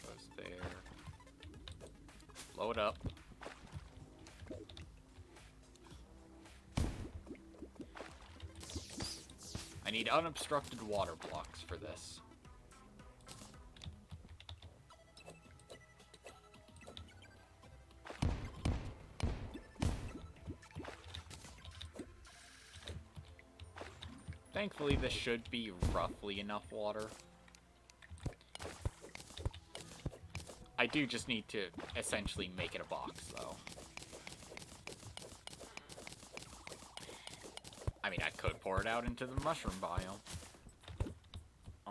Goes there. Load up. I need unobstructed water blocks for this. Thankfully, this should be roughly enough water. I do just need to essentially make it a box, though. I mean, I could pour it out into the mushroom biome,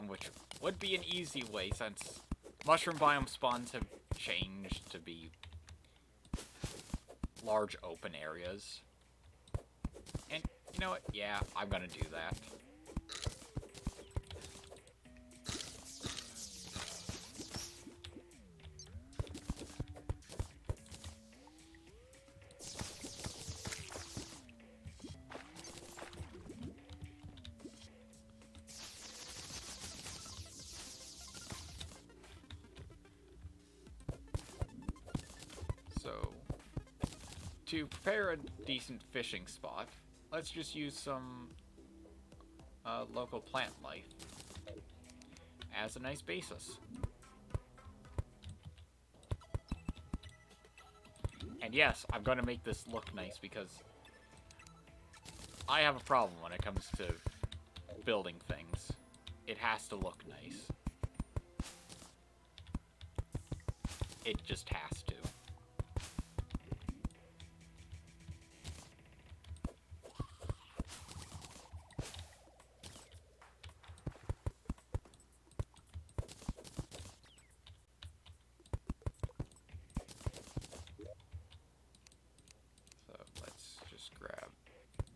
which would be an easy way since mushroom biome spawns have changed to be large open areas. And you know what? Yeah, I'm gonna do that. So, to prepare a decent fishing spot, let's just use some local plant life as a nice basis. And yes, I'm going to make this look nice because I have a problem when it comes to building things. It has to look nice. It just has to.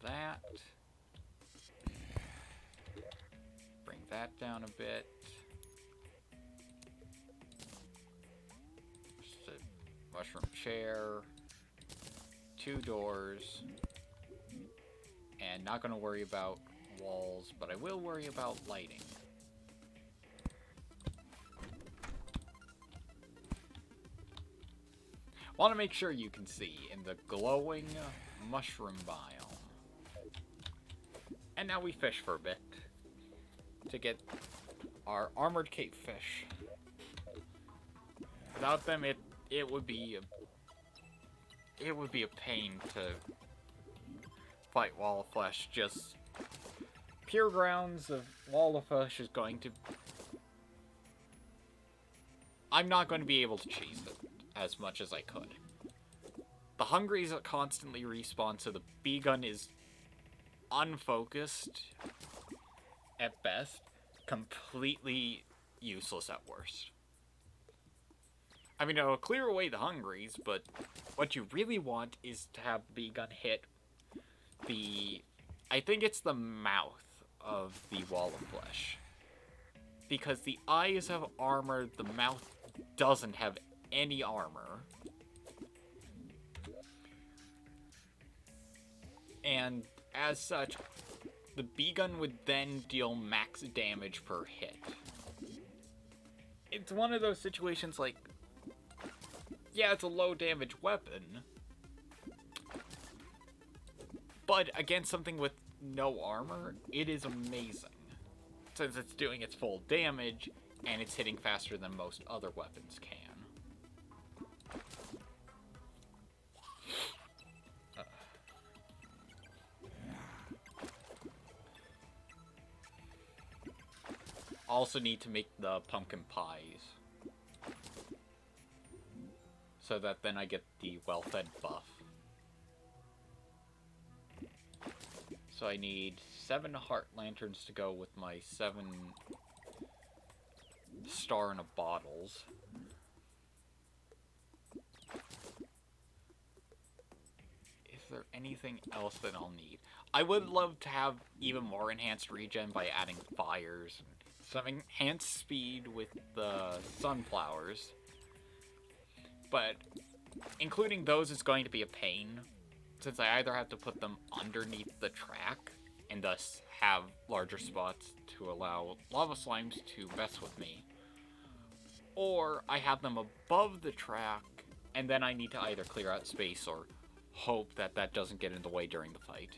That. Bring that down a bit. Just a mushroom chair. 2 doors. And not going to worry about walls, but I will worry about lighting. Want to make sure you can see in the glowing mushroom biome. And now we fish for a bit to get our armored cape fish. Without them, it would be a pain to fight Wall of Flesh. Just pure grounds of Wall of Flesh is going to. I'm not going to be able to chase it as much as I could. The Hungries constantly respawn, so the bee gun is unfocused at best, completely useless at worst. I mean, it'll clear away the Hungries, but what you really want is to have the bee gun hit the, I think it's the mouth of the Wall of Flesh. Because the eyes have armor, the mouth doesn't have any armor. And as such, the B-gun would then deal max damage per hit. It's one of those situations like, yeah, it's a low damage weapon, but against something with no armor, it is amazing, since it's doing its full damage, and it's hitting faster than most other weapons can. Also need to make the pumpkin pies, so that then I get the well-fed buff. So I need 7 heart lanterns to go with my 7 star in a bottles. Is there anything else that I'll need? I would love to have even more enhanced regen by adding fires, some enhanced speed with the sunflowers. But including those is going to be a pain, since I either have to put them underneath the track, and thus have larger spots to allow lava slimes to mess with me, or I have them above the track, and then I need to either clear out space or hope that that doesn't get in the way during the fight.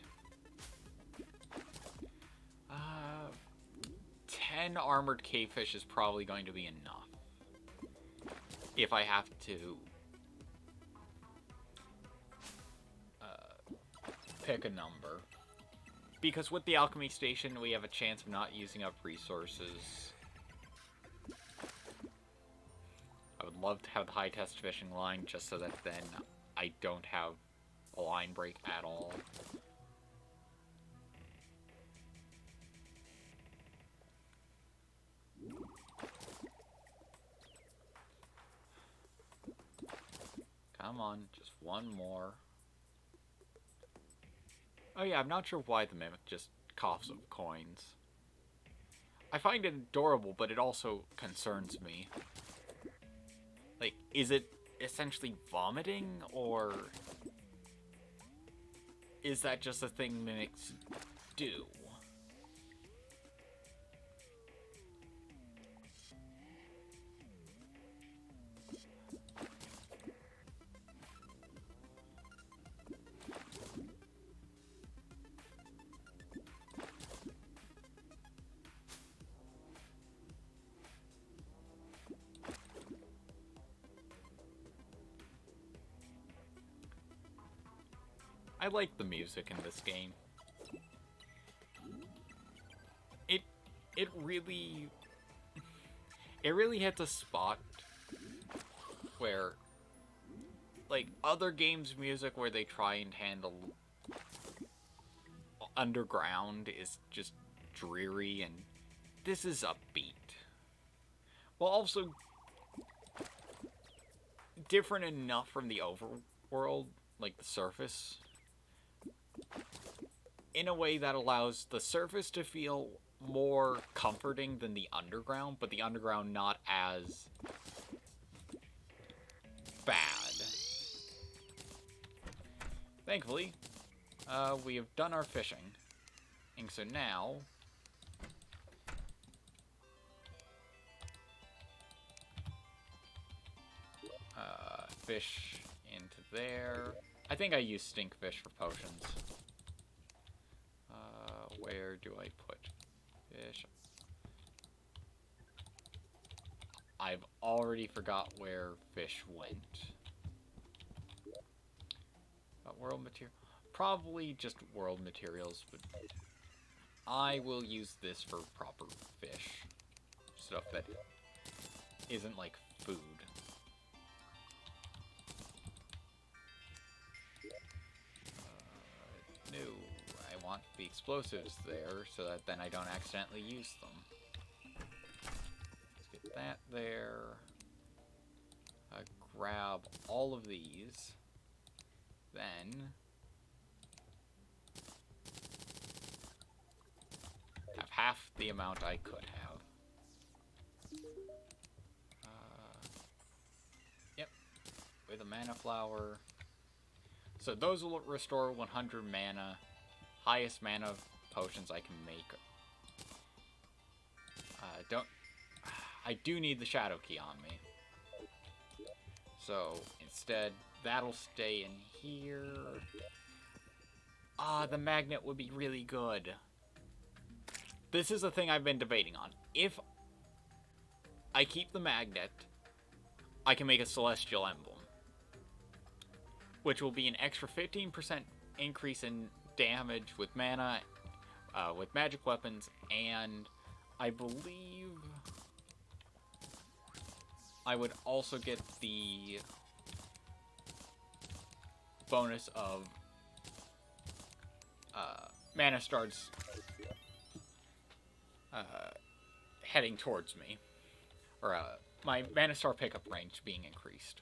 10 armored cavefish is probably going to be enough. If I have to pick a number. Because with the alchemy station, we have a chance of not using up resources. I would love to have the high test fishing line, just so that then I don't have a line break at all. Come on, just one more. Oh yeah, I'm not sure why the Mimic just coughs up coins. I find it adorable, but it also concerns me. Like, is it essentially vomiting, or is that just a thing Mimics do? I like the music in this game. It really hits a spot where, like, other games' music where they try and handle underground is just dreary, and this is upbeat. While also different enough from the overworld, like the surface, in a way that allows the surface to feel more comforting than the underground, but the underground not as bad. Thankfully, we have done our fishing, and so now fish into there. I think I use stinkfish for potions. Where do I put fish? I've already forgot where fish went. World material? Probably just world materials, but I will use this for proper fish. Stuff that isn't like food. No. I want the explosives there so that then I don't accidentally use them. Let's get that there. Grab all of these. Then have half the amount I could have. Yep. With a mana flower. So those will restore 100 mana. Highest mana potions I can make. I do need the shadow key on me. So, instead, that'll stay in here. The magnet would be really good. This is a thing I've been debating on. If I keep the magnet, I can make a celestial emblem, which will be an extra 15% increase in damage with mana, with magic weapons, and I believe I would also get the bonus of mana stars heading towards me, or my mana star pickup range being increased.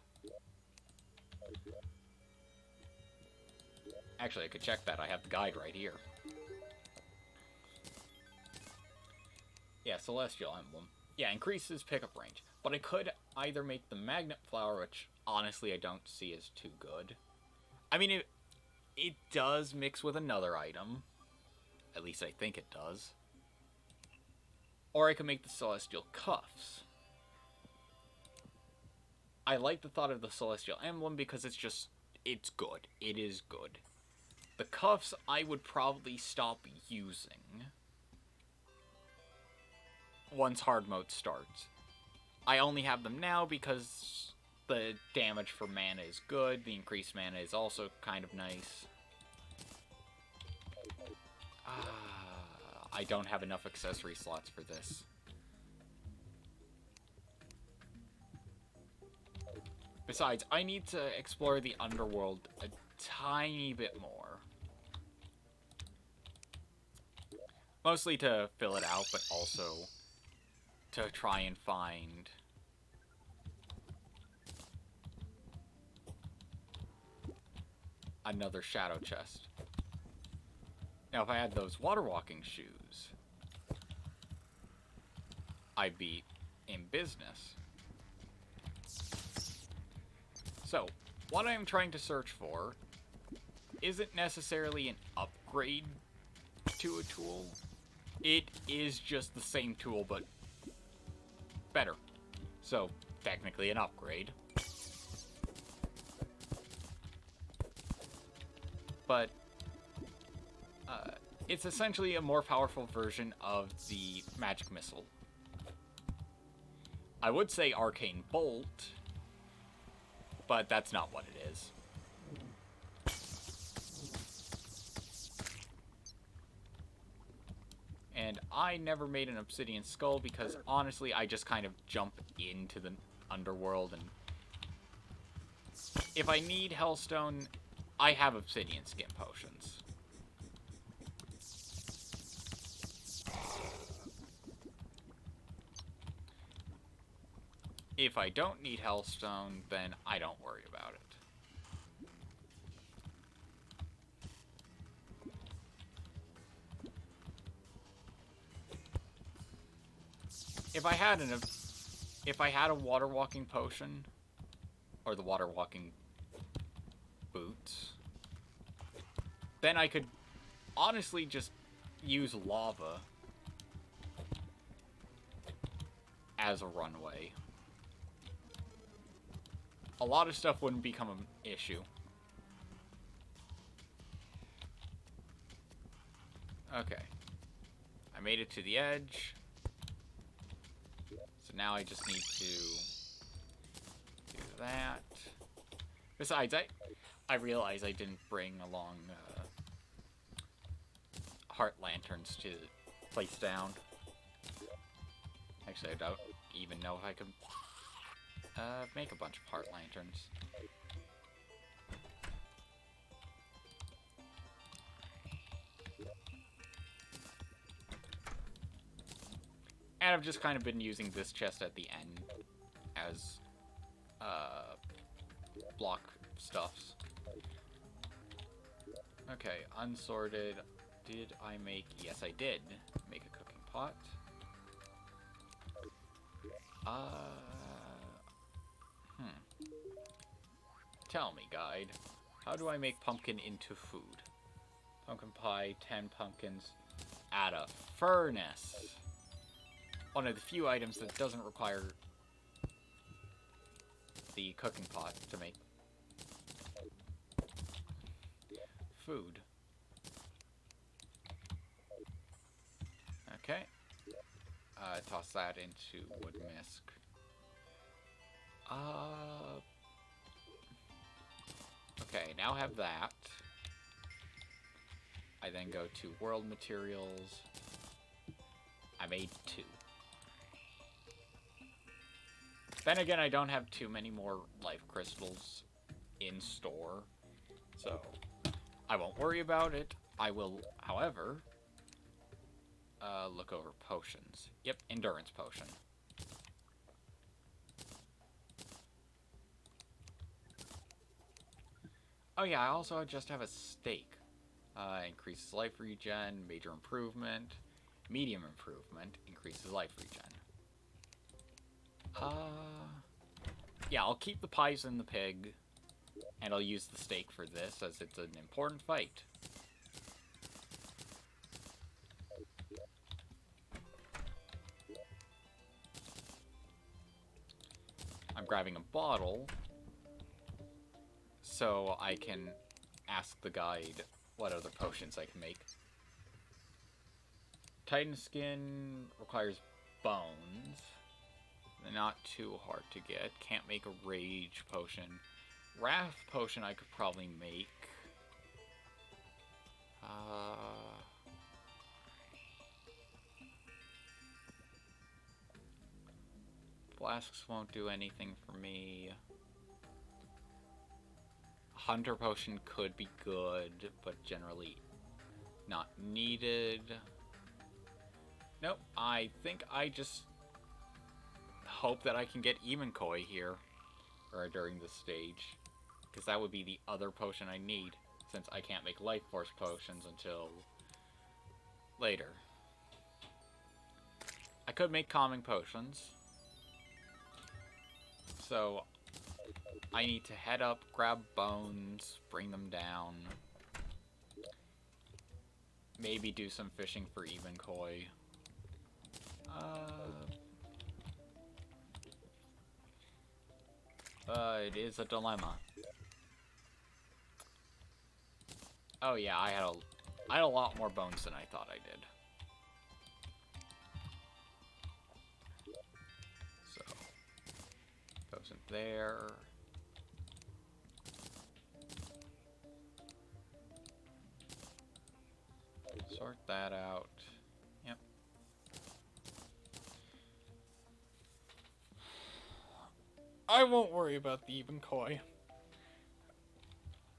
Actually, I could check that. I have the guide right here. Yeah, Celestial Emblem. Yeah, increases pickup range. But I could either make the Magnet Flower, which honestly I don't see as too good. I mean, it does mix with another item. At least I think it does. Or I could make the Celestial Cuffs. I like the thought of the Celestial Emblem because it's good. It is good. The Cuffs I would probably stop using once hard mode starts. I only have them now because the damage for mana is good. The increased mana is also kind of nice. I don't have enough accessory slots for this. Besides, I need to explore the underworld a tiny bit more. Mostly to fill it out, but also to try and find another shadow chest. Now, if I had those water walking shoes, I'd be in business. So, what I'm trying to search for isn't necessarily an upgrade to a tool. It is just the same tool, but better. So, technically an upgrade. But it's essentially a more powerful version of the magic missile. I would say arcane bolt, but that's not what it is. And I never made an obsidian skull because honestly I just kind of jump into the underworld, and if I need hellstone, I have obsidian skin potions. If I don't need hellstone, then I don't worry about it. If I had a water walking potion, or the water walking boots, then I could honestly just use lava as a runway. A lot of stuff wouldn't become an issue. Okay. I made it to the edge. So now I just need to do that. Besides, I realize I didn't bring along heart lanterns to place down. Actually, I don't even know if I could make a bunch of heart lanterns. And I've just kind of been using this chest at the end as block stuffs. Okay, unsorted. Did I make... Yes, I did make a cooking pot. Tell me, guide. How do I make pumpkin into food? Pumpkin pie, 10 pumpkins. Add a furnace. One of the few items that doesn't require the cooking pot to make food. Okay. Toss that into wood misc. Okay, now have that. I then go to world materials. I made 2. Then again, I don't have too many more life crystals in store, so I won't worry about it. I will, however, look over potions. Yep, endurance potion. Oh yeah, I also just have a stake. Increases life regen, major improvement, medium improvement, increases life regen. Yeah, I'll keep the pies and the pig, and I'll use the stake for this, as it's an important fight. I'm grabbing a bottle, so I can ask the guide what other potions I can make. Titan skin requires bones. They're not too hard to get. Can't make a rage potion. Wrath potion I could probably make. Flasks won't do anything for me. Hunter potion could be good, but generally not needed. Nope, I think I just hope that I can get even koi here, or during this stage, because that would be the other potion I need, since I can't make life force potions until later. I could make calming potions, so I need to head up, grab bones, bring them down, maybe do some fishing for even koi. It is a dilemma. Oh yeah, I had a lot more bones than I thought I did. So, goes in there. Sort that out. Yep. I won't worry about the even koi.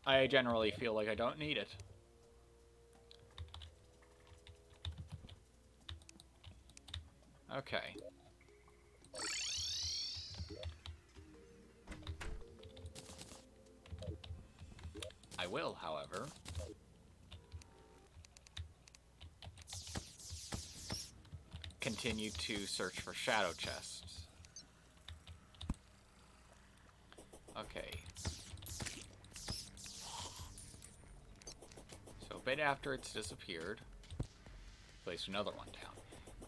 I generally feel like I don't need it. Okay. I will, however, continue to search for shadow chests. Okay. So a bit after it's disappeared, place another one down.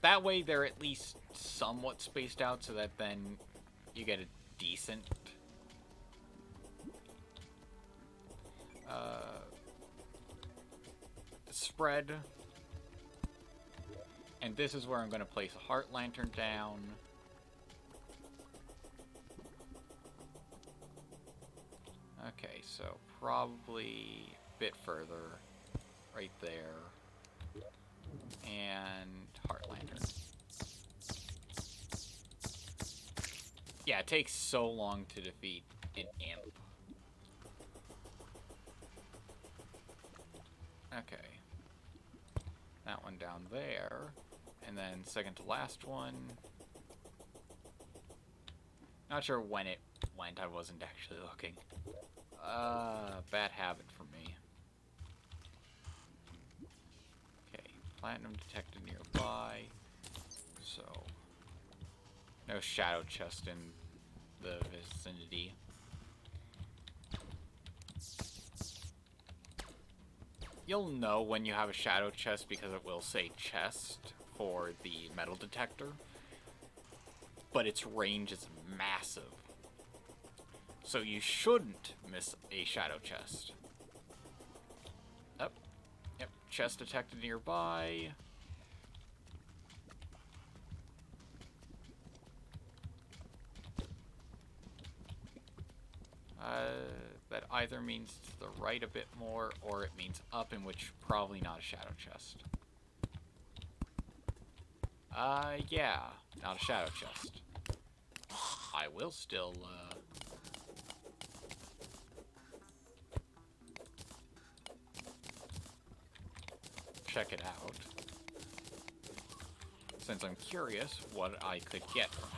That way they're at least somewhat spaced out so that then you get a decent spread. And this is where I'm going to place a heart lantern down. Okay, so probably a bit further, right there, and heart lantern. Yeah, it takes so long to defeat an imp. Okay. That one down there. And then second to last one. Not sure when it went, I wasn't actually looking. Bad habit for me. Okay, platinum detected nearby. So, no shadow chest in the vicinity. You'll know when you have a shadow chest because it will say chest for the metal detector. But its range is massive. So you shouldn't miss a shadow chest. Yep, chest detected nearby. That either means to the right a bit more, or it means up, in which probably not a shadow chest. Yeah, not a shadow chest. I will still, check it out, since I'm curious what I could get from it.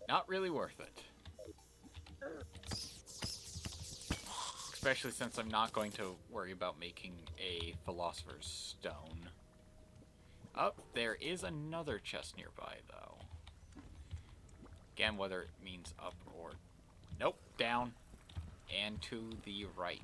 Not really worth it. Especially since I'm not going to worry about making a Philosopher's Stone. Oh, there is another chest nearby, though. Again, whether it means up or... Nope, down. And to the right.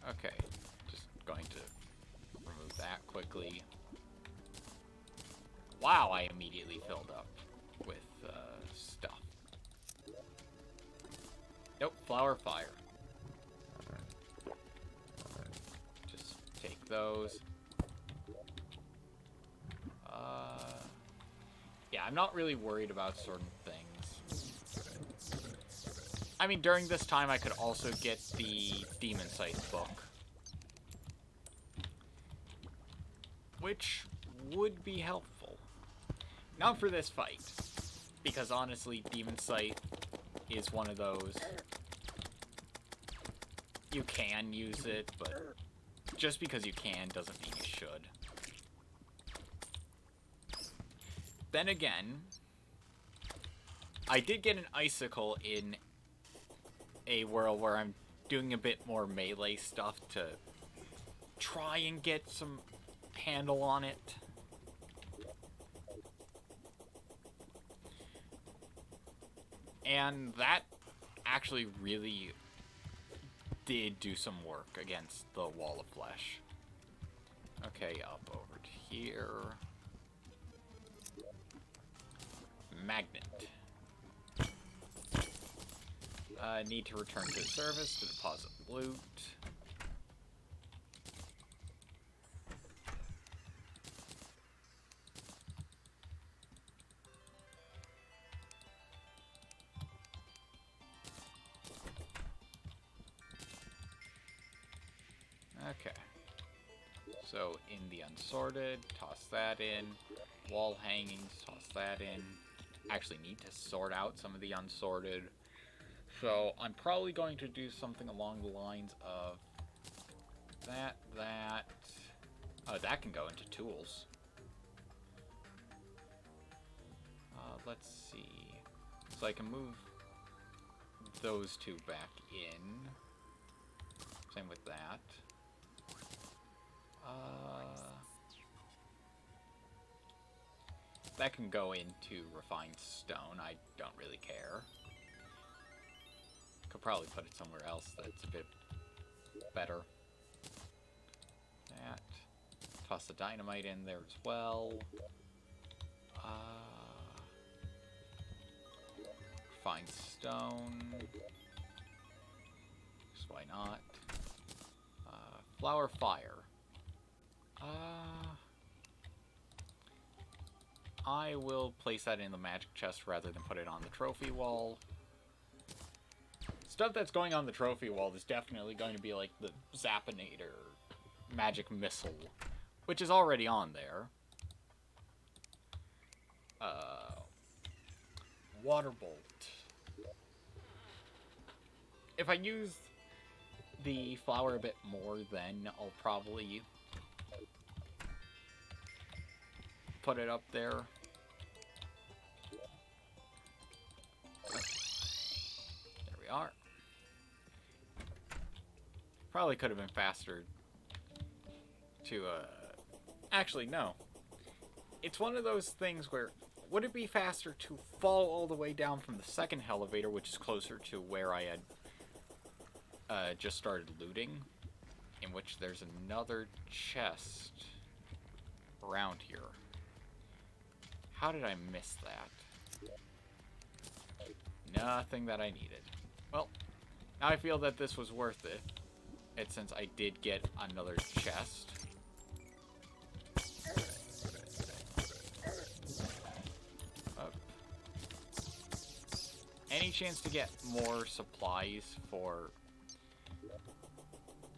Okay, just going to remove that quickly. Wow, I immediately filled up with stuff. Nope, flower fire. Just take those. Yeah, I'm not really worried about certain things. I mean, during this time, I could also get the Demon Sight book, which would be helpful. Not for this fight, because honestly, Demon Sight is one of those. You can use it, but just because you can doesn't mean you should. Then again, I did get an icicle in a world where I'm doing a bit more melee stuff to try and get some handle on it. And that actually really did do some work against the wall of flesh. Okay, up over to here. Magnet. Need to return to the service to deposit loot. Okay. So in the unsorted, toss that in. Wall hangings, toss that in. Actually need to sort out some of the unsorted. So I'm probably going to do something along the lines of that. Oh, that can go into tools. Let's see. So I can move those two back in. Same with that. That can go into refined stone. I don't really care. Could probably put it somewhere else that's a bit better. That. Toss the dynamite in there as well. Refined stone. Just why not? Flower fire. I will place that in the magic chest rather than put it on the trophy wall. Stuff that's going on the trophy wall is definitely going to be like the Zappinator magic missile, which is already on there. Water bolt. If I use the flower a bit more, then I'll probably put it up there. Probably could have been faster to, Actually, no. It's one of those things where, would it be faster to fall all the way down from the second elevator, which is closer to where I had just started looting, in which there's another chest around here. How did I miss that? Nothing that I needed. Well, now I feel that this was worth it since I did get another chest. Any chance to get more supplies for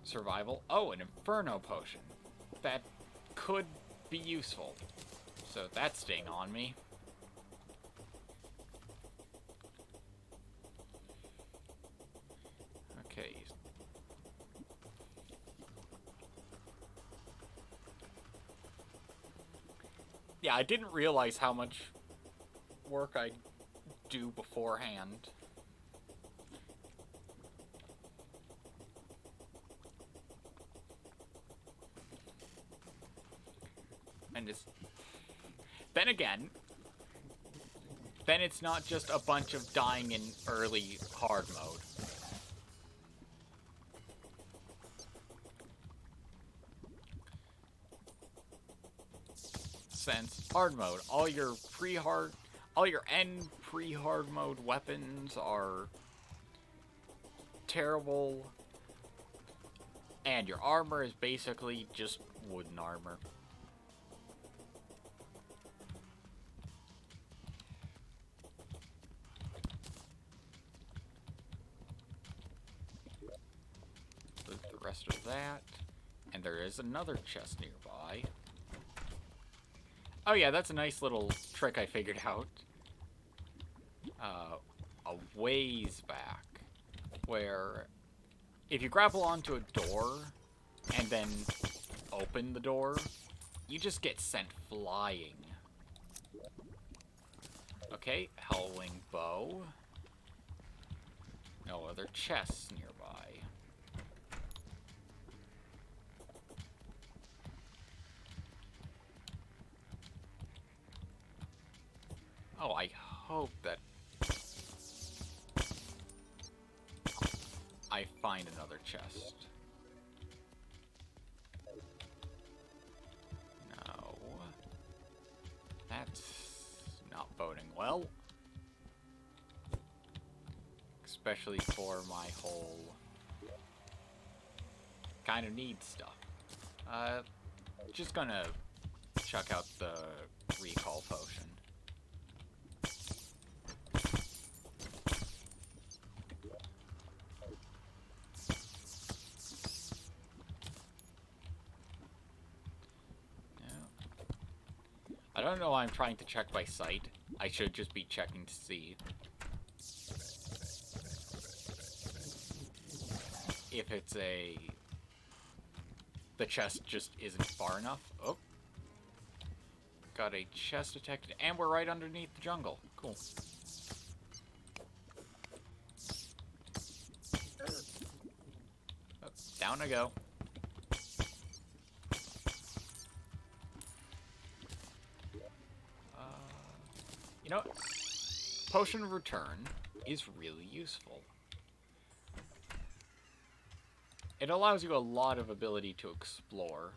survival? Oh, an Inferno potion. That could be useful. So that's staying on me. Okay. Yeah, I didn't realize how much work I do beforehand. And then again, then it's not just a bunch of dying in early hard mode. Since hard mode, all your end pre-hard mode weapons are terrible, and your armor is basically just wooden armor. Loot the rest of that, and there is another chest nearby. Oh yeah, that's a nice little trick I figured out. A ways back, where if you grapple onto a door and then open the door, you just get sent flying. Okay, Hellwing bow. No other chests nearby. Oh, I hope that I find another chest. No. That's not boding well. Especially for my whole kind of need stuff. Just gonna chuck out the recall potion. I don't know why I'm trying to check by sight. I should just be checking to see if it's the chest just isn't far enough. Oh. Got a chest detected, and we're right underneath the jungle. Cool. Oh, down I go. You know what? Potion of Return is really useful. It allows you a lot of ability to explore.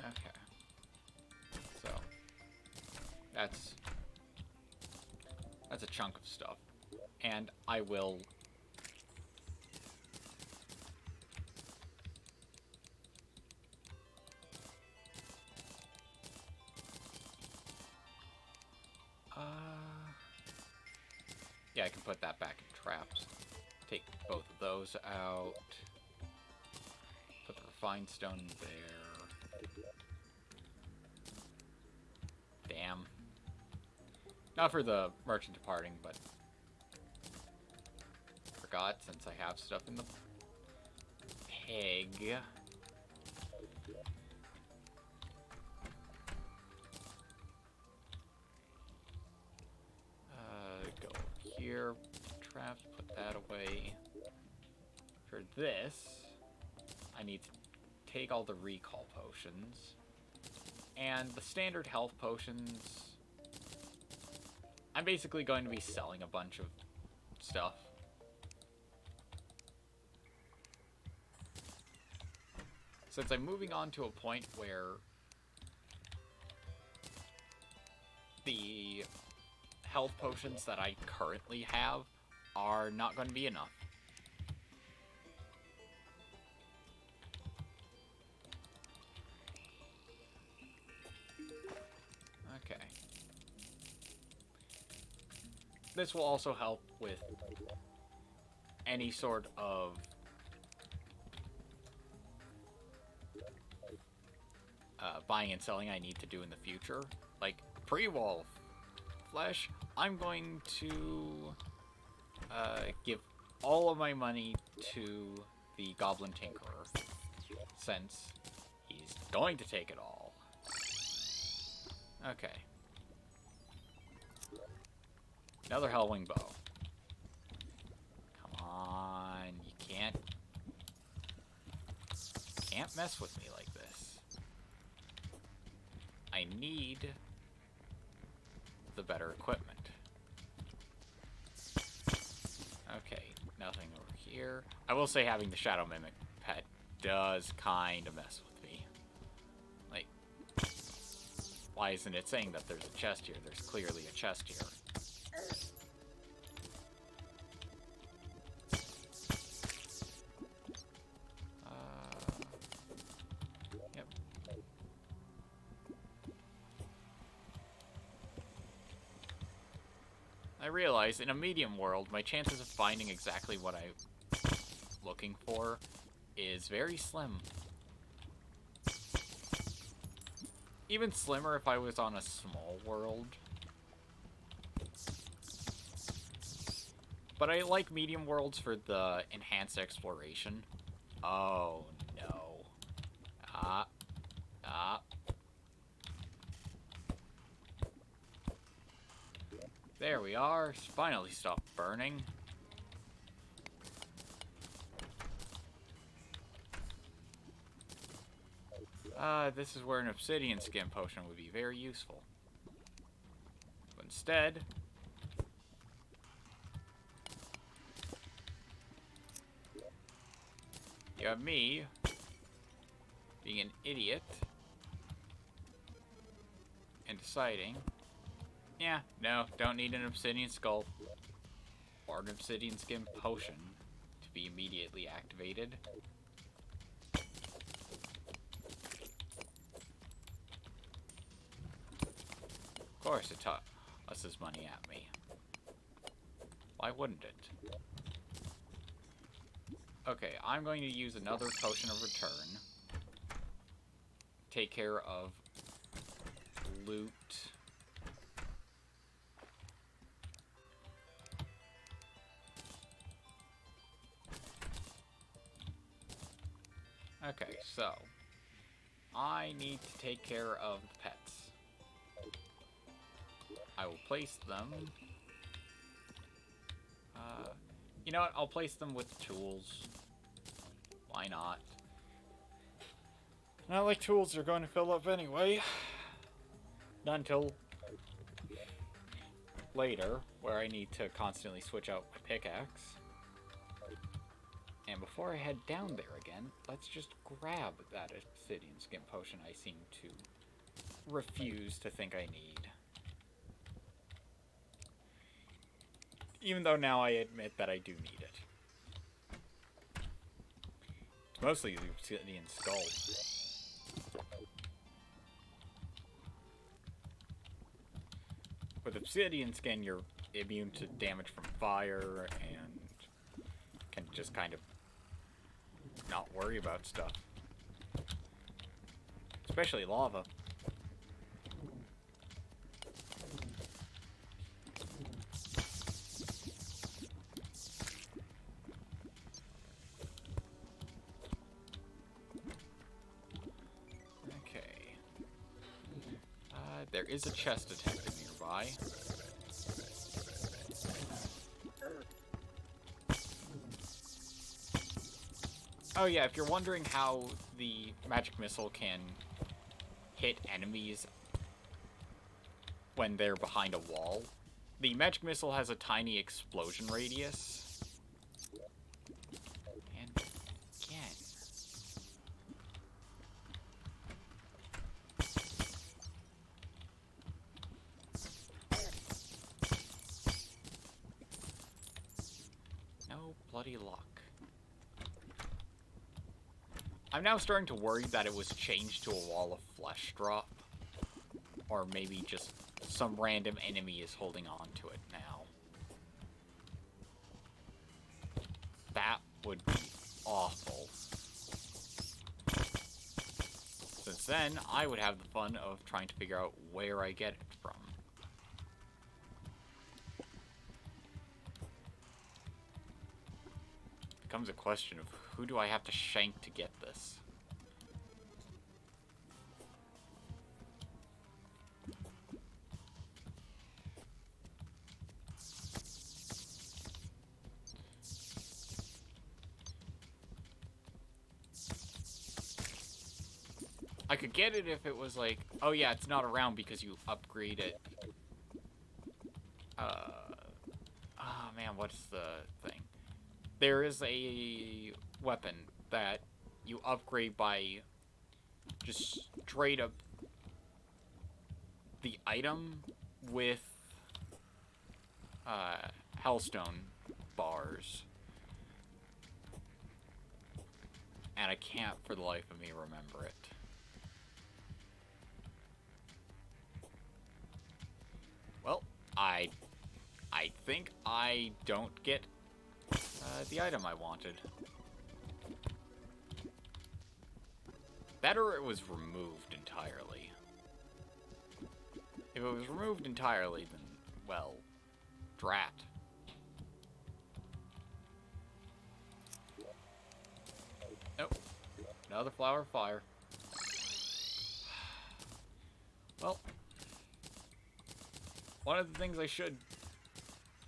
Okay. So, that's a chunk of stuff. And I will... yeah, I can put that back in traps. Take both of those out. Put the refined stone there. Damn. Not for the merchant departing, but... forgot since I have stuff in the peg. Go here, traps, put that away. For this, I need to take all the recall potions. And the standard health potions, I'm basically going to be selling a bunch of stuff. Since I'm moving on to a point where the health potions that I currently have are not going to be enough. Okay. This will also help with any sort of buying and selling I need to do in the future. Like, pre-wall flesh, I'm going to give all of my money to the Goblin Tinkerer, since he's going to take it all. Okay. Another Hellwing Bow. Come on, you can't mess with me like this. I need the better equipment. Okay, nothing over here. I will say having the Shadow Mimic pet does kind of mess with me. Like, why isn't it saying that there's a chest here? There's clearly a chest here. Yep. I realize in a medium world, my chances of finding exactly what I'm looking for is very slim. Even slimmer if I was on a small world. But I like medium worlds for the enhanced exploration. Oh, no. There we are. Finally stopped burning. This is where an Obsidian skin potion would be very useful. But instead, you have me being an idiot and deciding, yeah, no, don't need an Obsidian skull or an Obsidian skin potion to be immediately activated. Of course it tosses money at me. Why wouldn't it? Okay, I'm going to use another potion of return. Take care of loot. Okay, so I need to take care of the pets. I will place them. You know what? I'll place them with tools. Why not? Not like tools are going to fill up anyway. Not until later, where I need to constantly switch out my pickaxe. And before I head down there again, let's just grab that Obsidian skin potion I seem to refuse to think I need. Even though now I admit that I do need it. It's mostly the Obsidian skull. With Obsidian skin, you're immune to damage from fire and can just kind of not worry about stuff. Especially lava. There is a chest detected nearby. Oh yeah, if you're wondering how the magic missile can hit enemies when they're behind a wall, the magic missile has a tiny explosion radius. And again. No bloody luck. I'm now starting to worry that it was changed to a wall of flesh drop. Or maybe just some random enemy is holding on to it now. That would be awful. Since then, I would have the fun of trying to figure out where I get it from. Becomes a question of who do I have to shank to get this? I could get it if it was like, oh yeah, it's not around because you upgrade it. Oh man, what's the thing? There is a weapon that you upgrade by just straight up the item with hellstone bars. And I can't for the life of me remember it. Well, I think I don't get the item I wanted. That or it was removed entirely. If it was removed entirely, then, well, drat. Nope. Another flower of fire. Well, one of the things I should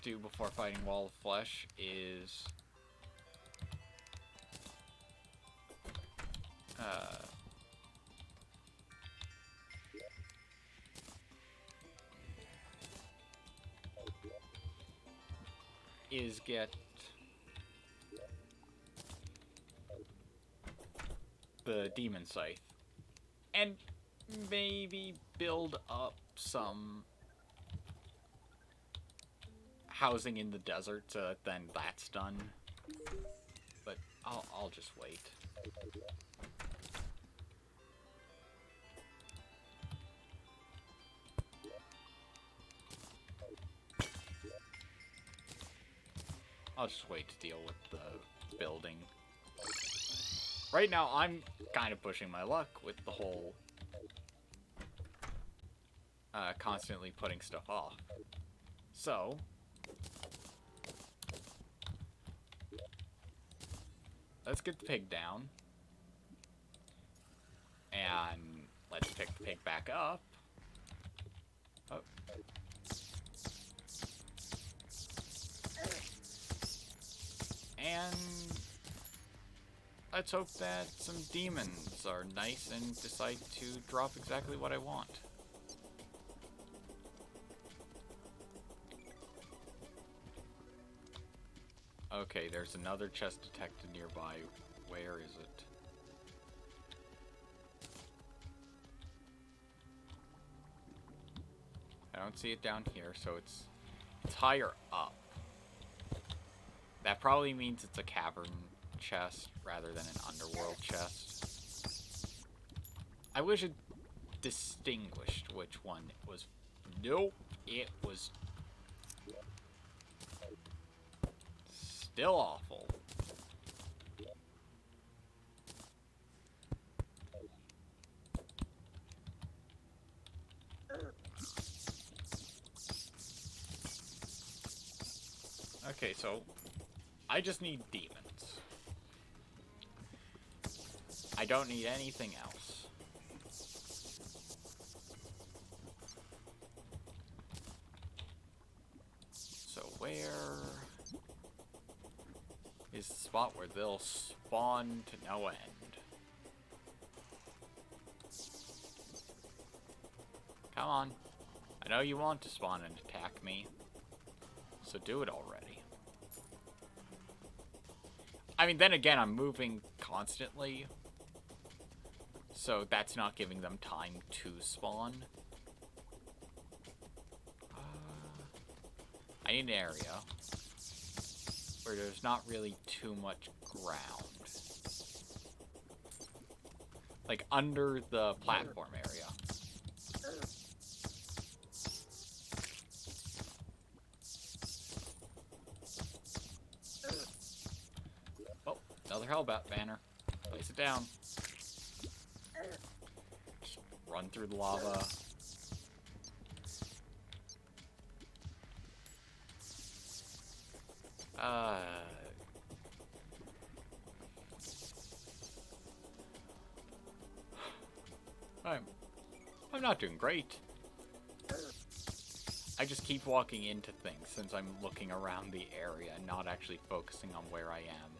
do before fighting Wall of Flesh is get the Demon Scythe and maybe build up some housing in the desert so that then that's done. But I'll just wait. I'll just wait to deal with the building. Right now, I'm kind of pushing my luck with the whole constantly putting stuff off. So, let's get the pig down. And let's pick the pig back up. Oh. And let's hope that some demons are nice and decide to drop exactly what I want. Okay, there's another chest detected nearby. Where is it? I don't see it down here, so it's higher up. That probably means it's a cavern chest rather than an underworld chest. I wish it distinguished which one it was. Nope, it was still awful. Okay, so I just need demons. I don't need anything else. So where is the spot where they'll fun to no end. Come on. I know you want to spawn and attack me, so do it already. I mean, then again, I'm moving constantly, so that's not giving them time to spawn. I need an area where there's not really too much ground. Like under the platform area. Oh, another Hellbat banner. Place it down. Just run through the lava. I'm not doing great. I just keep walking into things since I'm looking around the area and not actually focusing on where I am.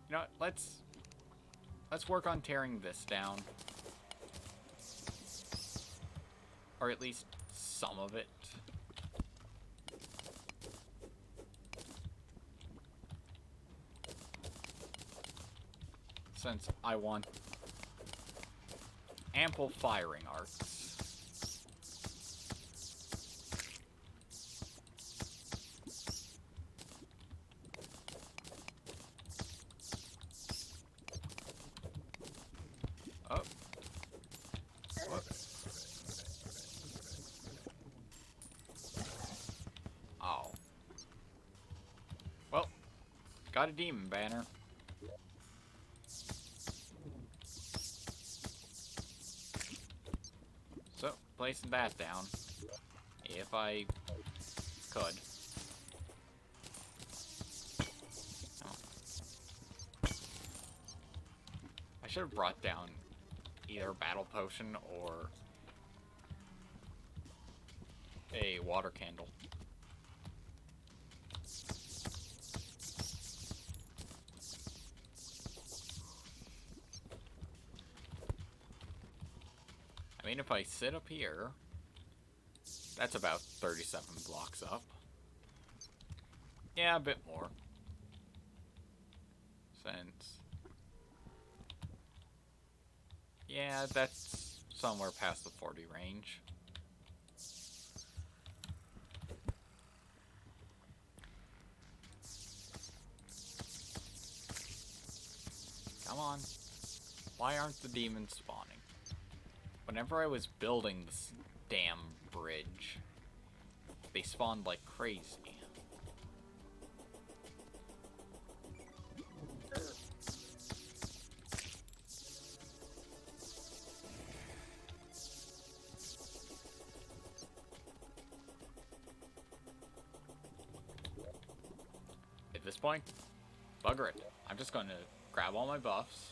You know what, let's work on tearing this down. Or at least some of it. Since I want ample firing arcs. Oh. What? Oh. Well, got a demon banner. Placing that down, if I could. Oh. I should have brought down either a battle potion or a water candle. I mean, if I sit up here, that's about 37 blocks up. Yeah, a bit more. Since... yeah, that's somewhere past the 40 range. Come on. Why aren't the demons spawning? Whenever I was building this damn bridge, they spawned like crazy. At this point, bugger it. I'm just going to grab all my buffs.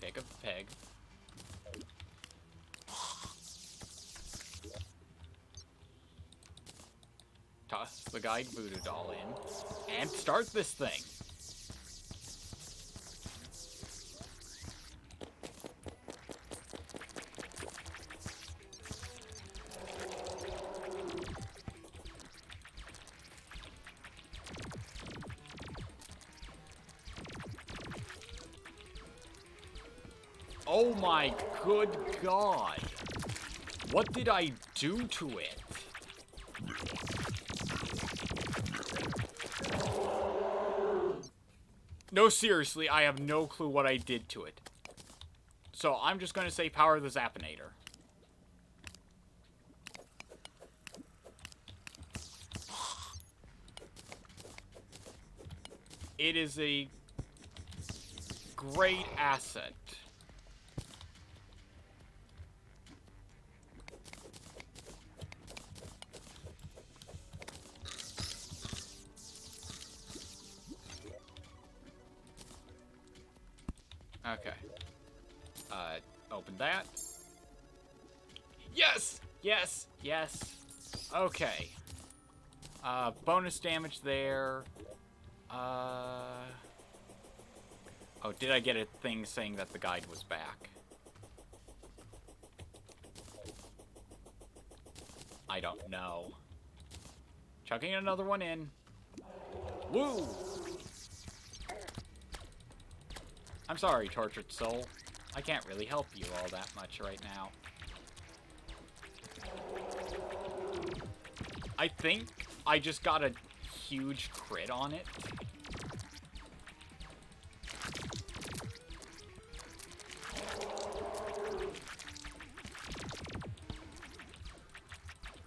Take a peg. Toss the guide voodoo doll in. And start this thing. Oh my good God. What did I do to it? No, seriously, I have no clue what I did to it. So I'm just going to say power the Zappinator. It is a great asset. Okay. Open that. Yes! Yes! Yes! Okay. Bonus damage there. Oh, did I get a thing saying that the guide was back? I don't know. Chucking another one in. Woo! I'm sorry, tortured soul. I can't really help you all that much right now. I think I just got a huge crit on it.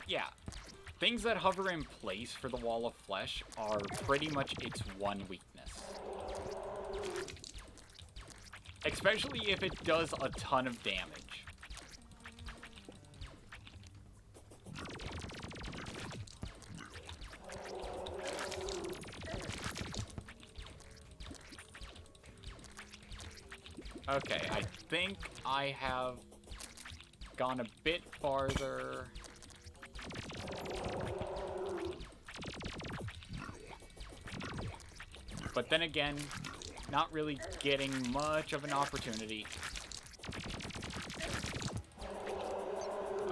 Yeah. Things that hover in place for the wall of flesh are pretty much its one weakness. Especially if it does a ton of damage. Okay, I think I have gone a bit farther. But then again, not really getting much of an opportunity.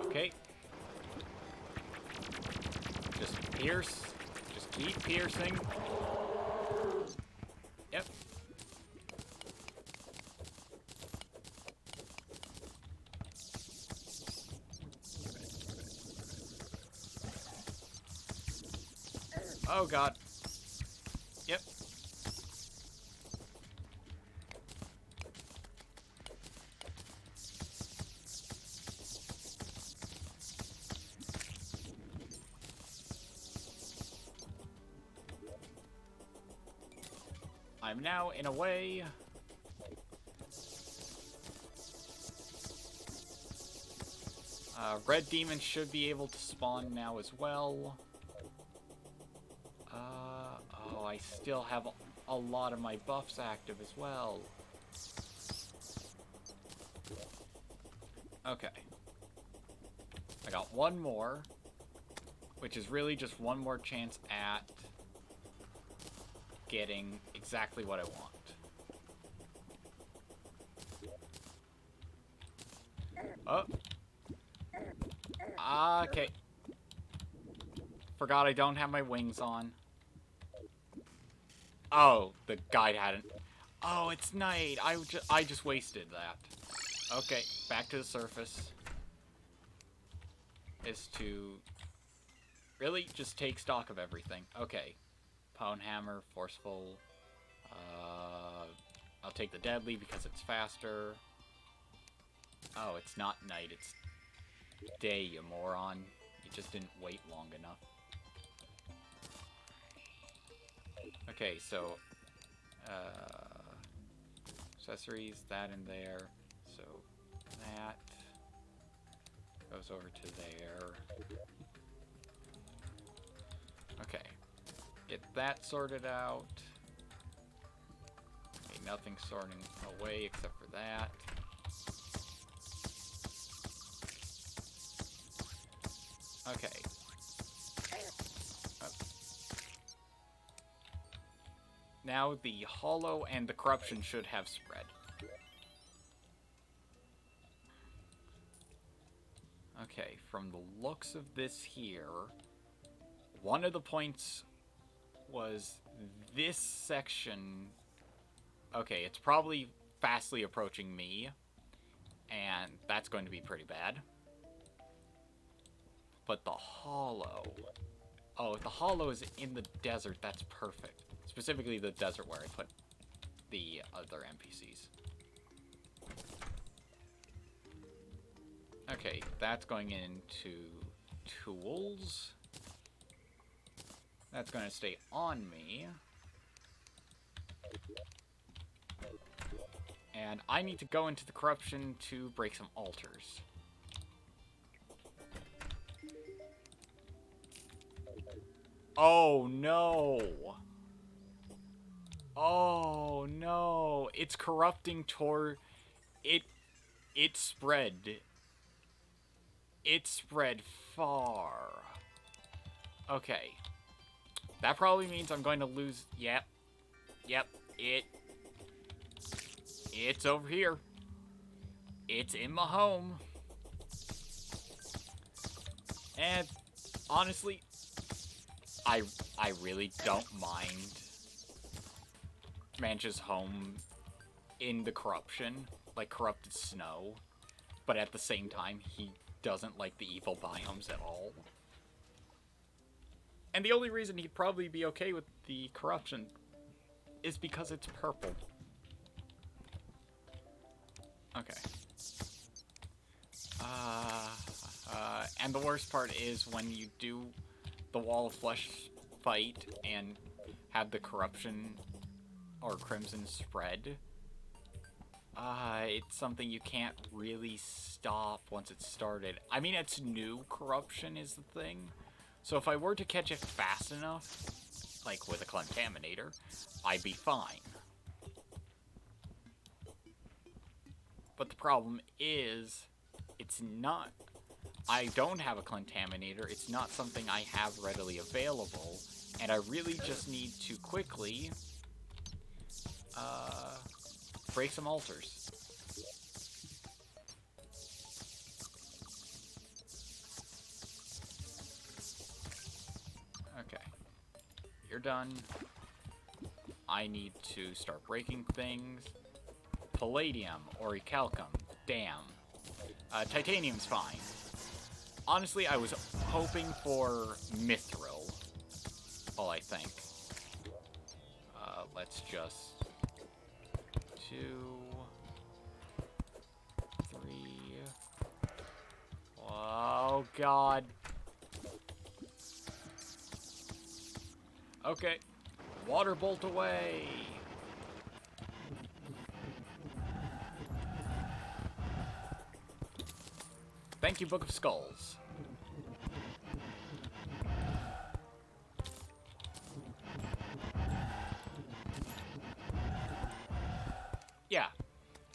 Okay. Just pierce. Just keep piercing. Yep. Oh god. Yep. I'm now in a way. Red demons should be able to spawn now as well. Oh, I still have a lot of my buffs active as well. Okay. I got one more, which is really just one more chance at getting exactly what I want. Oh. Okay. Forgot I don't have my wings on. Oh, the guide hadn't. Oh, it's night. I just wasted that. Okay, back to the surface. Is to really just take stock of everything. Okay. Pwn hammer, forceful. I'll take the deadly because it's faster. Oh, it's not night, it's day, you moron. You just didn't wait long enough. Okay, so accessories, that in there. So that goes over to there. Okay. Get that sorted out. Okay, nothing sorting away except for that. Okay. Now the hollow and the corruption should have spread. Okay, from the looks of this here, one of the points was this section. Okay, it's probably fastly approaching me, and that's going to be pretty bad. But the hollow... Oh, if the hollow is in the desert, that's perfect. Specifically the desert where I put the other NPCs. Okay, that's going into tools. That's going to stay on me. And I need to go into the corruption to break some altars. Oh no! Oh no! It's corrupting toward... It spread. It spread far. Okay. That probably means I'm going to lose... Yep. Yep. It's over here. It's in my home. And honestly, I really don't mind Manch's home in the corruption, like corrupted snow, but at the same time, he doesn't like the evil biomes at all. And the only reason he'd probably be okay with the corruption is because it's purple. Okay. And the worst part is when you do the Wall of Flesh fight and have the corruption or crimson spread. It's something you can't really stop once it's started. I mean, it's new corruption is the thing. So if I were to catch it fast enough, like with a Contaminator, I'd be fine. But the problem is, it's not... I don't have a Contaminator, it's not something I have readily available, and I really just need to quickly break some altars. Okay. You're done. I need to start breaking things. Palladium, orichalcum, damn. Titanium's fine. Honestly, I was hoping for mithril. Well, I think. Let's just... 2... 3... Oh, God. Okay. Water bolt away. Thank you, Book of Skulls. Yeah,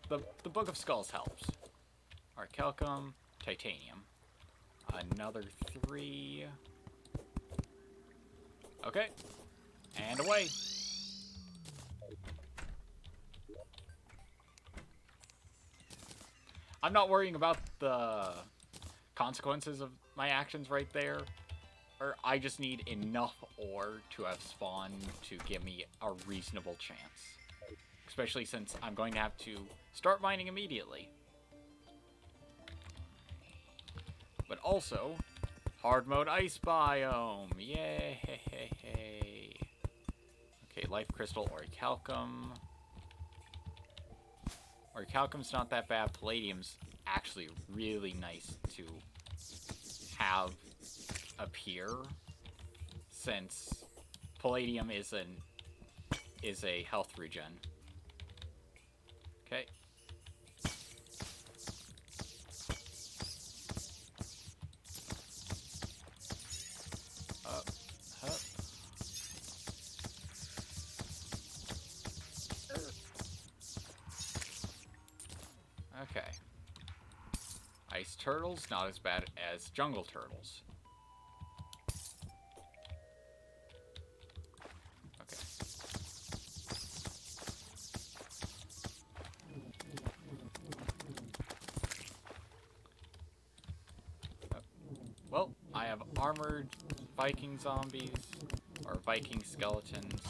the Book of Skulls helps. Orichalcum, titanium. Another 3. Okay, and away. I'm not worrying about the consequences of my actions right there. Or I just need enough ore to have spawned to give me a reasonable chance. Especially since I'm going to have to start mining immediately. But also, hard mode ice biome. Yay! Okay, life crystal, orichalcum. Orichalcum's not that bad. Palladium's actually really nice to have appear, since Palladium is a health regen. Okay. Up. Okay. Ice turtles, not as bad as jungle turtles. Okay. Well, I have armored Viking zombies, or Viking skeletons.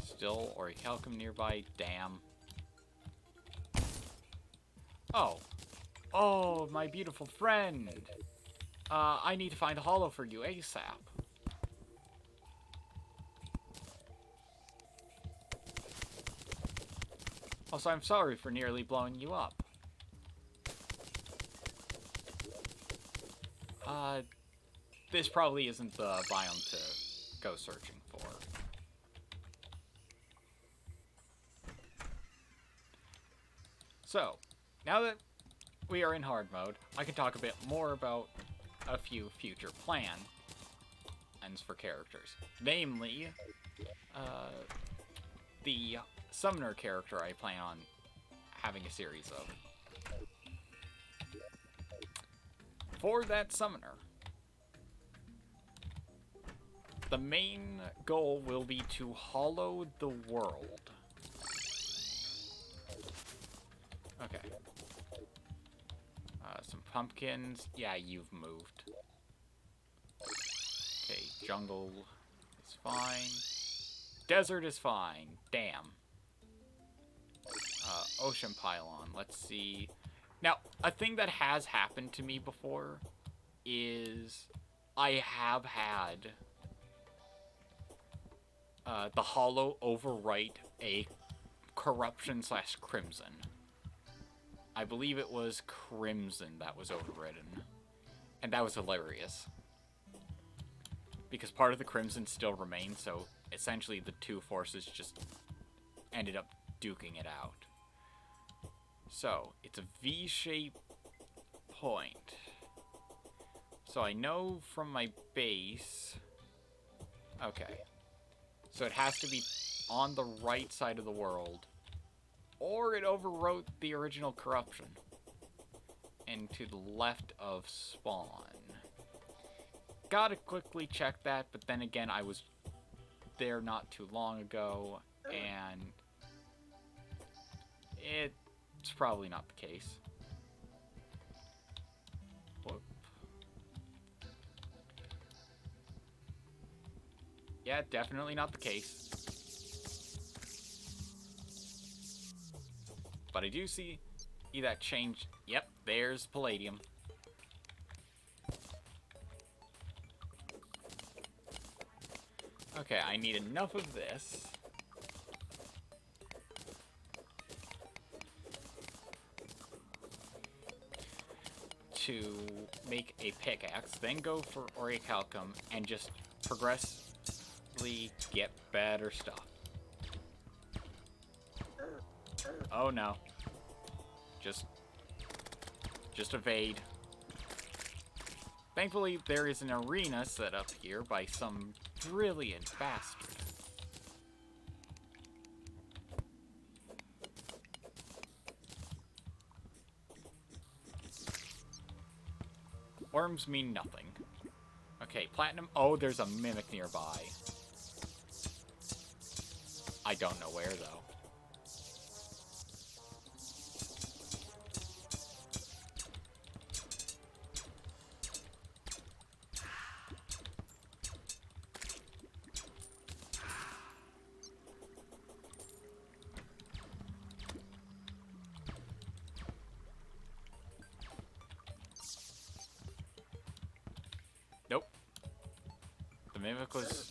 Still orichalcum nearby, damn. Oh. Oh, my beautiful friend. I need to find a hollow for you ASAP. Also, I'm sorry for nearly blowing you up. This probably isn't the biome to go searching for. So, now that we are in hard mode, I can talk a bit more about a few future plans for characters. Namely, the summoner character I plan on having a series of. For that summoner, the main goal will be to hollow the world. Okay. Some pumpkins. Yeah, you've moved. Okay, jungle is fine. Desert is fine. Damn. Ocean pylon. Let's see. Now, a thing that has happened to me before is I have had the hollow overwrite a corruption / crimson. I believe it was crimson that was overridden. And that was hilarious. Because part of the crimson still remains, so essentially the two forces just ended up duking it out. So, it's a V-shaped point. So I know from my base... Okay. So it has to be on the right side of the world. Or it overwrote the original corruption. And to the left of spawn. Gotta quickly check that, but then again, I was there not too long ago, and it's probably not the case. Whoop. Yeah, definitely not the case. But I do see that change. Yep, there's Palladium. Okay, I need enough of this. To make a pickaxe, then go for orichalcum and just progressively get better stuff. Oh no. Just evade. Thankfully, there is an arena set up here by some brilliant bastard. Worms mean nothing. Okay, platinum. Oh, there's a mimic nearby. I don't know where, though. Nope. The mimic was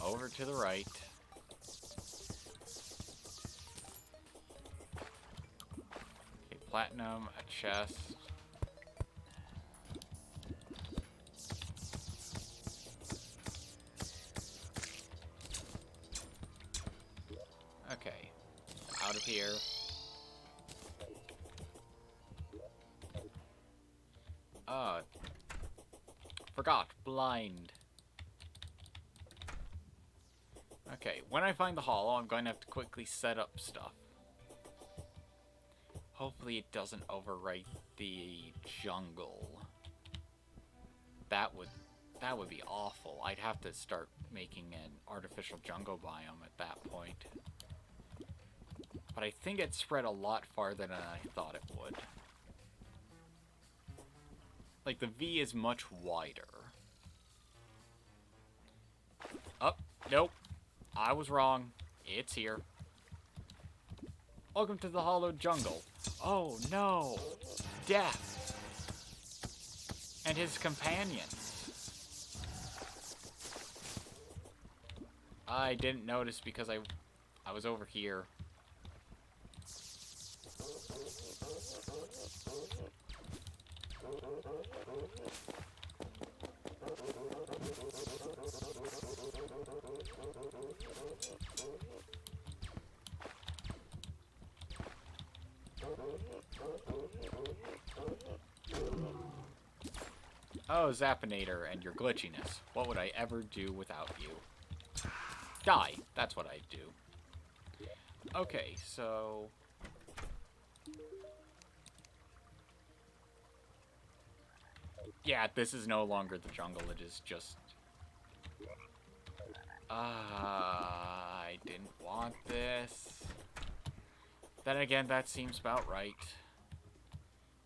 over to the right. Okay, platinum, a chest. Okay, out of here. Forgot. Blind. Okay, when I find the hollow, I'm going to have to quickly set up stuff. Hopefully it doesn't overwrite the jungle. That would be awful. I'd have to start making an artificial jungle biome at that point. But I think it spread a lot farther than I thought it would. Like, the V is much wider. Oh, nope. I was wrong. It's here. Welcome to the hollowed jungle. Oh, no. Death. And his companions. I didn't notice because I was over here. Oh, Zappinator and your glitchiness. What would I ever do without you? Die. That's what I'd do. Okay, so... yeah, this is no longer the jungle. It is just... I didn't want this. Then again, that seems about right.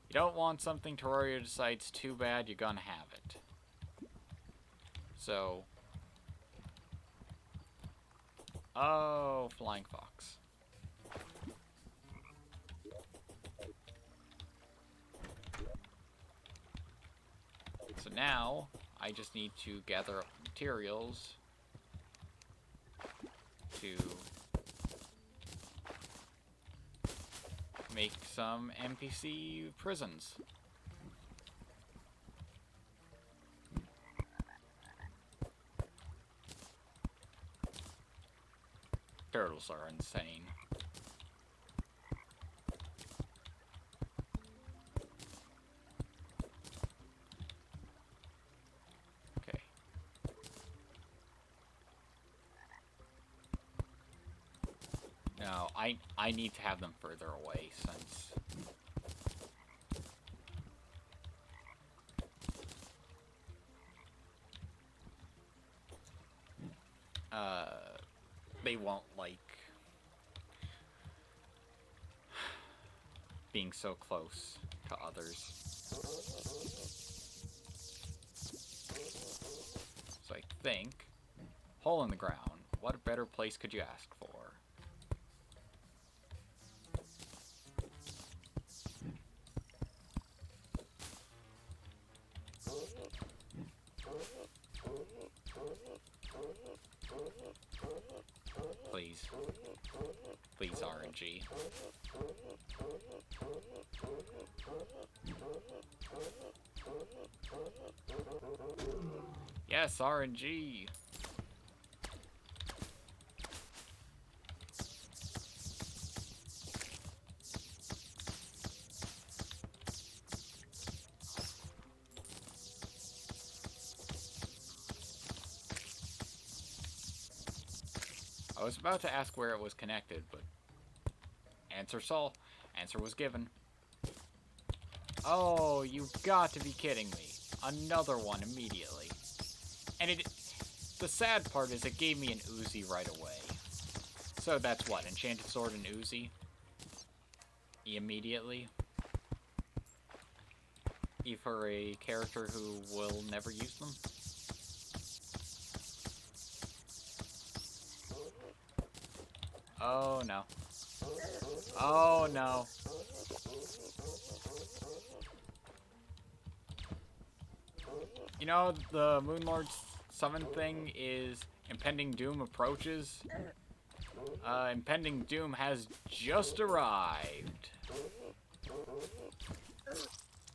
You don't want something Terraria decides too bad, you're gonna have it. So... oh, Flying Fox. So now, I just need to gather up materials to make some NPC prisons. Turtles are insane. Okay. No, I need to have them further away since they won't like being so close to others. So I think hole in the ground. What better place could you ask for? Please. Please, RNG. Yes, RNG. I was about to ask where it was connected, but answer was given. Oh, you've got to be kidding me. Another one immediately. And the sad part is it gave me an Uzi right away. So that's what, Enchanted Sword and Uzi? Immediately? For a character who will never use them? Oh no. Oh no. You know, the Moonlord's summon thing is Impending Doom approaches. Impending Doom has just arrived.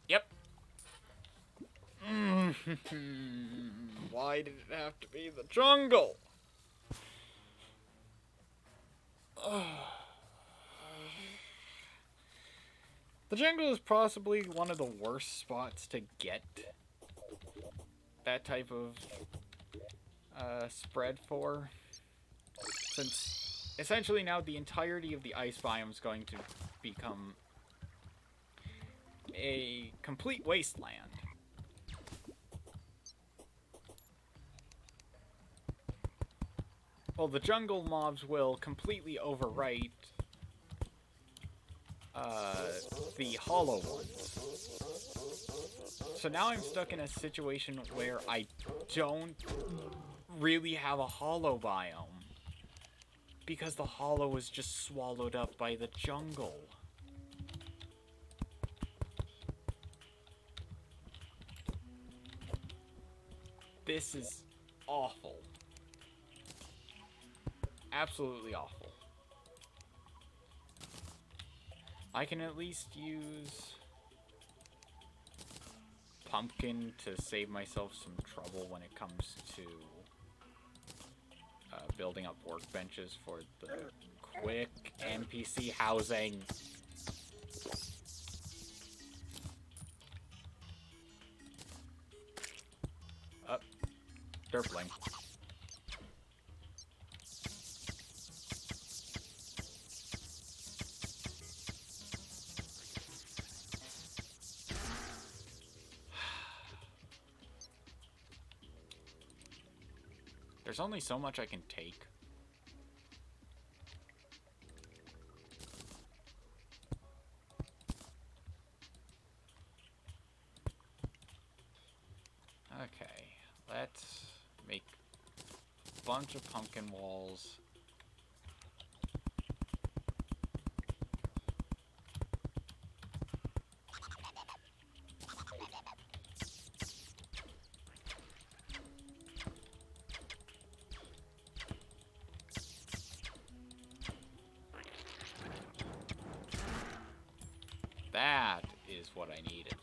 Yep. Why did it have to be the jungle? The jungle is possibly one of the worst spots to get that type of spread for, since essentially now the entirety of the ice biome is going to become a complete wasteland. Well, the jungle mobs will completely overwrite the hollow ones. So now I'm stuck in a situation where I don't really have a hollow biome, because the hollow is just swallowed up by the jungle. This is awful. Absolutely awful. I can at least use Pumpkin to save myself some trouble when it comes to building up workbenches for the quick NPC housing. Derpling. There's only so much I can take. Okay, let's make a bunch of pumpkin walls. That is what I needed.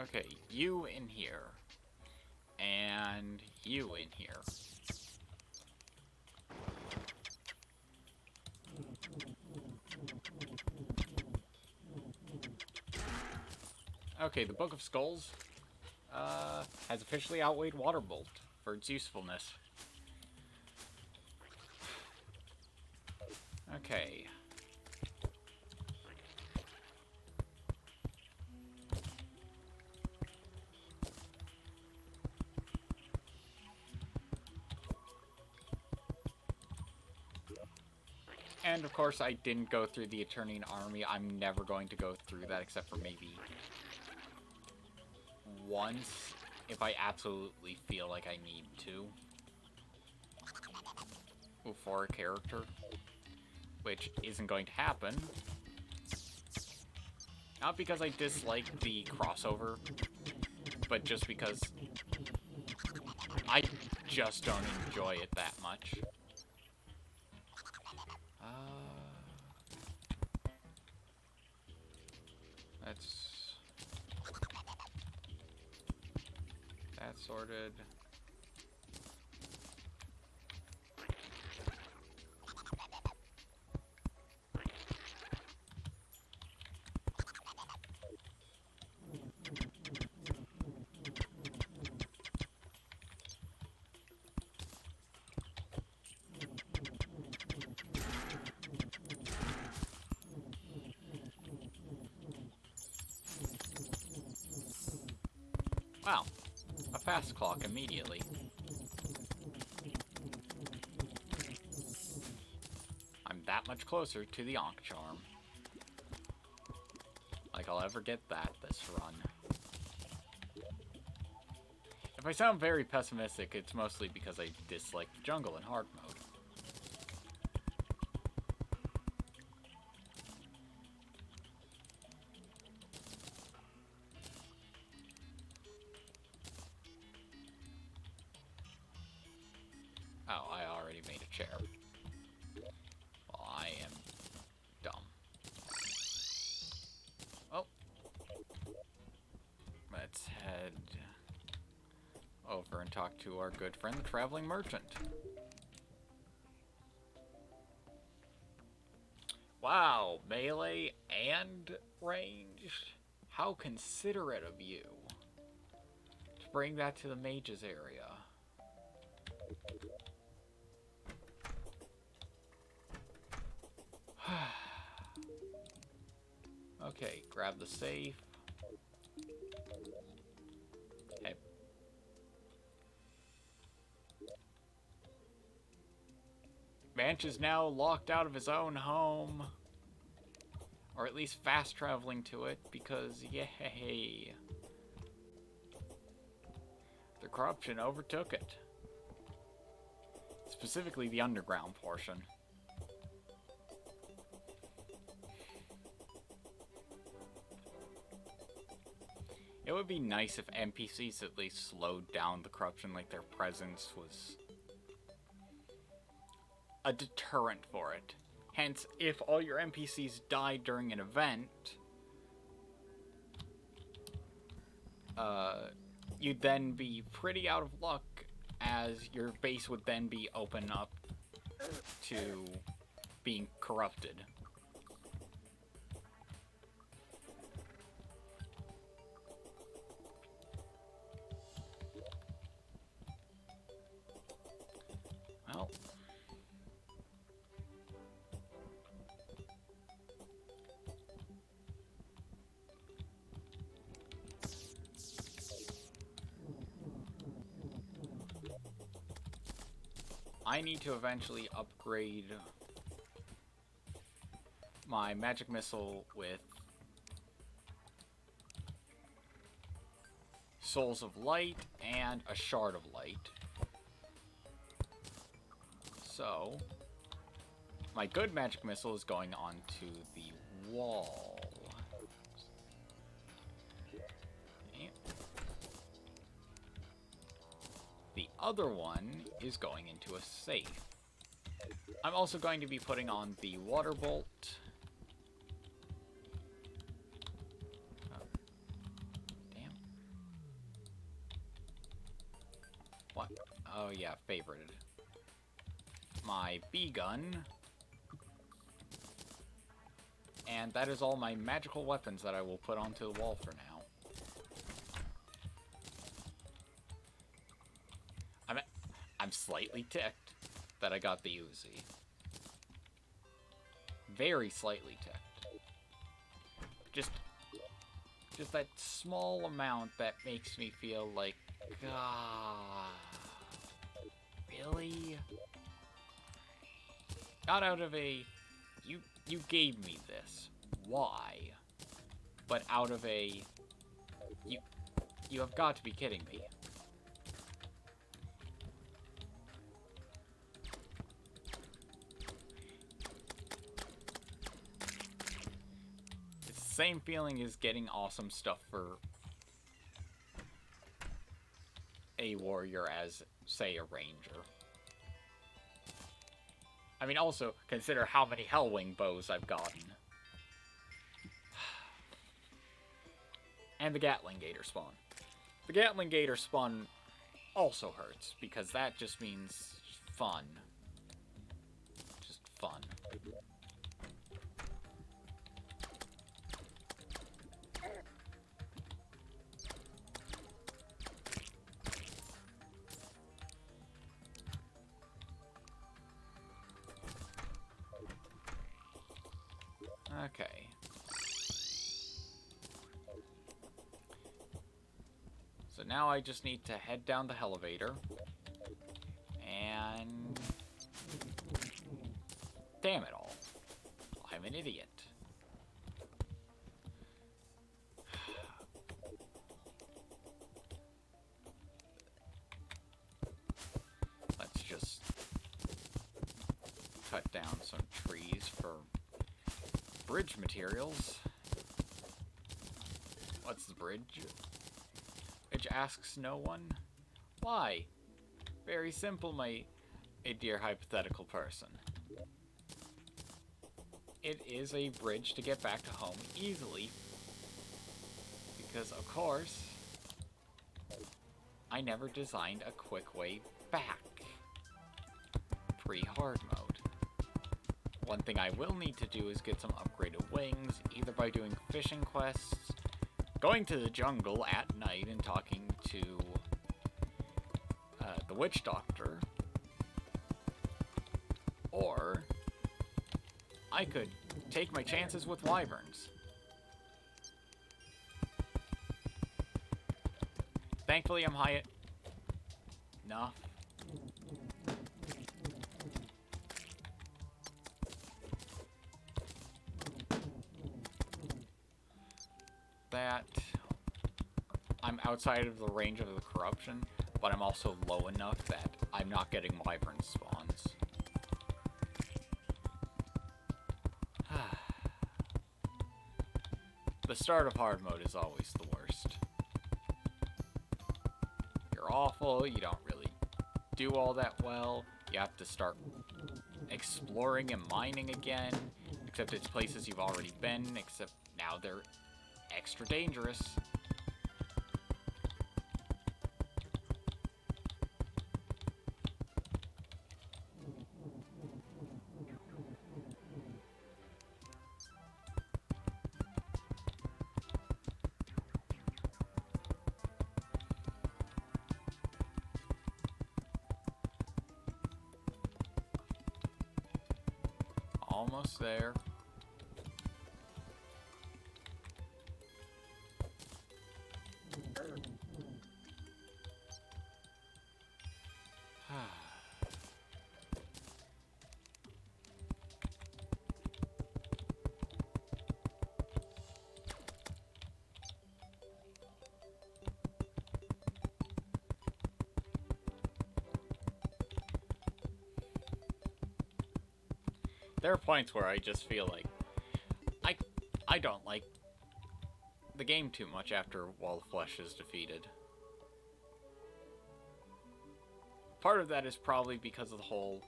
Okay, you in here. And you in here. Okay, the Book of Skulls has officially outweighed Waterbolt for its usefulness. Okay. And of course I didn't go through the Eternian Army. I'm never going to go through that except for maybe once if I absolutely feel like I need to. For a character. Which isn't going to happen. Not because I dislike the crossover, but just because I just don't enjoy it that much. That's sorted. Wow, a fast clock immediately. I'm that much closer to the Ankh Charm. Like I'll ever get that this run. If I sound very pessimistic, it's mostly because I dislike the jungle in hard mode. Oh, I already made a chair. Well, I am dumb. Oh. Let's head over and talk to our good friend, the Traveling Merchant. Wow, melee and ranged? How considerate of you to bring that to the Mage's area. Okay, grab the safe. Okay. Manch is now locked out of his own home. Or at least fast traveling to it, because yay. The corruption overtook it. Specifically the underground portion. It would be nice if NPCs at least slowed down the corruption, like their presence was a deterrent for it. Hence, if all your NPCs died during an event, you'd then be pretty out of luck, as your base would then be open up to being corrupted. Well, I need to eventually upgrade my magic missile with Souls of Light and a Shard of Light. So, my good magic missile is going onto the wall. Okay. The other one is going into a safe. I'm also going to be putting on the water bolt. Oh. Damn. What? Oh yeah, favorited. My bee gun. And that is all my magical weapons that I will put onto the wall for now. I'm slightly ticked that I got the Uzi. Very slightly ticked. Just that small amount that makes me feel like, really? Not out of a, you gave me this, why? But out of a, you have got to be kidding me. It's the same feeling as getting awesome stuff for a warrior as, say, a ranger. I mean, also, consider how many Hellwing bows I've gotten. And the Gatling Gator spawn. The Gatling Gator spawn also hurts, because that just means fun. Just fun. Okay. So now I just need to head down the elevator. And... damn it all. I'm an idiot. Let's just cut down some trees for bridge materials. What's the bridge? Which asks no one. Why? Very simple, my dear hypothetical person. It is a bridge to get back to home easily. Because, of course, I never designed a quick way back. Pre-hard mode. One thing I will need to do is get some upgraded wings, either by doing fishing quests, going to the jungle at night and talking to the witch doctor, or I could take my chances with wyverns. Thankfully, I'm high enough. That I'm outside of the range of the corruption, but I'm also low enough that I'm not getting wyvern spawns. The start of hard mode is always the worst. You're awful, you don't really do all that well, you have to start exploring and mining again, except it's places you've already been, except now they're extra dangerous. Almost there. There are points where I just feel like I don't like the game too much after Wall of Flesh is defeated. Part of that is probably because of the whole,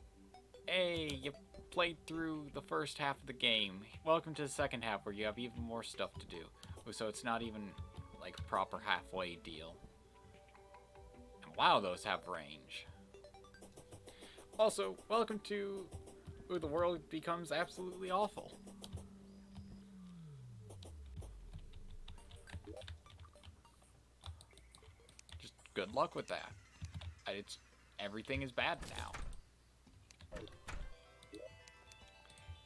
hey, you played through the first half of the game. Welcome to the second half where you have even more stuff to do. So it's not even like a proper halfway deal. And wow, those have range. Also, welcome to the world becomes absolutely awful. Just good luck with that. Everything is bad now.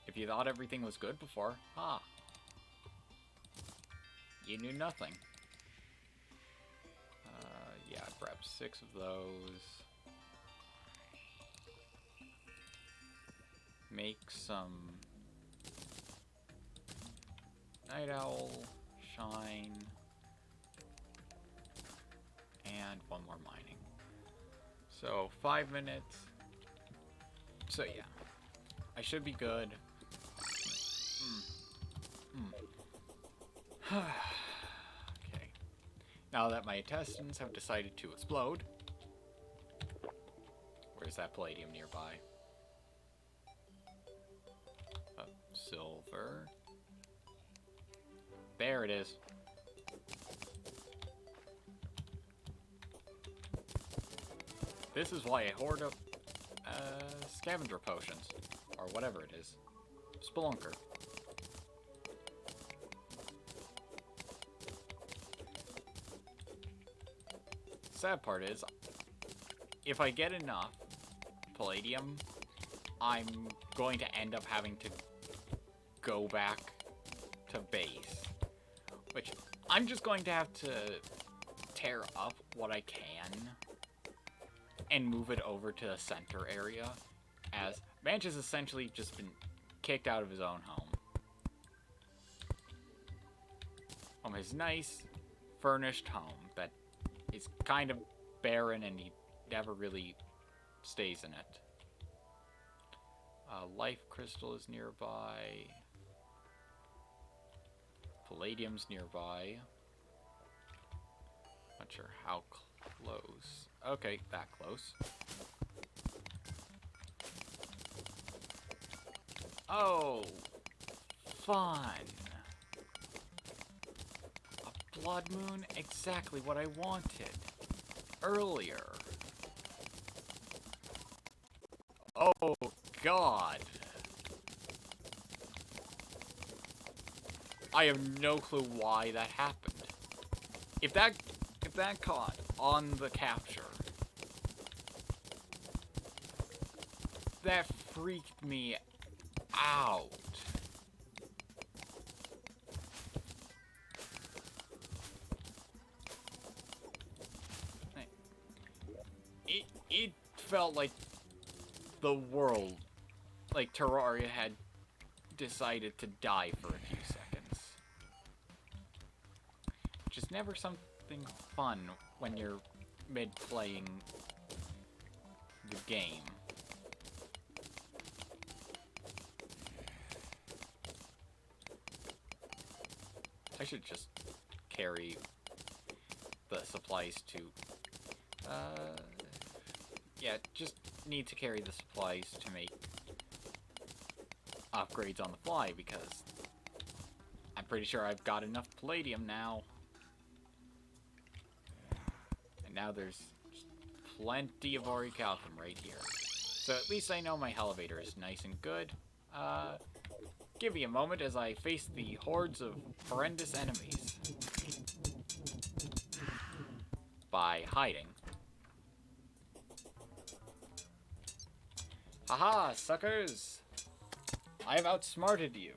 If you thought everything was good before, you knew nothing. Yeah, grab 6 of those. Make some Night Owl, Shine, and one more mining. So 5 minutes. So yeah, I should be good. Okay. Now that my intestines have decided to explode, where's that palladium nearby? Silver. There it is. This is why I hoard up scavenger potions, or whatever it is. Spelunker. Sad part is, if I get enough palladium, I'm going to end up having to go back to base, which I'm just going to have to tear up what I can and move it over to the center area, as Manch has essentially just been kicked out of his own home. From his nice, furnished home that is kind of barren and he never really stays in it. Life crystal is nearby. Palladium's nearby. Not sure how close. Okay, that close. Oh, fun. A blood moon, exactly what I wanted earlier. Oh, God. I have no clue why that happened. If that caught on the capture, that freaked me out. It felt like the world, like Terraria had decided to die for a few seconds. Which is never something fun when you're mid-playing the game. I should just carry the supplies to... yeah, just need to carry the supplies to make upgrades on the fly, because I'm pretty sure I've got enough palladium now. And now there's plenty of orichalcum right here. So at least I know my elevator is nice and good. Give me a moment as I face the hordes of horrendous enemies by hiding. Haha, suckers! I have outsmarted you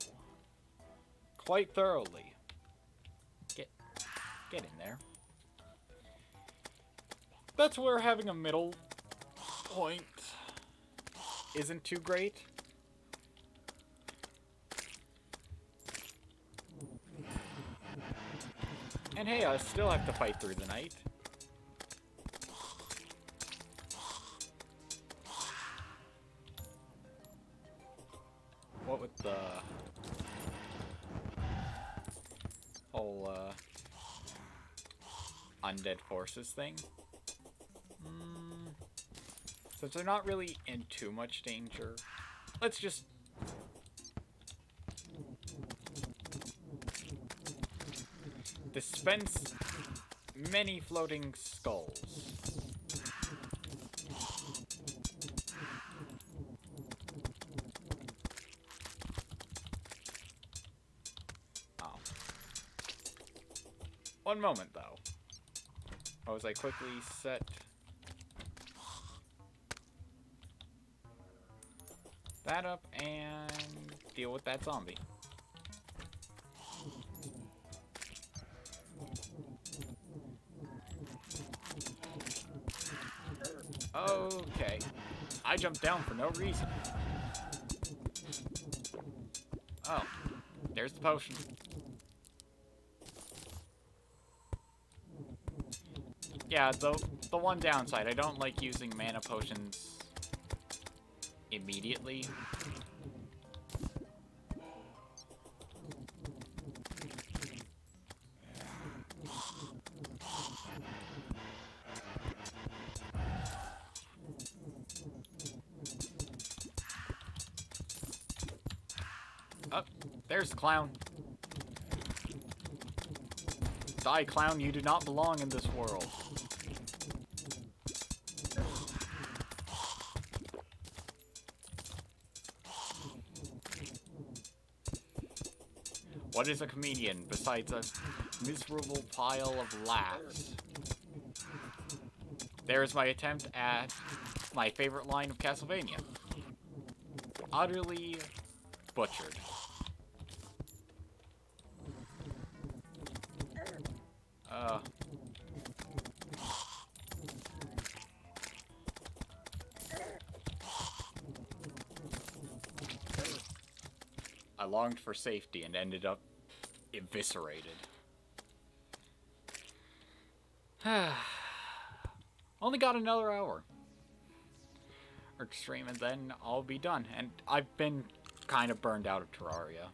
quite thoroughly. Get in there. That's where having a middle point isn't too great. And hey, I still have to fight through the night. What with the whole undead forces thing? Since they're not really in too much danger, let's just... dispense many floating skulls. Oh. One moment, though. As I quickly set that up and deal with that zombie. Okay. I jumped down for no reason. Oh. There's the potion. Yeah, the one downside, I don't like using mana potions immediately. Oh, there's the clown. Die, clown, you do not belong in this world. What is a comedian besides a miserable pile of laughs? There's my attempt at my favorite line of Castlevania. Utterly butchered. I longed for safety and ended up eviscerated. Only got another hour or stream and then I'll be done. And I've been kind of burned out of Terraria.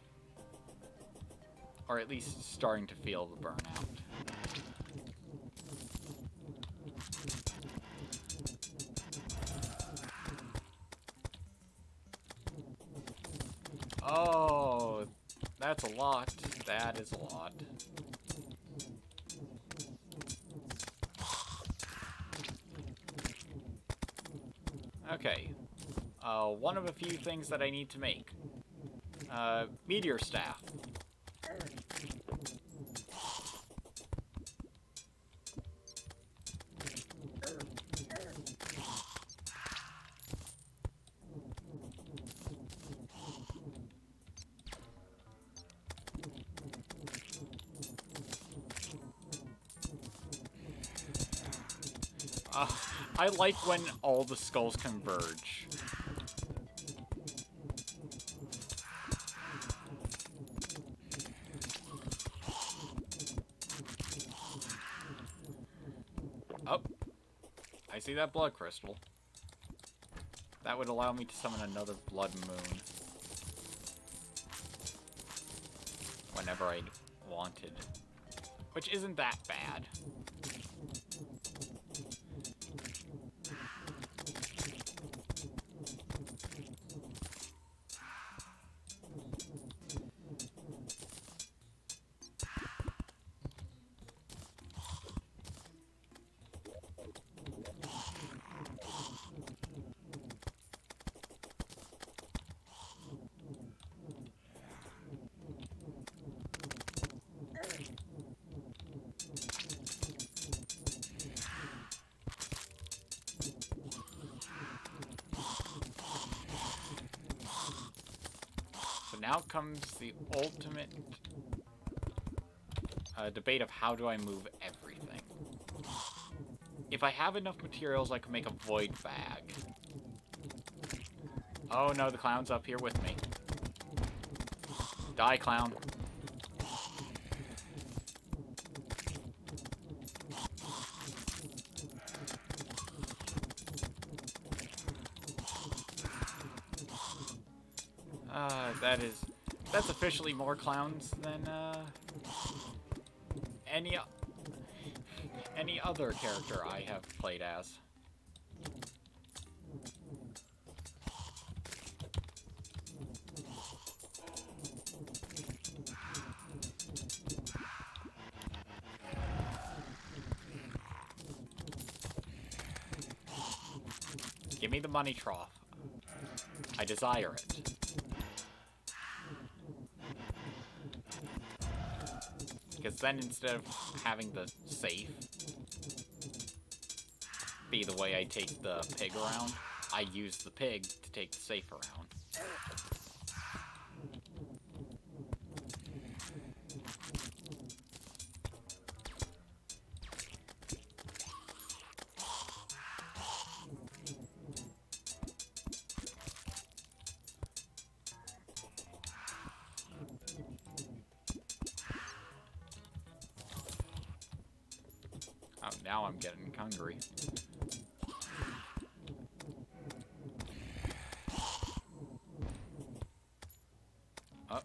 Or at least starting to feel the burnout. Oh, that's a lot. That is a lot. Okay. One of a few things that I need to make. Meteor staff. I like when all the skulls converge. Oh, see that blood crystal? That would allow me to summon another blood moon. Whenever I wanted. Which isn't that bad. Now comes the ultimate debate of how do I move everything. If I have enough materials, I can make a void bag. Oh no, the clown's up here with me. Die, clown. That's officially more clowns than any other character I have played as. Give me the money trough. I desire it. Because then instead of having the safe be the way I take the pig around, I use the pig to take the safe around. Oh, now I'm getting hungry. Oh,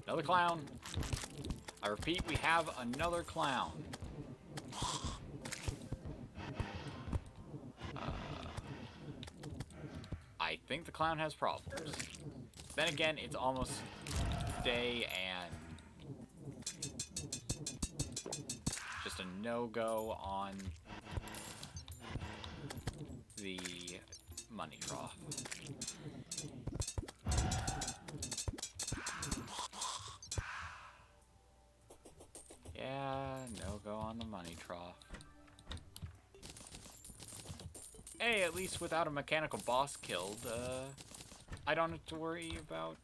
another clown. I repeat, we have another clown. I think the clown has problems. Then again, it's almost day and just a no-go on the money trough. Yeah, no-go on the money trough. Hey, at least without a mechanical boss killed, I don't have to worry about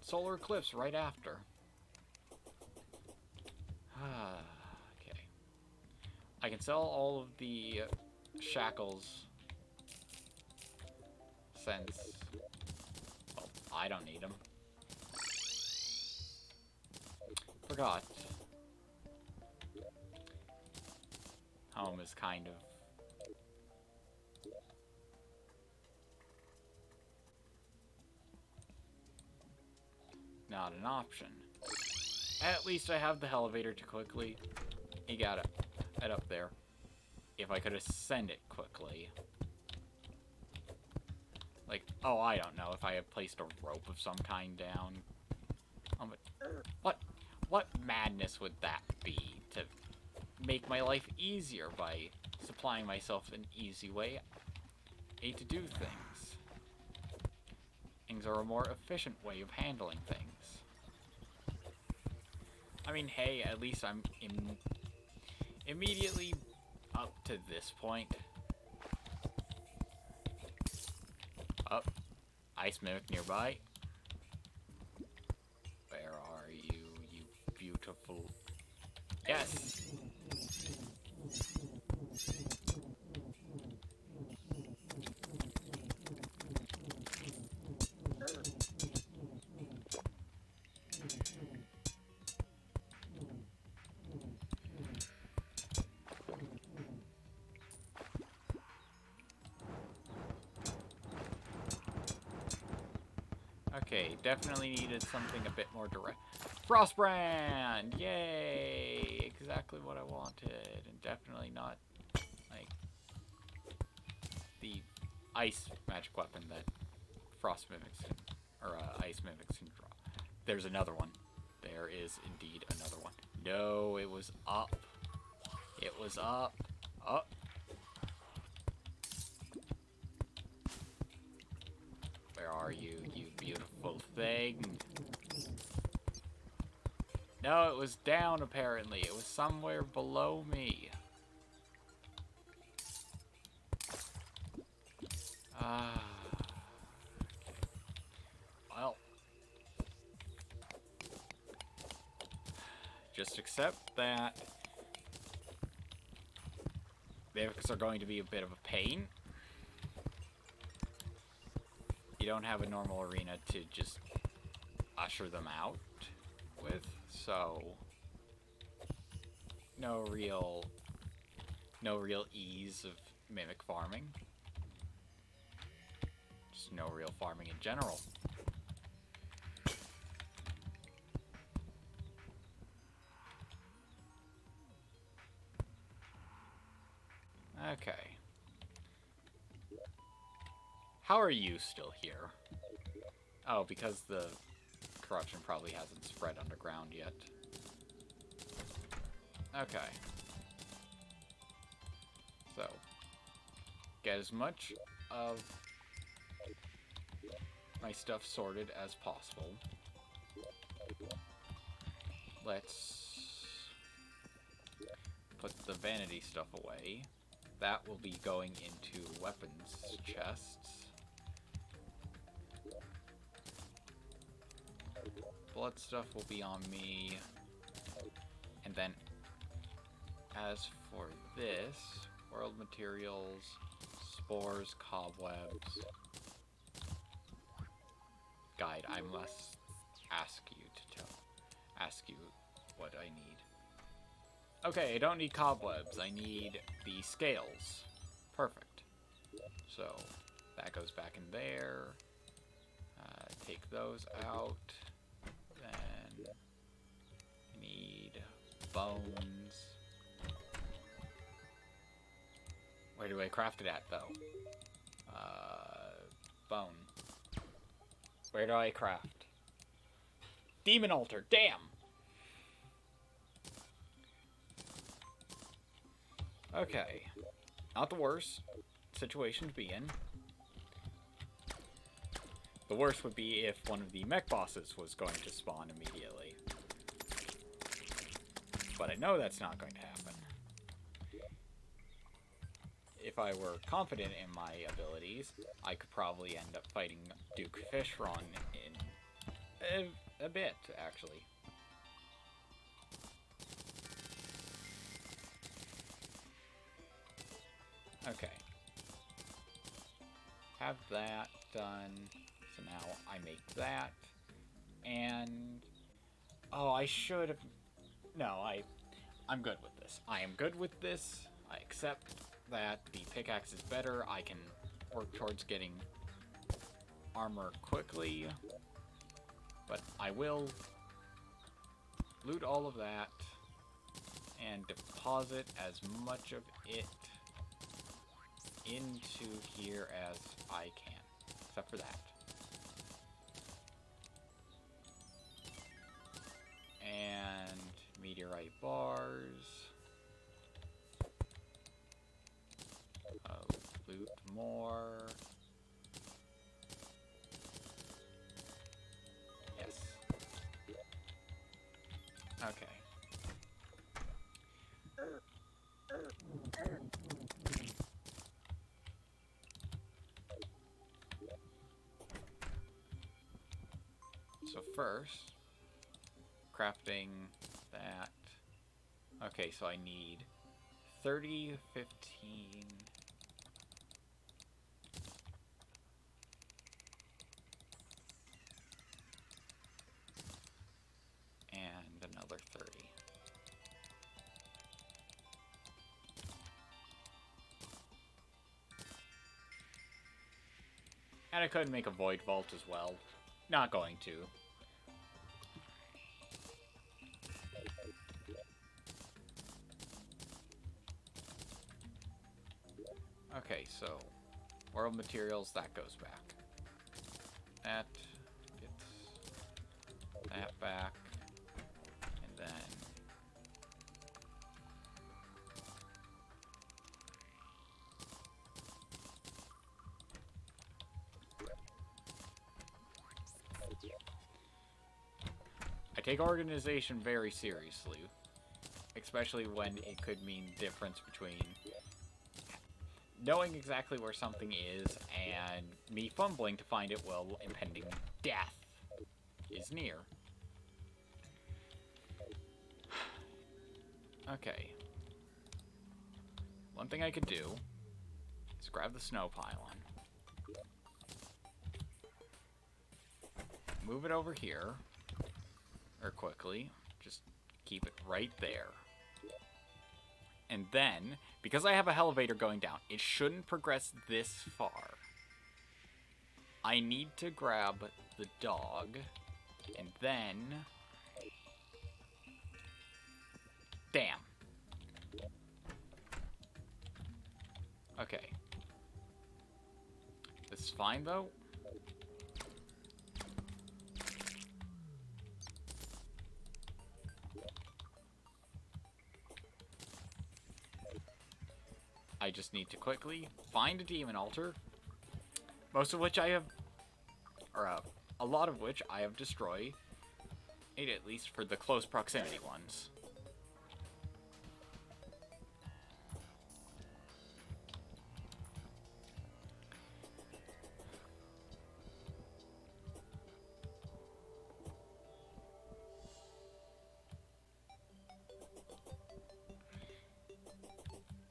solar eclipse right after. Okay. I can sell all of the shackles since... well, I don't need them. Forgot. Home is kind of... not an option. At least I have the elevator to quickly... you gotta head up there. If I could ascend it quickly. Like, oh, I don't know, if I had placed a rope of some kind down. But what madness would that be to make my life easier by supplying myself an easy way to do things? Things are a more efficient way of handling things. I mean, hey, at least I'm immediately up to this point. Oh, ice mimic nearby. Where are you, you beautiful... yes! Okay, definitely needed something a bit more direct. Frostbrand! Yay! Exactly what I wanted. And definitely not, like, the ice magic weapon that frost mimics can, or ice mimics can draw. There's another one. There is indeed another one. No, it was up. It was up. Up. Where are you, you beautiful thing? No, it was down, apparently. It was somewhere below me. Ah. Well. Just accept that mimics are going to be a bit of a pain. You don't have a normal arena to just usher them out with, so no real ease of mimic farming. Just no real farming in general. Okay. How are you still here? Oh, because the corruption probably hasn't spread underground yet. Okay. So, get as much of my stuff sorted as possible. Let's put the vanity stuff away. That will be going into weapons chests. Blood stuff will be on me. And then, as for this, world materials, spores, cobwebs. Guide, I must ask you what I need. Okay, I don't need cobwebs. I need the scales. Perfect. So, that goes back in there. Take those out. Then, I need bones. Where do I craft it at, though? Bone. Where do I craft? Demon altar, damn! Okay. Not the worst situation to be in. The worst would be if one of the mech bosses was going to spawn immediately. But I know that's not going to happen. If I were confident in my abilities, I could probably end up fighting Duke Fishron in a bit, actually. Okay. Have that done. So now I make that. And... oh, I should have... no, I'm good with this. I am good with this. I accept that the pickaxe is better. I can work towards getting armor quickly. But I will loot all of that and deposit as much of it into here as I can. Except for that. And meteorite bars. Loot more. Yes. Okay. So first, crafting that. Okay, so I need 30, 15... and another 30. And I could make a void vault as well, not going to. Okay, so world materials, that goes back. That gets that back, and then I take organization very seriously, especially when it could mean difference between knowing exactly where something is and me fumbling to find it while impending death is near. Okay. One thing I could do is grab the snow pylon, move it over here, or quickly, just keep it right there. And then, because I have a elevator going down, it shouldn't progress this far. I need to grab the dog, and then... Damn. Okay. This is fine, though. I just need to quickly find a demon altar, most of which I have, or a lot of which I have destroyed, at least for the close proximity ones.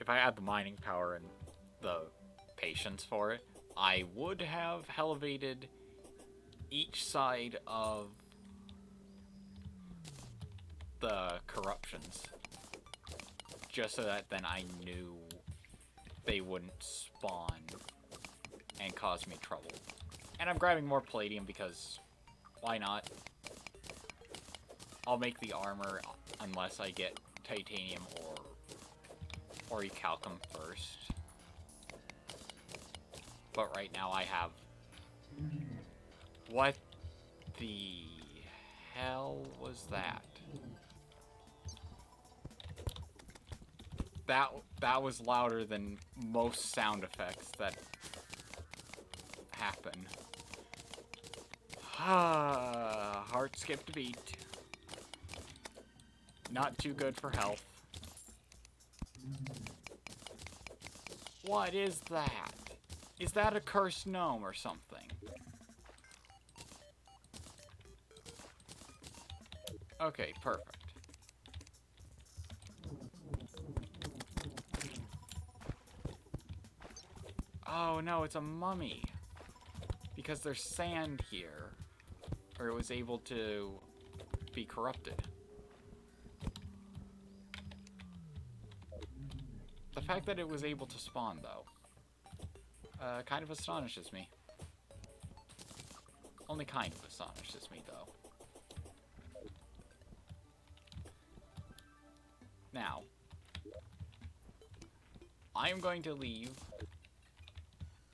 If I had the mining power and the patience for it, I would have elevated each side of the corruptions, just so that then I knew they wouldn't spawn and cause me trouble. And I'm grabbing more palladium because why not? I'll make the armor unless I get titanium or recalcum first. But right now I have... What the hell was that? That was louder than most sound effects that happen. Heart skipped a beat. Not too good for health. What is that? Is that a cursed gnome or something? Okay, perfect. Oh no, it's a mummy. Because there's sand here. Or it was able to be corrupted. The fact that it was able to spawn, though, kind of astonishes me. Only kind of astonishes me, though. Now, I am going to leave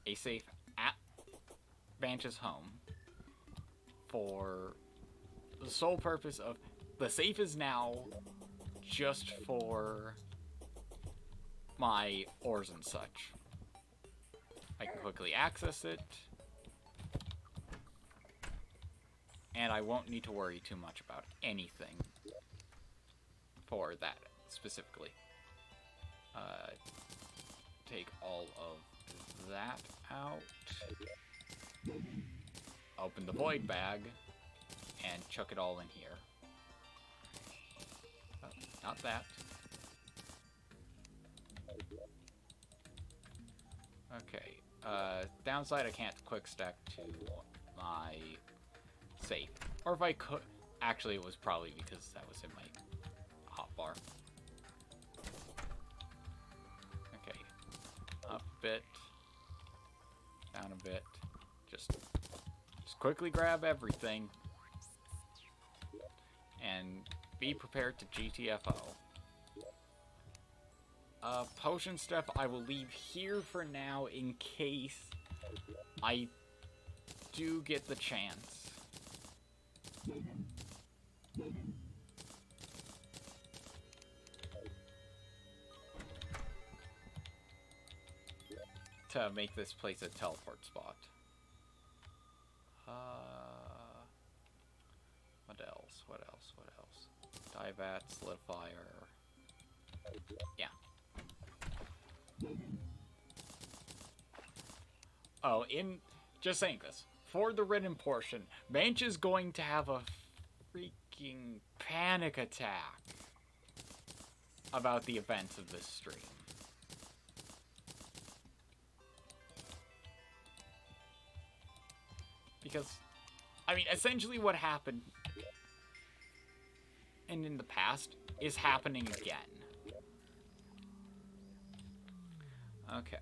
a safe at Manch's home for the sole purpose of... The safe is now just for my ores and such. I can quickly access it, and I won't need to worry too much about anything for that specifically. Take all of that out, open the void bag, and chuck it all in here. Oh, not that. Okay, downside I can't quick stack to my safe. Or if I could, actually it was probably because that was in my hotbar. Okay, up a bit, down a bit, just Just quickly grab everything. And be prepared to GTFO. Potion stuff I will leave here for now in case I do get the chance. To make this place a teleport spot. What else? What else? What else? Diebat, Solidifier. Yeah. Oh, just saying this. For the written portion, Manch is going to have a freaking panic attack about the events of this stream. Because, I mean, essentially what happened and in the past is happening again. Okay.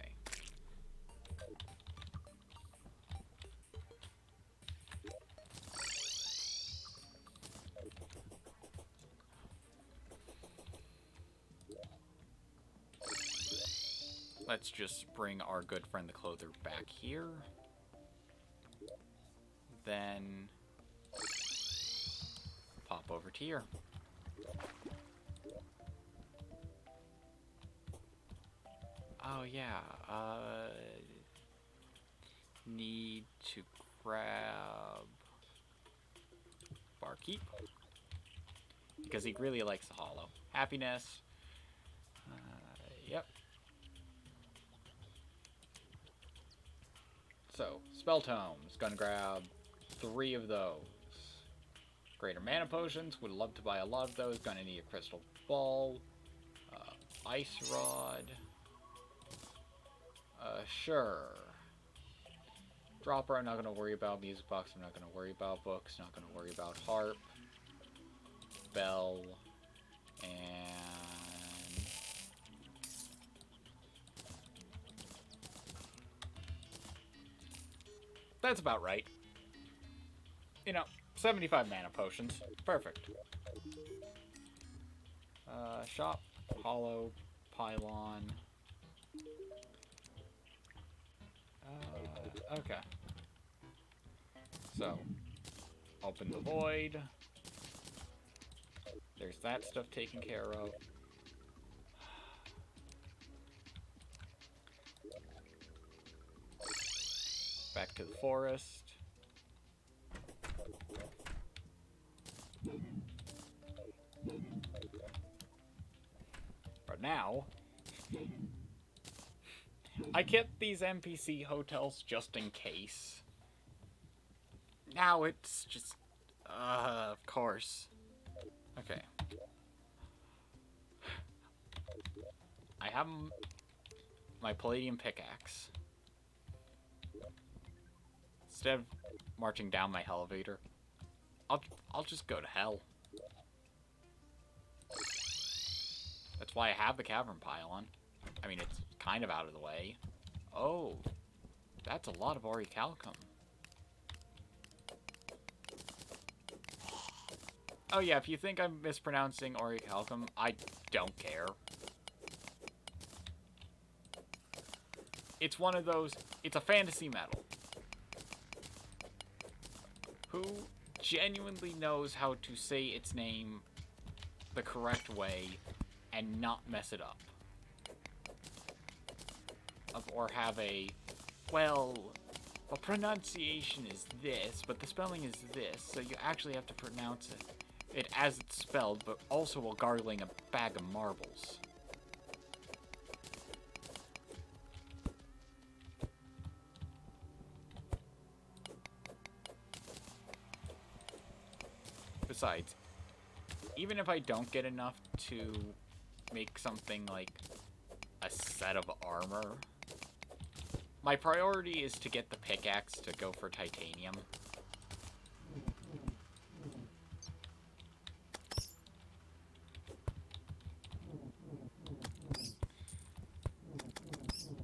Let's just bring our good friend the Clother back here. Then pop over to here. Oh yeah, need to grab Barkeep because he really likes the hollow. Happiness. Yep. So, Spell Tomes. Gonna grab 3 of those. Greater Mana Potions. Would love to buy a lot of those. Gonna need a Crystal Ball. Ice Rod. Sure. Dropper, I'm not gonna worry about. Music Box, I'm not gonna worry about. Books, not gonna worry about. Harp. Bell. And... that's about right. You know, 75 mana potions. Perfect. Shop, Hollow, Pylon. Okay. So, open the void. There's that stuff taken care of. Back to the forest. But now, I kept these NPC hotels just in case. Now it's just, of course. Okay. I have my Palladium Pickaxe. Instead of marching down my elevator, I'll just go to hell. That's why I have the Cavern Pylon. I mean, it's kind of out of the way. Oh, that's a lot of Orichalcum. Oh yeah, if you think I'm mispronouncing Orichalcum, I don't care. It's one of those, it's a fantasy metal. Who genuinely knows how to say its name the correct way and not mess it up? Or have a, well, the pronunciation is this, but the spelling is this, so you actually have to pronounce it as it's spelled, but also while gargling a bag of marbles. Besides, even if I don't get enough to make something like a set of armor, my priority is to get the pickaxe to go for titanium.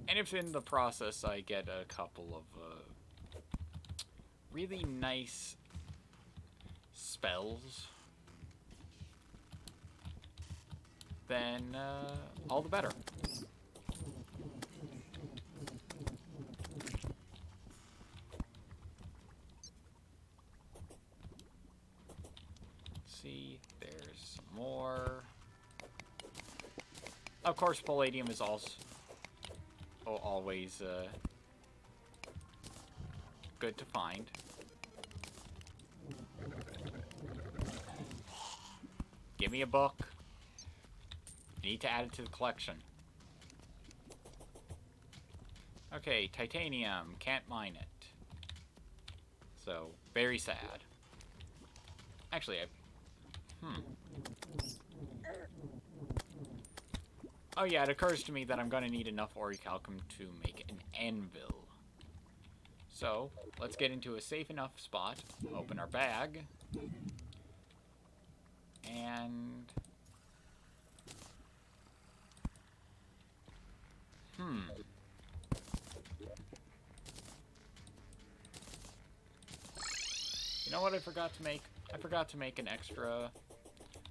And if in the process I get a couple of really nice spells, then all the better. Let's see, there's some more. Of course, Palladium is also always good to find. Give me a book. Need to add it to the collection. Okay, titanium. Can't mine it. So, very sad. Actually, Oh yeah, it occurs to me that I'm going to need enough orichalcum to make an anvil. So, let's get into a safe enough spot, open our bag, and... You know what I forgot to make? I forgot to make an extra...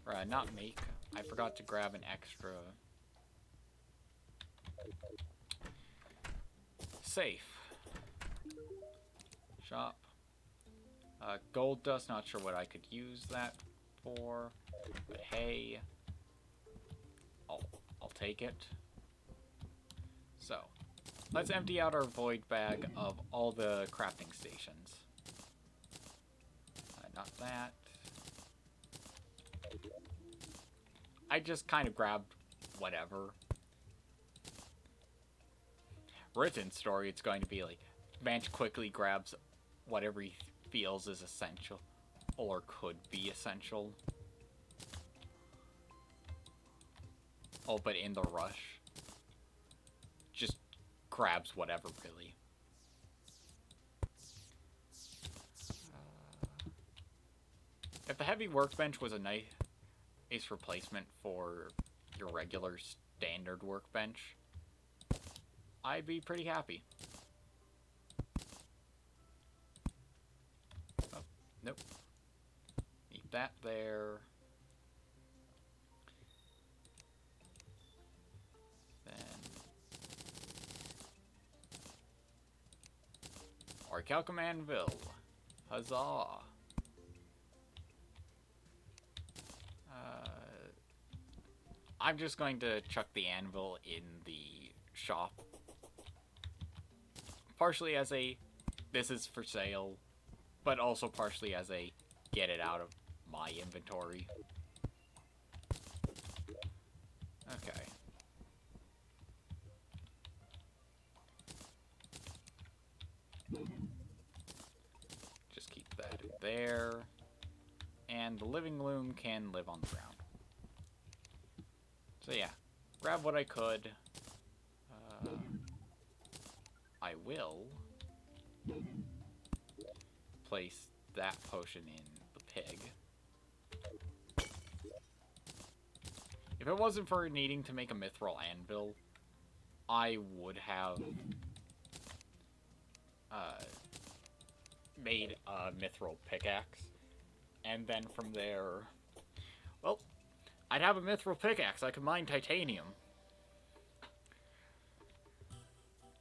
Or, not make. I forgot to grab an extra... Safe. Shop. Gold dust, not sure what I could use that for. But hey. I'll take it. So, let's empty out our void bag of all the crafting stations. Not that. I just kind of grabbed whatever. Written story, it's going to be like, Manch quickly grabs whatever he feels is essential, or could be essential. Oh, but in the rush, just grabs whatever, really. If the heavy workbench was a nice replacement for your regular standard workbench, I'd be pretty happy. Oh, nope. Need that there. Then... Orichalcum anvil. Huzzah. I'm just going to chuck the anvil in the shop. Partially as a, this is for sale, but also partially as a, get it out of my inventory. Okay. Just keep that there. And the living loom can live on the ground. So yeah, grab what I could. I will place that potion in the pig. If it wasn't for needing to make a mithril anvil, I would have made a mithril pickaxe. And then from there, well, I'd have a mithril pickaxe. I could mine titanium.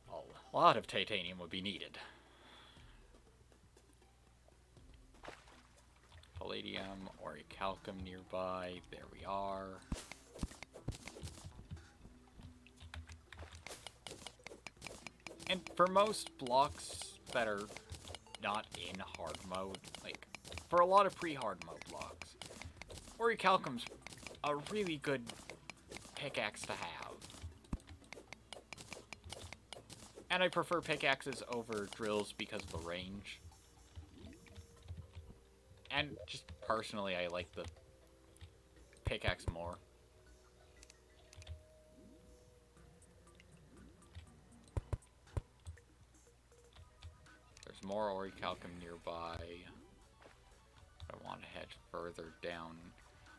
A lot of titanium would be needed. Palladium, orichalcum nearby. There we are. And for most blocks that are not in hard mode, like, for a lot of pre-hard mode blocks, orichalcum's a really good pickaxe to have. And I prefer pickaxes over drills because of the range. And just personally, I like the pickaxe more. There's more orichalcum nearby. I want to head further down.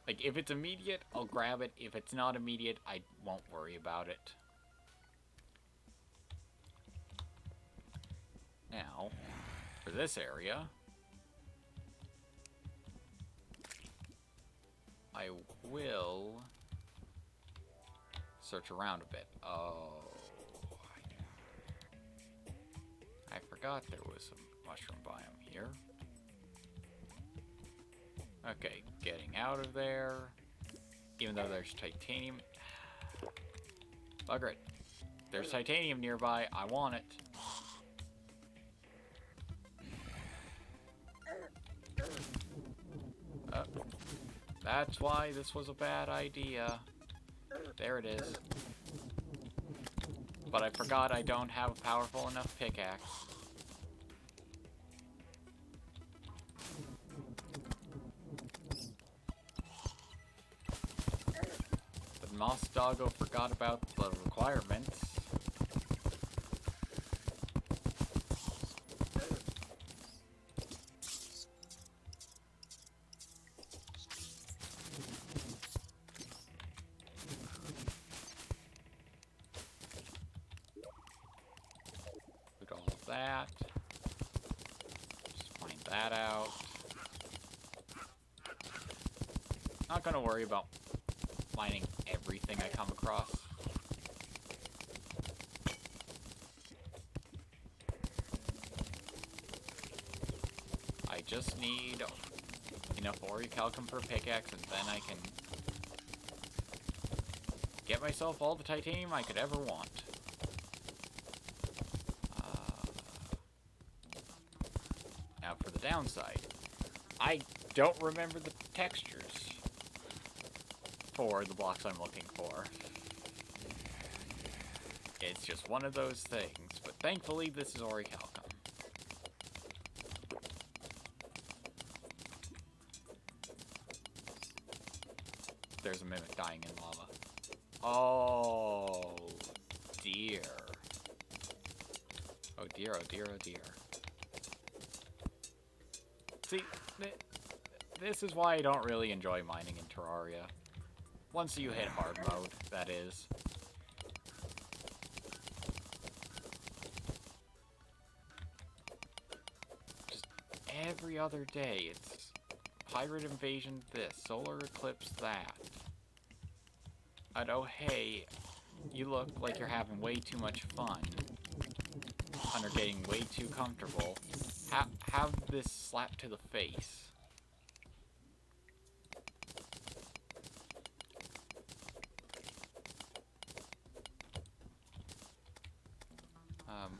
Like, if it's immediate, I'll grab it. If it's not immediate, I won't worry about it. Now, for this area, I will search around a bit. Oh, I forgot there was some mushroom biome here. Okay, getting out of there. Even though there's titanium. Bugger it. There's titanium nearby. I want it. That's why this was a bad idea. There it is. But I forgot I don't have a powerful enough pickaxe. The Moss Doggo forgot about the requirements. That. Just find that out. Not gonna worry about mining everything I come across. I just need enough orichalcum for pickaxe, and then I can get myself all the titanium I could ever want. For the downside, I don't remember the textures for the blocks I'm looking for. It's just one of those things, but thankfully this is orichalcum. There's a mimic dying in lava. Oh dear. Oh dear, oh dear, oh dear. See, this is why I don't really enjoy mining in Terraria. Once you hit hard mode, that is. Just every other day, it's pirate invasion this, solar eclipse that. And oh hey, you look like you're having way too much fun. And are getting way too comfortable. Have this slap to the face.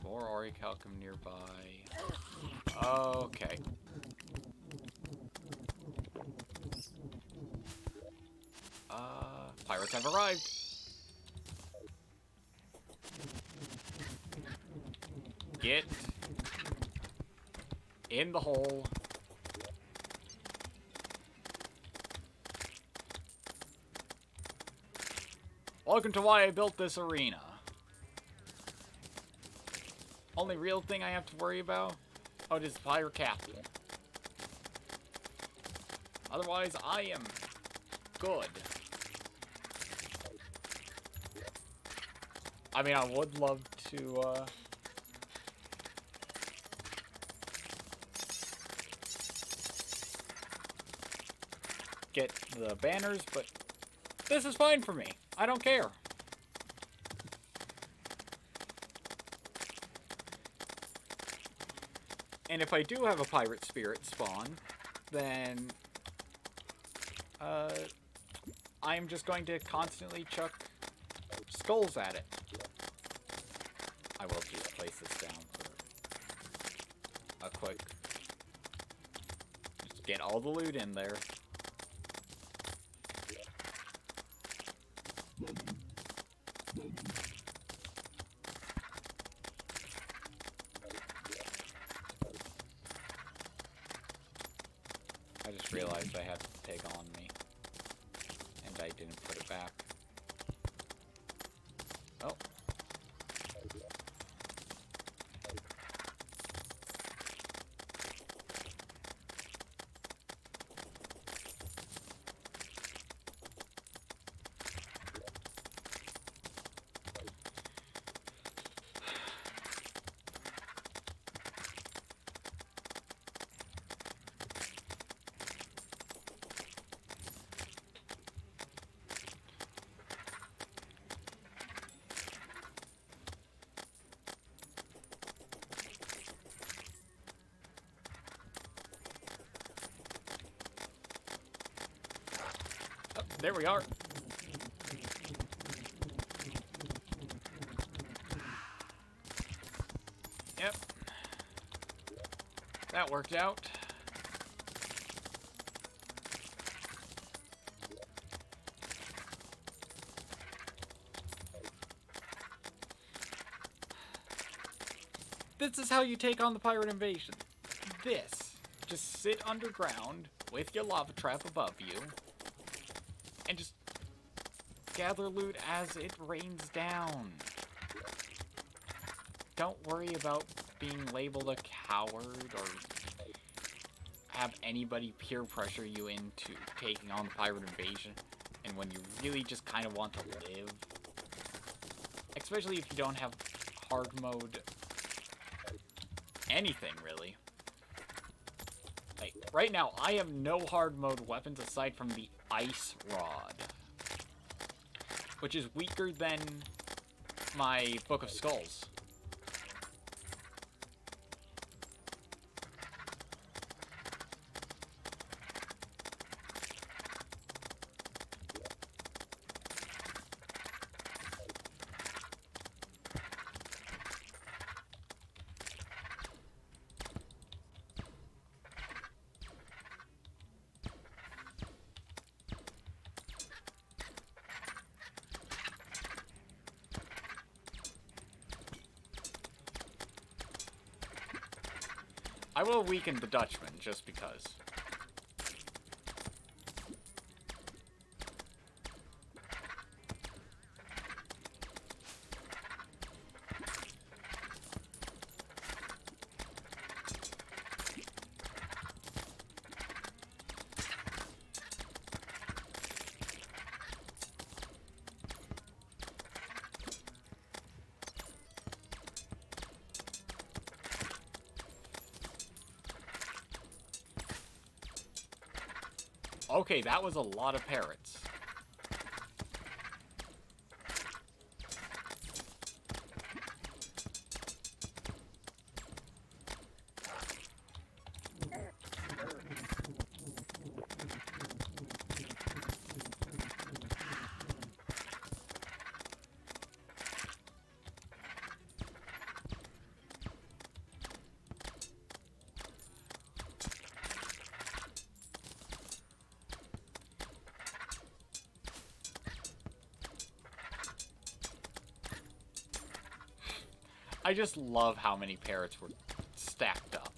More orichalcum nearby. Okay. Pirates have arrived. Get in the hole. Welcome to why I built this arena. Only real thing I have to worry about? Oh, it is the pirate capital. Otherwise, I am good. I mean, I would love to, get the banners, but this is fine for me. I don't care. And if I do have a pirate spirit spawn, then I'm just going to constantly chuck skulls at it. I will just place this down for a quick... Just get all the loot in there. I just realized I had the pig on me, and I didn't put it back. Oh. There we are. Yep. That worked out. This is how you take on the pirate invasion. This. Just sit underground with your lava trap above you and just gather loot as it rains down. Don't worry about being labeled a coward or have anybody peer pressure you into taking on the pirate invasion and when you really just kind of want to live. Especially if you don't have hard mode anything, really. Like, right now, I have no hard mode weapons aside from the ice rod, which is weaker than my Book of Skulls. I will weaken the Dutchman, just because. Okay, that was a lot of parrots. I just love how many parrots were stacked up.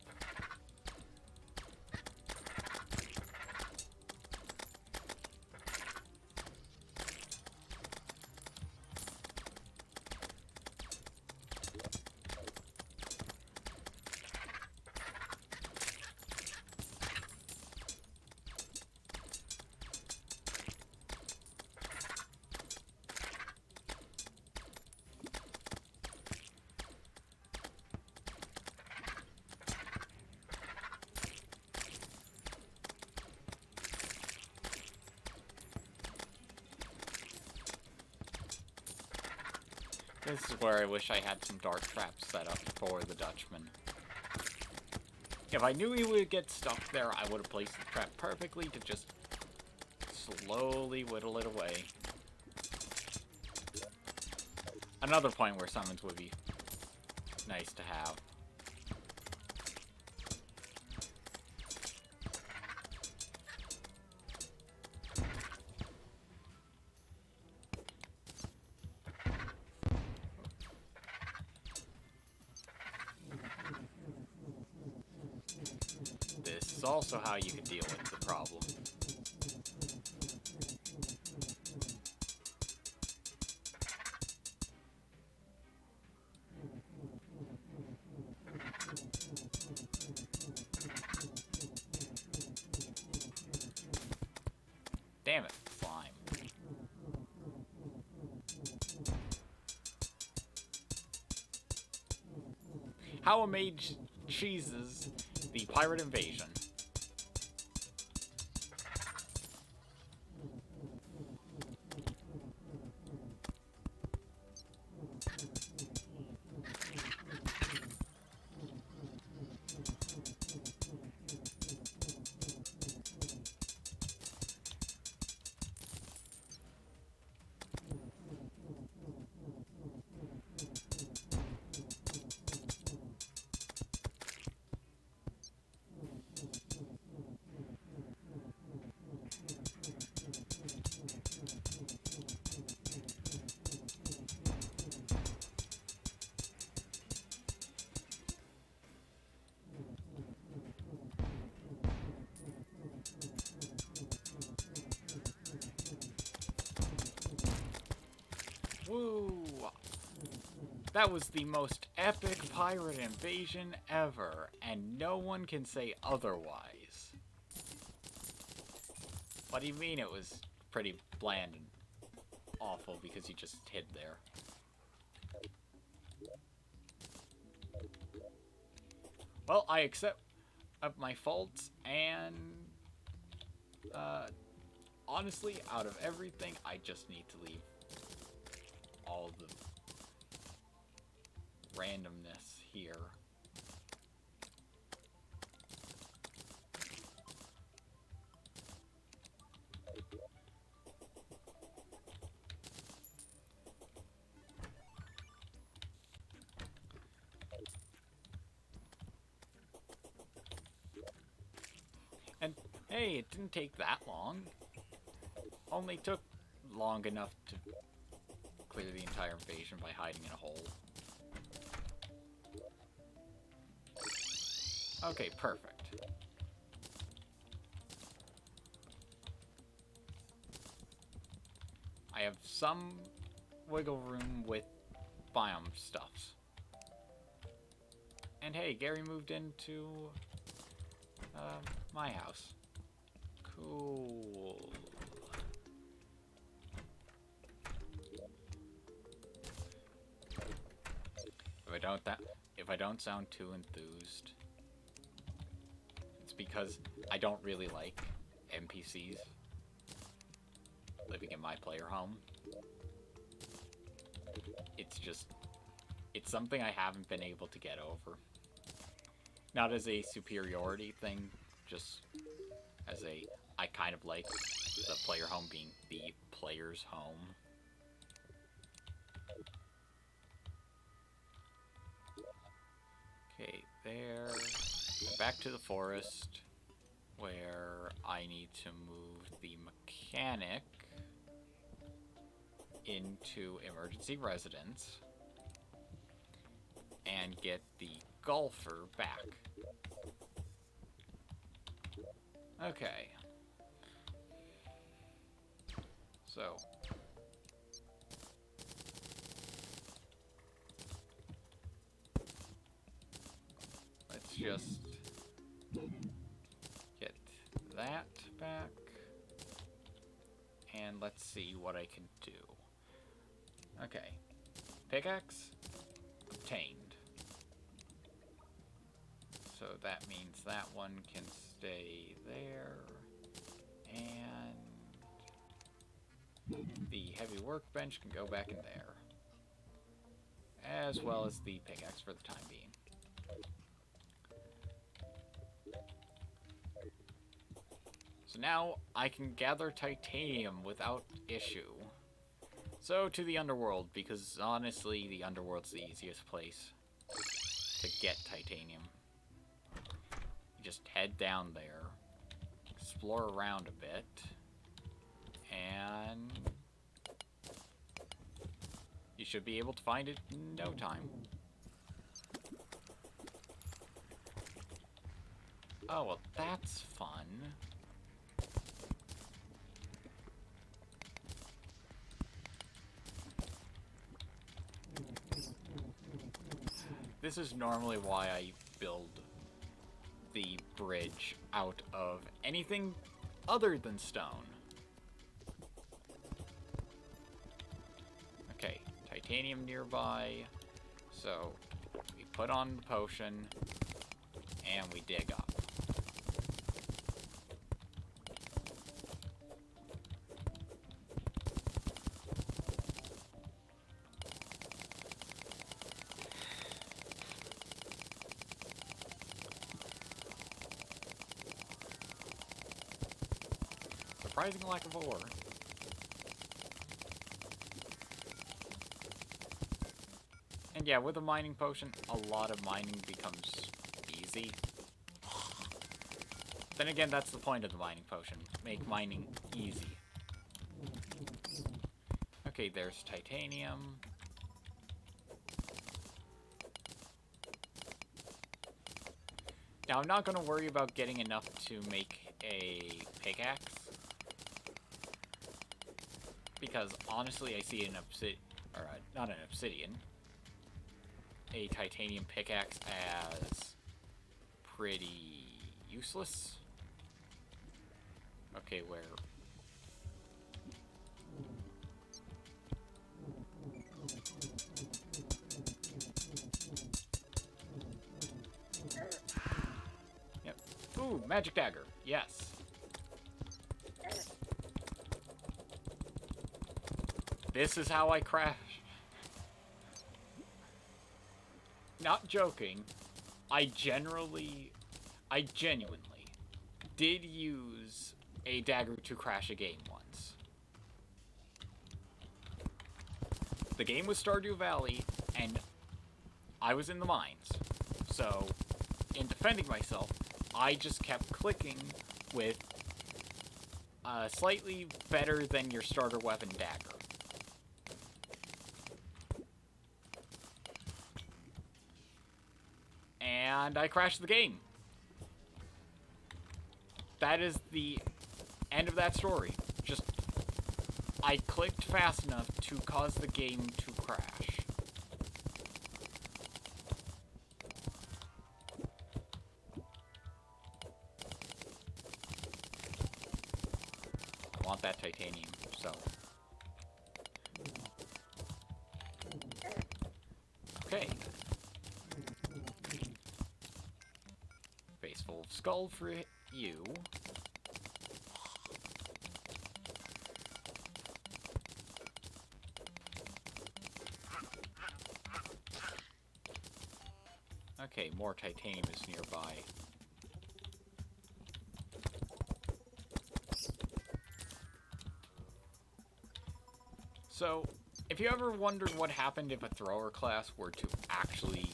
This is where I wish I had some dart traps set up for the Dutchman. If I knew he would get stuck there, I would have placed the trap perfectly to just slowly whittle it away. Another point where summons would be nice to have. This is also how you can deal with the problem. Damn it, slime. How a mage cheeses the pirate invasion. Woo! That was the most epic pirate invasion ever, and no one can say otherwise. What do you mean it was pretty bland and awful because you just hid there? Well, I accept my faults, and honestly, out of everything, I just need to leave all the randomness here. And hey, it didn't take that long. Only took long enough to clear the entire invasion by hiding in a hole. Okay, perfect. I have some wiggle room with biome stuffs. And hey, Gary moved into my house. Cool. If I don't sound too enthused, it's because I don't really like NPCs living in my player home. It's something I haven't been able to get over. Not as a superiority thing, just as I kind of like the player home being the player's home. Okay, there. Back to the forest, where I need to move the mechanic into emergency residence and get the golfer back. Okay. So. Let's just get that back. And let's see what I can do. Okay. Pickaxe obtained. So that means that one can stay there. And the heavy workbench can go back in there. As well as the pickaxe for the time being. So now I can gather titanium without issue. So to the underworld, because honestly the underworld's the easiest place to get titanium. You just head down there, explore around a bit, and you should be able to find it in no time. Oh, well, that's fun. This is normally why I build the bridge out of anything other than stone. Okay, titanium nearby. So, we put on the potion, and we dig up. Surprising lack of ore. And yeah, with a mining potion, a lot of mining becomes easy. Then again, that's the point of the mining potion. Make mining easy. Okay, there's titanium. Now, I'm not going to worry about getting enough to make a pickaxe. Because honestly, I see an not an obsidian, a titanium pickaxe as pretty useless. Okay, where? Yep. Ooh, magic dagger. Yes. This is how I crash. Not joking. I genuinely did use a dagger to crash a game once. The game was Stardew Valley, and I was in the mines. So, in defending myself, I just kept clicking with a slightly better than your starter weapon dagger. And I crashed the game. That is the end of that story. Just, I clicked fast enough to cause the game to crash. I want that titanium, so. Okay. Face full of skull for you. Okay, more titanium is nearby. So, if you ever wondered what happened if a thrower class were to actually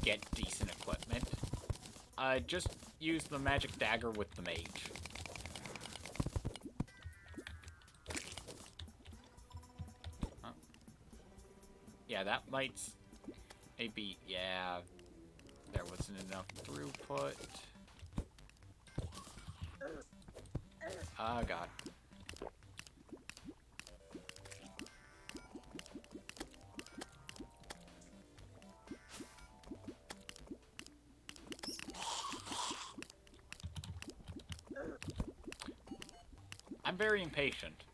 get decent equipment, just use the magic dagger with the mage. Huh. Yeah, that might maybe, yeah, there wasn't enough throughput. Oh god. I'm very impatient.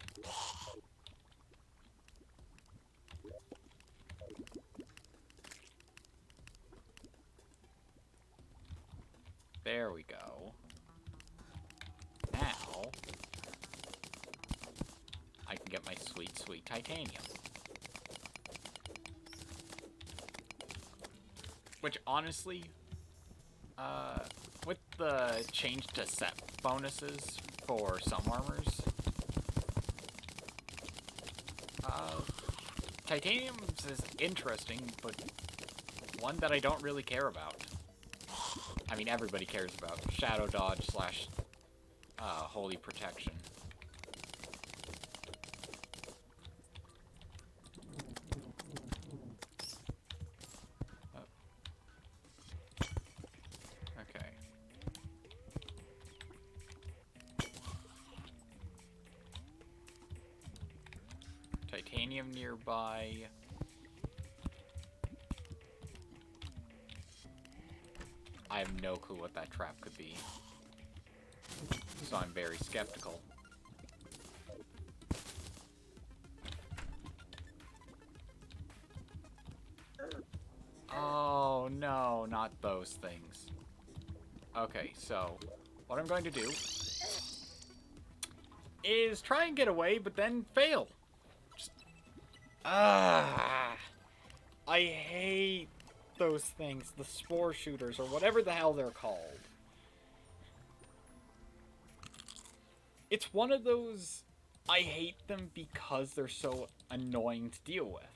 There we go. Now, I can get my sweet, sweet titanium. Which, honestly, with the change to set bonuses for some armors, titanium is interesting, but one that I don't really care about. I mean, everybody cares about shadow dodge slash holy protection. Okay. Titanium nearby. I have no clue what that trap could be, so I'm very skeptical. Oh no, not those things. Okay, so what I'm going to do is try and get away, but then fail. I hate those things, the spore shooters, or whatever the hell they're called. It's one of those, I hate them because they're so annoying to deal with.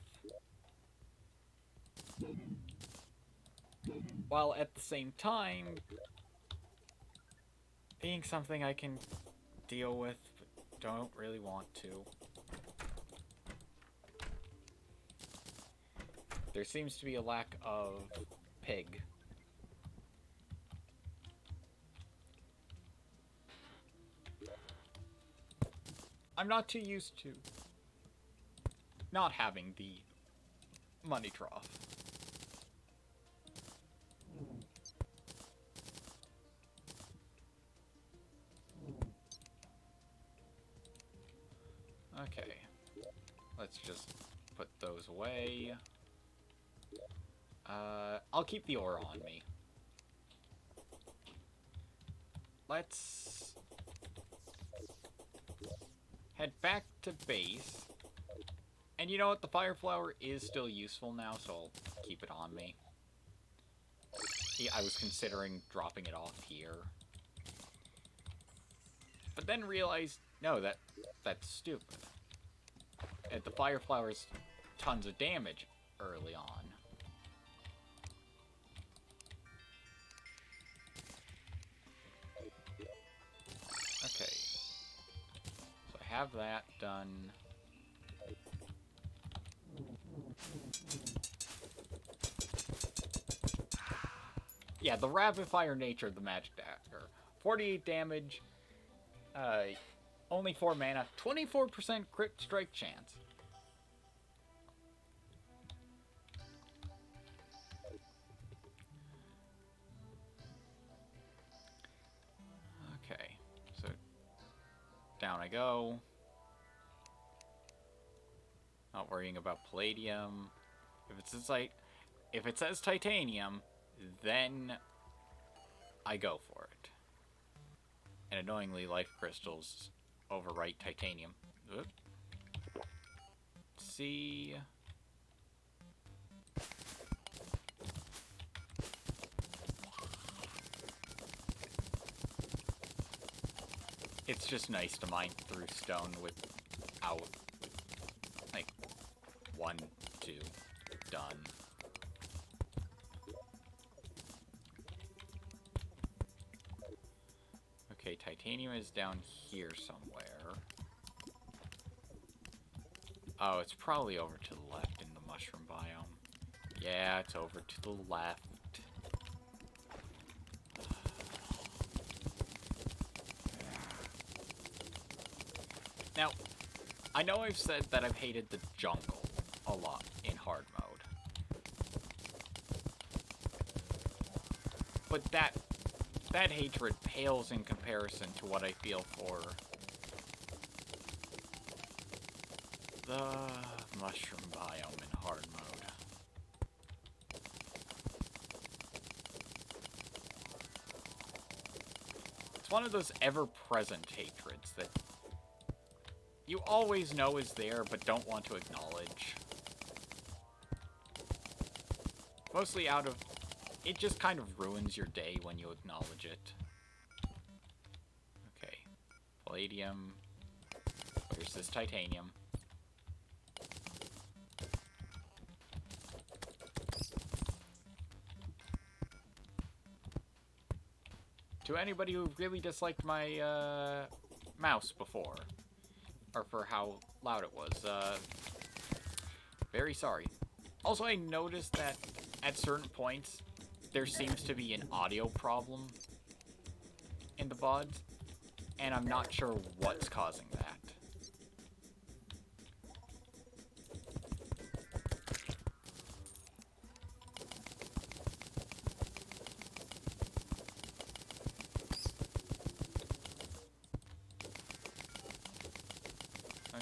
While at the same time, being something I can deal with, but don't really want to. There seems to be a lack of pig. I'm not too used to not having the money trough. Okay, let's just put those away. I'll keep the ore on me. Let's head back to base. And you know what? The fire flower is still useful now, so I'll keep it on me. I was considering dropping it off here. But then realized, no, that's stupid. The fire flower's tons of damage early on. Okay. So I have that done. Yeah, the rapid fire nature of the magic dagger. 48 damage, only 4 mana, 24% crit strike chance. Okay, so down I go. Not worrying about palladium. If it says titanium, then I go for it. And annoyingly, life crystals overwrite titanium. Oop. See. It's just nice to mine through stone without, like, 1, 2, done. Okay, titanium is down here somewhere. Oh, it's probably over to the left in the mushroom biome. Yeah, it's over to the left. Now, I know I've said that I've hated the jungle a lot in hard mode. But that hatred pales in comparison to what I feel for the mushroom biome in hard mode. It's one of those ever-present hatreds that you always know is there, but don't want to acknowledge. Mostly out of... It just kind of ruins your day when you acknowledge it. Okay. Palladium. Where's this titanium? To anybody who really disliked my mouse before, or for how loud it was, very sorry. Also, I noticed that at certain points, there seems to be an audio problem in the VODs, and I'm not sure what's causing that.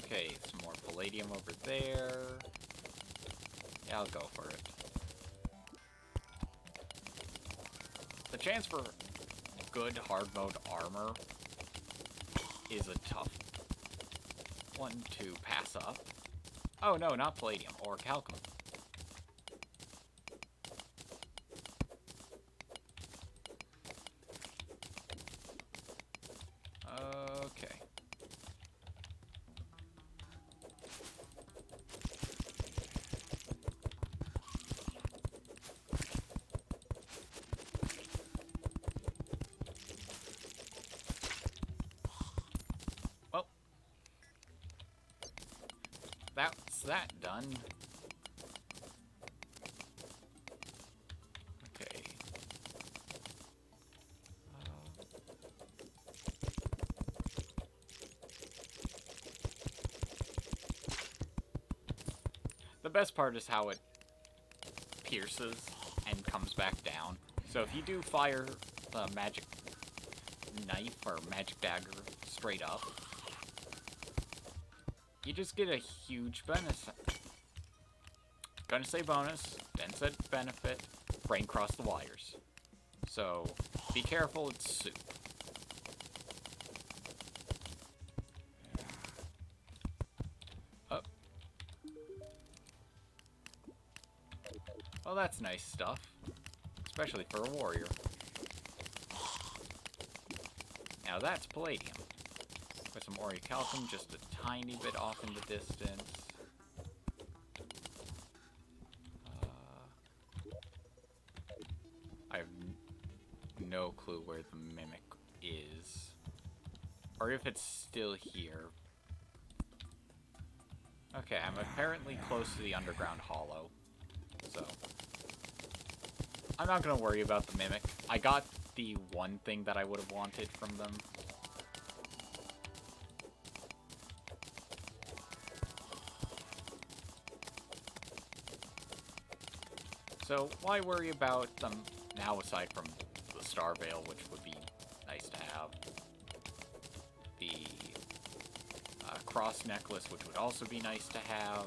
Okay, some more palladium over there. Yeah, I'll go for it. The chance for good hard mode armor is a tough one to pass up. Oh no, not palladium, or calcum. Okay. Well, that's that done. Okay. The best part is how it pierces and comes back down. So if you do fire the magic knife or magic dagger straight up, you just get a huge bonus. Gonna say bonus, then said benefit, brain cross the wires. So be careful, it's soup. Oh. Well, that's nice stuff. Especially for a warrior. Now that's Palladium. With some orichalcum just a tiny bit off in the distance. I have no clue where the mimic is. Or if it's still here. Okay, I'm apparently close to the underground hollow. So I'm not gonna worry about the mimic. I got the one thing that I would have wanted from them. So why worry about them now, aside from the Star Veil, which would be nice to have. The cross necklace, which would also be nice to have.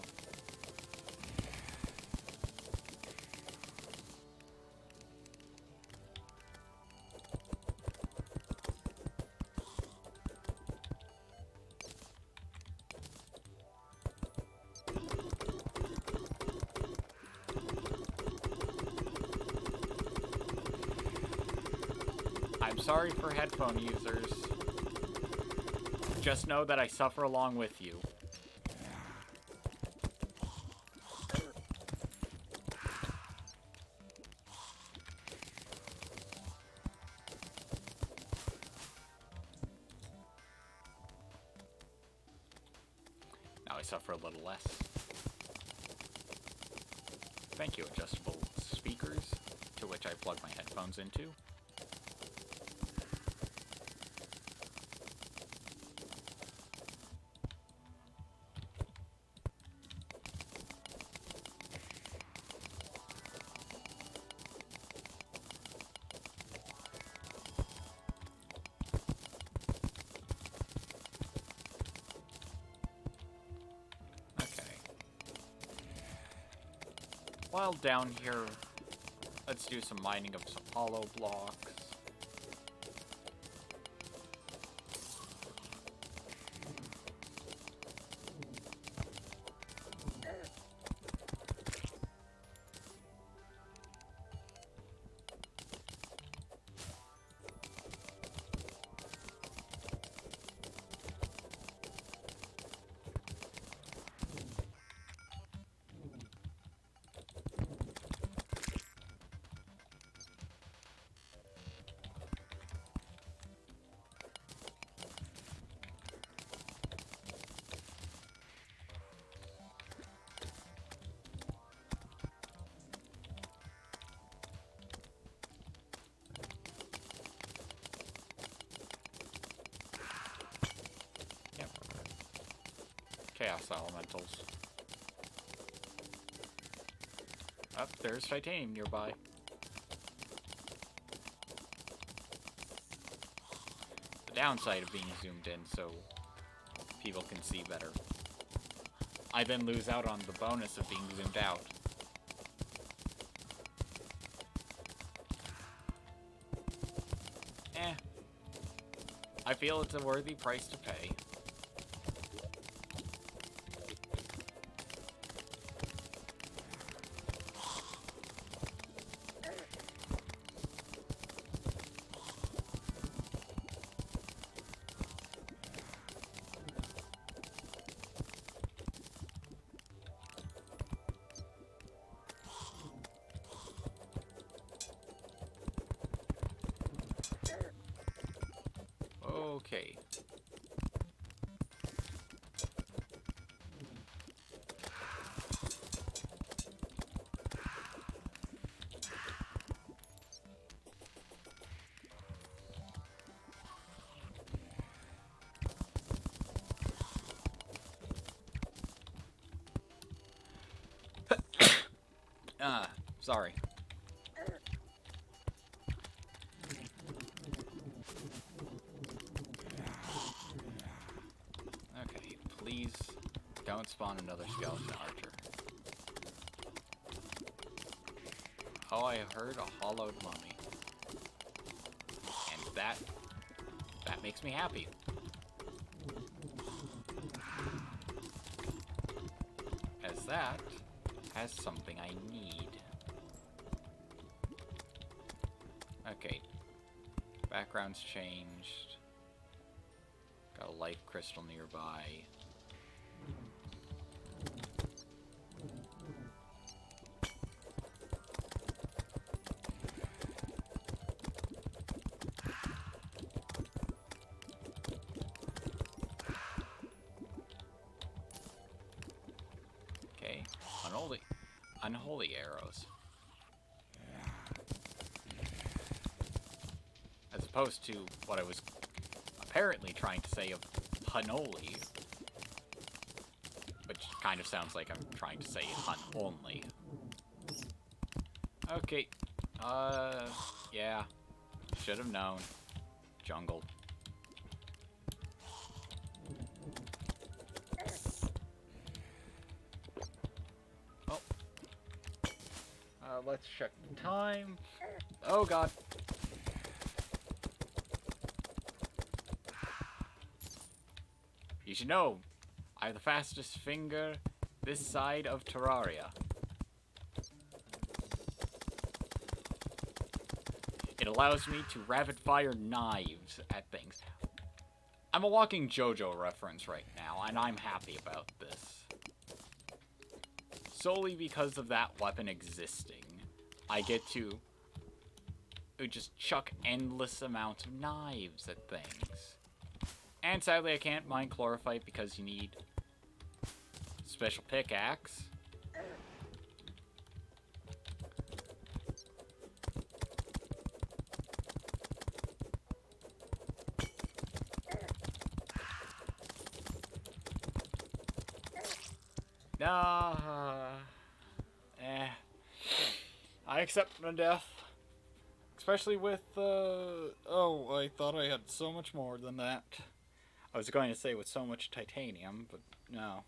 I'm sorry for headphone users. Just know that I suffer along with you. Now I suffer a little less. Thank you, adjustable speakers, to which I plug my headphones into. While down here, let's do some mining of some hollow blocks. Chaos elementals. Oh, there's titanium nearby. The downside of being zoomed in so people can see better. I then lose out on the bonus of being zoomed out. I feel it's a worthy price to pay. Okay. Sorry. Okay, please don't spawn another skeleton archer. Oh, I heard a hollowed mummy. And that makes me happy. As that has something I need. Okay. Background's changed. Got a life crystal nearby. Okay. Unholy arrows. As opposed to what I was apparently trying to say of Hunoli, which kind of sounds like I'm trying to say Hun only. Okay, yeah, should have known. Jungle. Oh. Let's check the time. Oh god. You should know, I have the fastest finger this side of Terraria. It allows me to rapid-fire knives at things. I'm a walking JoJo reference right now, and I'm happy about this. Solely because of that weapon existing, I get to just chuck endless amounts of knives at things. And sadly, I can't mine chlorophyte because you need special pickaxe. I accept my death. Especially with, oh, I thought I had so much more than that. I was going to say with so much titanium, but no.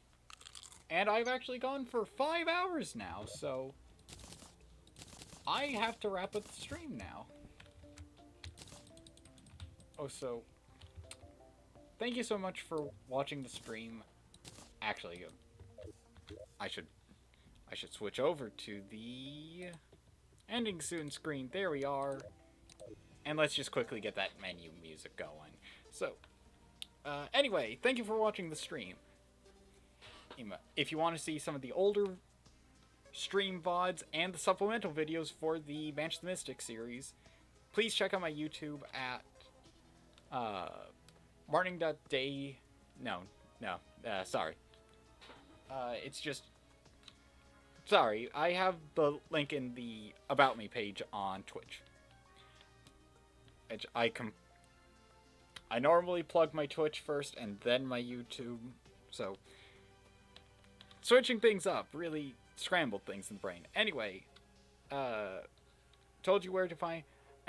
And I've actually gone for 5 hours now, so I have to wrap up the stream now. Oh, so thank you so much for watching the stream. Actually, I should switch over to the ending soon screen. There we are. And let's just quickly get that menu music going. So, anyway, thank you for watching the stream. If you want to see some of the older stream VODs and the supplemental videos for the Manch the Mystic series, please check out my YouTube at morning.day. Sorry. It's just. Sorry, I have the link in the About Me page on Twitch. Which I normally plug my Twitch first and then my YouTube, so switching things up really scrambled things in the brain. Anyway, told you where to find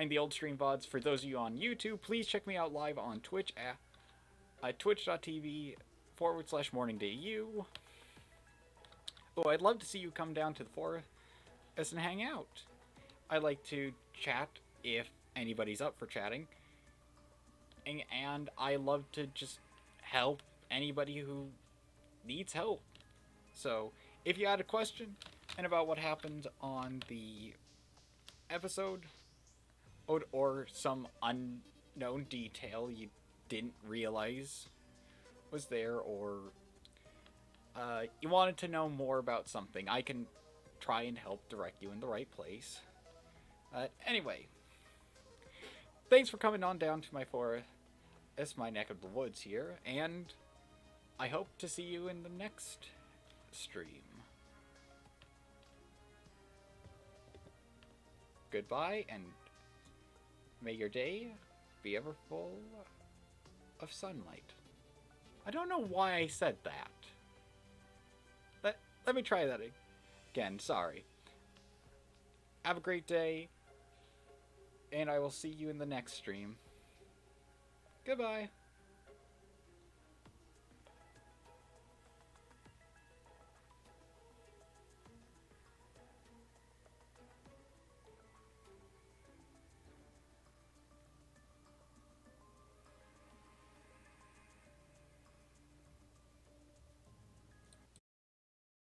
the old stream VODs. For those of you on YouTube, please check me out live on Twitch at twitch.tv/morningdayu. Oh, I'd love to see you come down to the forest and hang out. I like to chat if anybody's up for chatting. And I love to just help anybody who needs help. So, if you had a question and about what happened on the episode, or some unknown detail you didn't realize was there, or you wanted to know more about something, I can try and help direct you in the right place. Anyway, thanks for coming on down to my forest, my neck of the woods here, and I hope to see you in the next stream. Goodbye, and may your day be ever full of sunlight. I don't know why I said that. Let me try that again, sorry. Have a great day, and I will see you in the next stream. Goodbye.